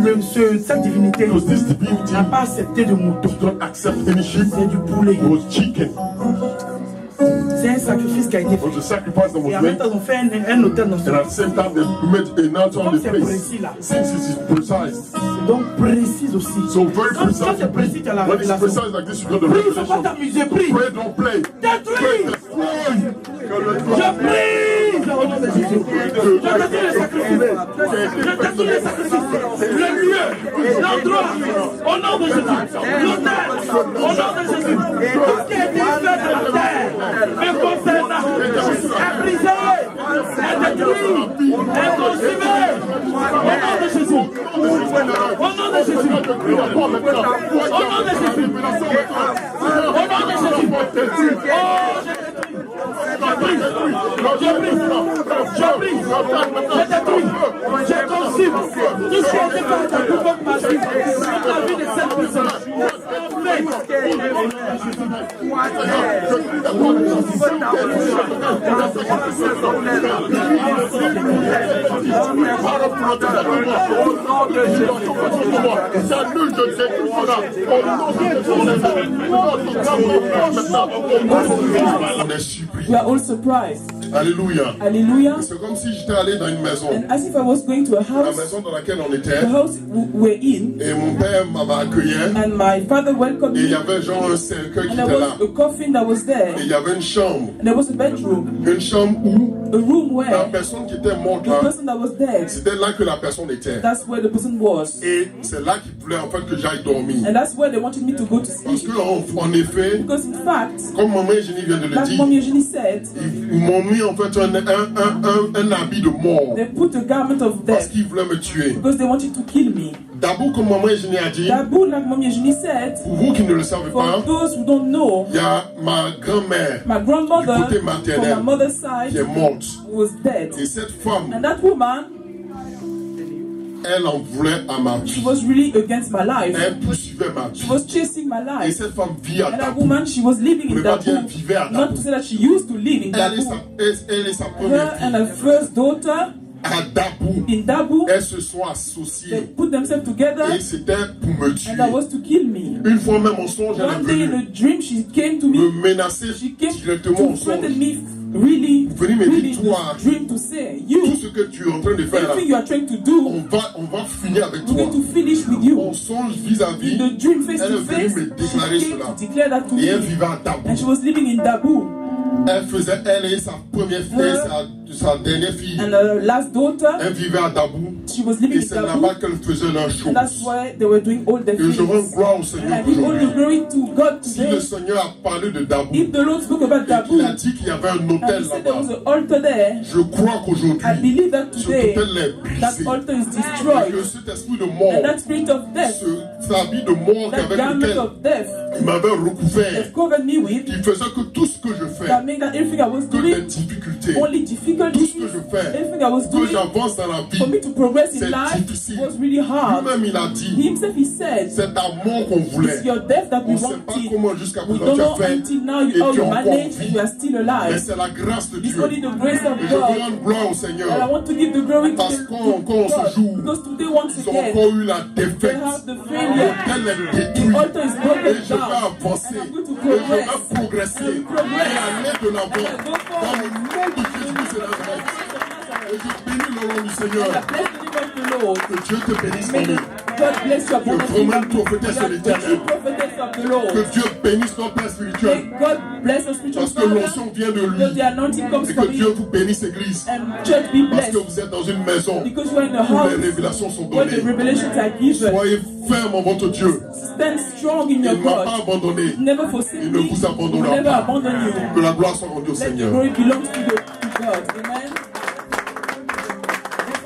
divinité
Because this divinity
n'a pas accepté de mouton.
don't accept any sheep.
C'est du poulet.
It was chicken.
C'est un sacrifice qui a été
It was
fait.
a sacrifice that
Et
was
en même
made.
temps, ils ont fait un hôtel dans ce
And at the same time, they made an altar on
Comme
the
c'est
place.
précis là.
Since it is precise.
Donc précise aussi.
So very
Quand
precise.
c'est précis, tu as la
When it's
révélation.
precise like this, you got the
Prie, il ne faut pas
revelation.
t'amuser, prie.
Pray, don't play.
Détruis. Je prie au nom de Jésus. Je détruis les sacrifices. Je détruis les sacrifices. Le lieu, l'endroit, au nom de Jésus. L'autel, au nom de Jésus. Tout ce qui est dit fait de la terre, me concernant, est brisé, est détruit, est consumé. Au nom de Jésus. Au nom de Jésus. Au nom de Jésus. Au nom de Jésus. Oh, je prie, je détruis, je consume tout ce qui a été fait dans toute votre magie, toute la vie de cette personne.
We are all surprised.
Alléluia.
Hallelujah.
C'est comme si j'étais allé dans une maison.
And as if I was going to a
La
house,
maison dans laquelle on était.
the house we're in,
Et mon père m'avait accueilli.
and my father welcomed body.
Et il y avait genre un cercueil qui
And
était
there
là.
was a coffin that was there.
Et il y avait une chambre.
And there was a bedroom.
Une chambre où
A room
la
where
personne qui était morte
the
là,
person that was dead,
c'était là que la personne était.
that's where the person was.
Et c'est là qu'ils voulaient en fait que j'aille dormir.
And that's where they wanted me to go to
Parce
sleep.
que en effet,
Because in fact,
comme maman Eugénie vient de le
like
dire,
Mommy Eugenie said,
ils m'ont mis en fait un habit de mort.
they put a garment of
Parce
death
qu'ils voulaient me tuer.
because they wanted to kill me.
D'abord, comme maman Eugénie a dit,
Dabu, like Mommy Eugenie said,
pour vous qui ne le savez
for
pas,
those who don't know,
il y a ma grand-mère
my
du
grandmother
côté
from
maternel
my mother's
qui
side
est morte.
was dead.
Et cette femme,
And that woman,
elle en voulait à ma
she
vie.
was really against my life.
Elle poursuivait ma
She
vie.
was chasing my
Et
life.
cette femme vit à
And that
Dabu.
woman, she was living
Pour
in
ne pas dire
Dabu.
vivait à
Not
Dabu.
to say that she used to live in
Elle et
Dabu.
sa
Her
première
and
fille,
her first daughter
à Dabu,
in Dabu,
elles se sont
they
associées.
put themselves together,
Et c'était pour me tuer.
and that was to kill me.
Une fois même en songe, elle
One
est
day in
venue
a dream, she came to me.
me menacer
She came
directement
to
en
threaten
songe.
me really,
Venez me
really
dire,
in
toi,
this dream to say,
tout
you,
ce que tu es en train de faire là,
everything you are trying to do,
on va finir avec
we're
toi.
going to finish with you.
En songe vis-à-vis,
In the dream face
elle
to
est venue
face,
me déclarer
she came
cela.
to declare that to
Et elle
me.
vivait à Dabu.
And she was living in Dabu.
Elle faisait, elle et sa première fille, sa dernière fille,
And her last daughter,
elle vivait à Dabu.
she was living
Et
in
c'est
Dabu.
là-bas qu'elle faisait leurs
And that's
choses.
why they were doing all the
Et je rends
things.
gloire au
And
Seigneur
I give all
aujourd'hui.
the glory to God
Si
today.
le Seigneur a parlé de Dabu,
If the Lord spoke about
et
Dabu,
qu'il a dit qu'il y avait un
and
hôtel
he said there was
là-bas,
an altar there,
je crois qu'aujourd'hui,
I believe that
ce
today,
hôtel est
that
brisé.
altar is
Et que
destroyed.
cet esprit de
And
mort,
that spirit of death,
cet habit de mort
that
avec
garment
lequel
of death,
il m'avait recouvert,
they've covered me with,
qui faisait que tout ce que je fais,
that made that everything I was
que des
doing,
difficultés,
only
tout ce
difficulties,
que je fais,
everything I was
que
doing,
j'avance dans la
for me
vie,
to progress in
c'est
life
difficile.
was really hard.
Lui-même, il a
He
dit,
himself, he said,
c'est ta mort qu'on voulait.
it's your death that
On
we
ne sait pas
wanted.
comment jusqu'à
We
présent
don't
tu as
know
fait,
until now
et
how
tu
you
es encore en
managed and
vie.
you are still
Mais
alive.
c'est la grâce de
It's
Dieu.
only the grace of
Et je
God.
rends gloire au
And I
Seigneur.
want to give the glory to
Parce
the
qu'encore
to
ce jour,
God. Because today, once
ils ont
again,
encore eu la
they
défaite.
have the failure.
L'autel est
The
détruit.
altar is
Et
broken
je vais
down.
avancer.
And I'm going to
Et je vais
progress.
progresser.
And progress.
Et aller de l'avant.
And I go
Dans
forward.
le nom de Jésus de Nazareth. Et je bénis le nom du Seigneur.
And I bless the name of the Lord.
Que Dieu te bénisse,
May
mon
God bless you abundantly.
vraiment une prophétesse de
The
l'Éternel.
true prophetess of the Lord.
Que Dieu bénisse notre Père spirituel.
May God bless the spiritual
Parce que
father.
l'onction vient de
Because
lui.
the anointing comes
Et
from
que Dieu
him.
vous bénisse, Église.
And church be
Parce que
blessed.
vous êtes dans une maison
Because you are in a
où
house
les révélations sont
where the
données.
revelations are given.
Soyez ferme en votre Dieu.
Stand strong in
Il
your
ne m'a pas
God.
abandonné.
Never forsake
Il
me.
ne vous
He will
abandonnera
never
pas.
abandon you.
Que la gloire soit rendue au
Let the
Seigneur.
glory belongs to God. Amen.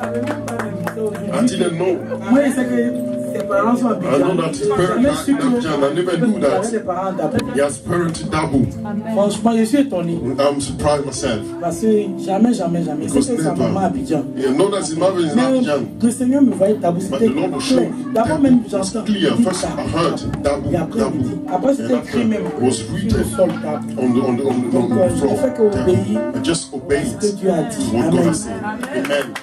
I didn't know.
Moi, je sais que ses parents sont
I know
Abidjan.
that his parents are Abidjan. I never knew
Il avait des
that.
parents d'Abidjan.
He has parents in Dabu.
Franchement, je suis étonné.
I'm surprised myself.
Parce que jamais. C'était sa maman à Abidjan.
You know that his mother is in
Mais
Abidjan.
le Seigneur me voyait Dabou,
But
c'était
the Lord was
clair.
showing
D'abord
that
même
it was
j'entends.
clear.
il dit
First I
Dabou.
heard Dabu,
Et après, il
Dabu.
dit. Après,
And
c'était
after
écrit même
was
sur le
written
sol Dabou.
on the
je
floor.
fais qu'obéir
I just obeyed
ce que Dieu a dit.
what God
Amen.
has said. Amen.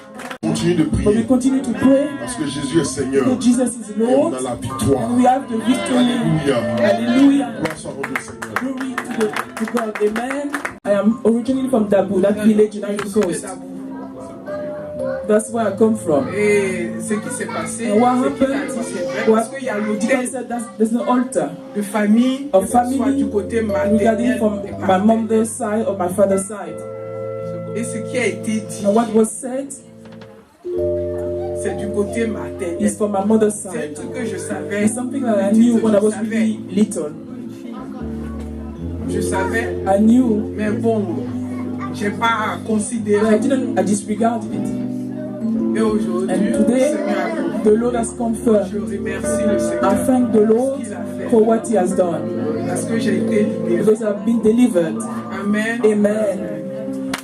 Continue de
But we
prier
continue to pray
parce que Jésus est Seigneur
that Jesus is
et on
Lord
a la victoire.
and we have the victory.
Alléluia.
Hallelujah.
Gloire soit rendue au Seigneur.
Glory to God. Amen. I am originally from Dabu, that village in Ivory Coast. That's where I come from.
Et ce qui s'est passé,
And what
ce qu'il a
happened?
dit, c'est vrai,
What
parce qu'il y a
God
l'autel
said, there's an altar
de famille,
of
que ce soit
family
du côté
regarding
maternel
from
et
my
paternel.
mother's side or my father's side.
Et ce qui a été dit,
And what was said
c'est du côté maternel.
is from my mother's
C'est un
side.
truc que je savais.
It's something that I knew when I was really little.
Je savais,
I knew,
mais bon, j'ai pas
but
considéré.
I disregarded it.
Et aujourd'hui,
And
le
today,
Seigneur a compris.
the Lord has confirmed.
Je remercie le
I
Seigneur
thank the Lord for what He has done
parce que j'ai été libéré.
because I've been delivered.
Amen.
Amen.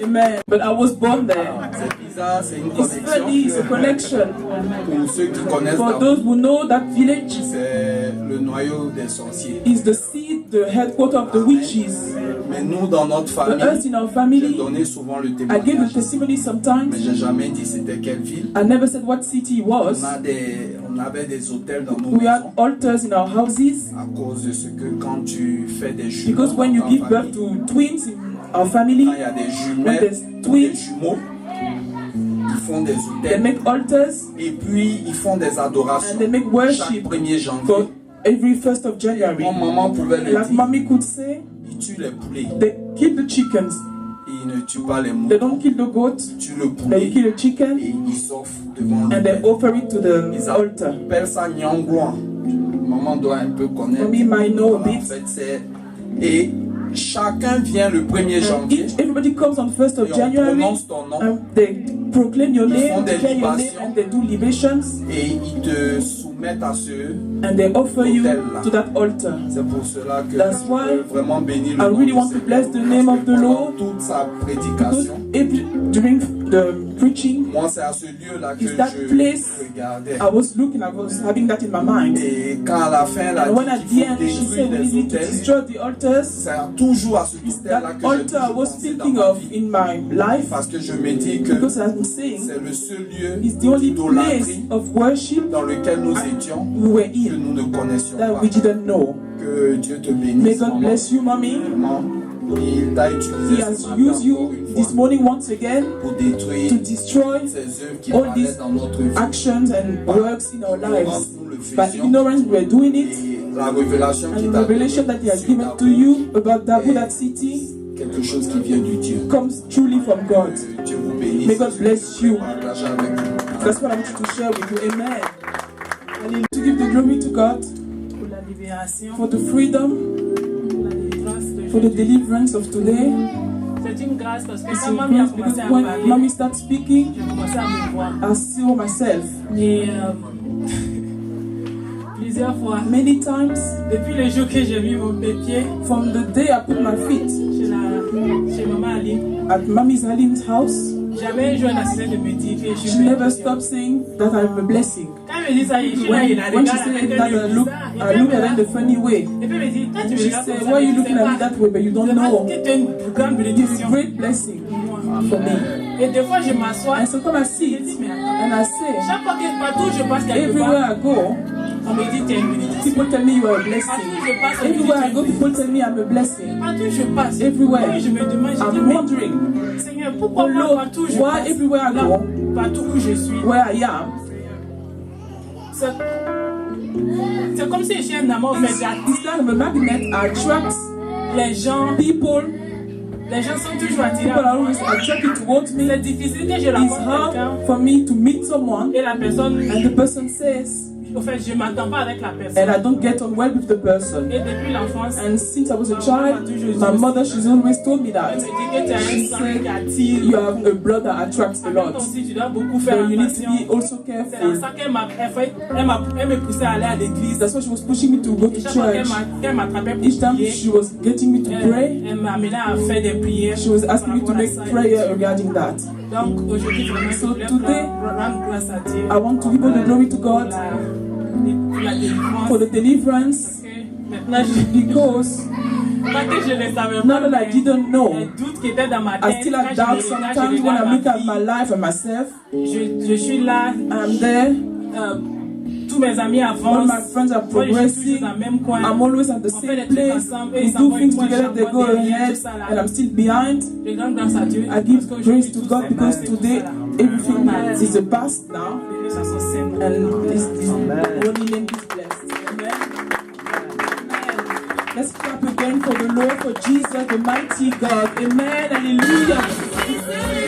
Amen. But I was born there.
C'est bizarre, c'est une
It's funny, it's a
connexion.
connection.
Pour ceux qui connaissent
For
Dabu,
those who know that village
c'est le noyau des sorciers.
is the seat, the headquarters of the witches.
Mais nous, dans notre
But
famille,
us in our
j'ai
family,
donné souvent le
I gave
témoignage.
the testimony
Mais
sometimes.
j'ai jamais dit c'était quelle ville.
I never said what city it was.
On avait des hôtels dans nos
We had
maisons
altars in our houses
à cause de ce que quand tu fais des jumeaux,
because when you
dans ta
give birth
famille,
to twins in our family,
quand il y a des
when
jumelles,
there's
des
twins,
jumeaux, ils font des
they
hôtels
make altars
et puis ils font des
and
adorations
they make
chaque
worship
1er
for
janvier
every 1st of January.
Mon maman pouvait le
Like
dire.
mommy could say,
Ils tuent les poulets.
they kill the chickens.
Ils ne tuent pas les
They
moutons.
don't kill the goat.
Ils tuent le
They
poulet.
kill the chicken
Et ils s'offrent devant le
and they
Père.
offer it to the
Ils
altar.
appellent ça Nyangouan. Maman doit un peu connaître.
Mommy might know a
En
bit.
fait, c'est... Et chacun vient le 1er janvier.
Everybody comes on 1st of
Et on
January
prononce ton nom.
and they proclaim your
Ils
name,
font des
declare your name,
libations.
and they do libations
Et ils te soumettent à ce...
and they offer you
Autel-là.
to that altar.
C'est pour cela que
That's
je
why
veux vraiment bénir le
I
nom
really
du
want to
Seigneur.
bless the name of the
Pendant
Lord.
toute sa
Because
prédication,
during the preaching,
moi c'est à ce lieu-là que
Is that
je
place
regardais.
I was looking, I was having that in my mind.
Et quand à la fin, elle a
And when
dit
at the
qu'il faut
end she
détruire
said we
les
need to
autels,
destroy the altars,
c'est toujours à cet autel-là
that
que j'ai
altar I
toujours
was
pensé dans
thinking
ma
of
vie.
in my life,
Parce que je me dis que
because I'm saying
c'est le seul lieu
it's the only place
d'idolâtrie
of worship
dans lequel nous étions
we were
que
in
nous ne connaissions
that
pas.
we didn't know.
Que Dieu te
May
bénisse.
God
maman.
bless you, mommy.
Vraiment, il t'a utilisé
He
ce
has
matin
used you
encore une
this
fois
morning once again
pour détruire
to destroy
ces œuvres qui
all
parlaient
these
dans notre vie.
actions and works in our lives.
Nous le
By
faisions.
ignorance, we were doing it,
Et la révélation qui
and the
t'a
revelation that He has given to you about Dabu, that city,
quelque chose qui vient du Dieu.
comes truly from God.
Que Dieu vous bénisse.
May God bless you.
Partage avec vous.
That's what I want you to share with you. Amen. And to give the glory to God
Pour la libération,
for the freedom,
pour la délivrance de
for the deliverance of today.
C'est une grâce parce que
It's
quand
a
Mamie a
grace because
commencé à
when
parler,
mommy starts speaking,
j'ai commencé à me voir.
I see myself.
Et plusieurs fois,
Many times,
depuis le jour que j'ai mis mes pieds
from the day I put my feet
chez Maman Aline,
at Mommy's Aline's house,
jamais un jour elle n'a cessé de me dire que je
she
suis
never
bénédiction.
stopped saying that I'm a blessing.
Quand elle me dit ça, je suis là, il la
When she
regarde avec
said
un
that,
œil
I look
bizarre.
at her in a funny way.
Et puis elle me dit, toi tu me
She
regardes
said,
comme ça,
why are you
mais tu
looking
sais
at
pas.
me that way, but you don't
Je pense
know?
que tu es une grande
It is a
bénédiction
great blessing for me.
Et des fois je m'assois,
And so come I
je
sit
dis, mais attends,
and I say,
chaque fois que partout je passe quelque
everywhere
part,
I go,
on me dit tu es une bénédiction.
people tell me you are a blessing.
Partout je passe, on me dit
Everywhere I
tu es
go,
une
people
bénédiction.
tell me I'm a blessing.
Partout je passe,
Everywhere.
oui, je me demande, je dis,
I'm
mais
wondering,
Seigneur, pourquoi moi
Lord,
partout je
why
passe,
everywhere I
là,
go,
partout où je suis,
where I am,
c'est comme si je suis un amant, en fait,
it's kind of a magnet attracts
les gens sont toujours attirés
people
à
are
moi.
always attracted towards me.
C'est difficile que je
It's
rencontre quelqu'un
hard for me to meet someone
et la personne,
and the person says,
au fait, je m'attends pas avec la
and
personne.
I don't get on well with the person.
Et depuis l'enfance,
And since I was a child, my mother, she's always told me that.
elle me dit que tu as
She
un sang
said,
qui attire.
you have a blood that attracts a
En même
lot.
temps aussi, tu dois beaucoup faire
But you need to
attention.
be also
C'est dans
careful.
ça qu'elle me poussait à aller à l'église.
That's why she was pushing me to go
Et
to
chaque fois
church.
qu'elle m'attrapait pour
Each time
prier,
she was getting me to pray,
elle m'amenait à faire des prières.
she was asking me to
par rapport à
make
ça.
prayer regarding that.
Donc aujourd'hui, vraiment,
So
je voulais
today,
rendre grâce à Dieu
I want to give all the glory to God
pour la délivrance.
for the deliverance
Maintenant,
because
pas que je ne savais
now
pas,
that I didn't know,
les doutes qui étaient dans ma
I
tête,
still
quand
have
je
doubts
me regarde,
sometimes
je
when I
regarde
look
ma
at
vie,
my life and myself.
je suis là,
I'm there.
tous mes amis
All
avancent.
my friends are
Moi, je suis
progressing.
toujours dans le même coin.
I'm always at the
On fait des
same
trucs
place.
ensemble, eux,
We
ils
do
s'envoient,
things
moi,
together, they go
j'envoie derrière,
ahead,
tout ça là.
and I'm still behind.
Je rends grâce à Dieu.
I
parce
give
qu'aujourd'hui,
praise to
tout
God
c'est
because
passé, tout
today
ça là.
everything is a past now,
Béni soit son Saint-Nom.
and this holy name is blessed. Amen. Let's clap again for the Lord, for Jesus, the mighty God. Amen. Hallelujah.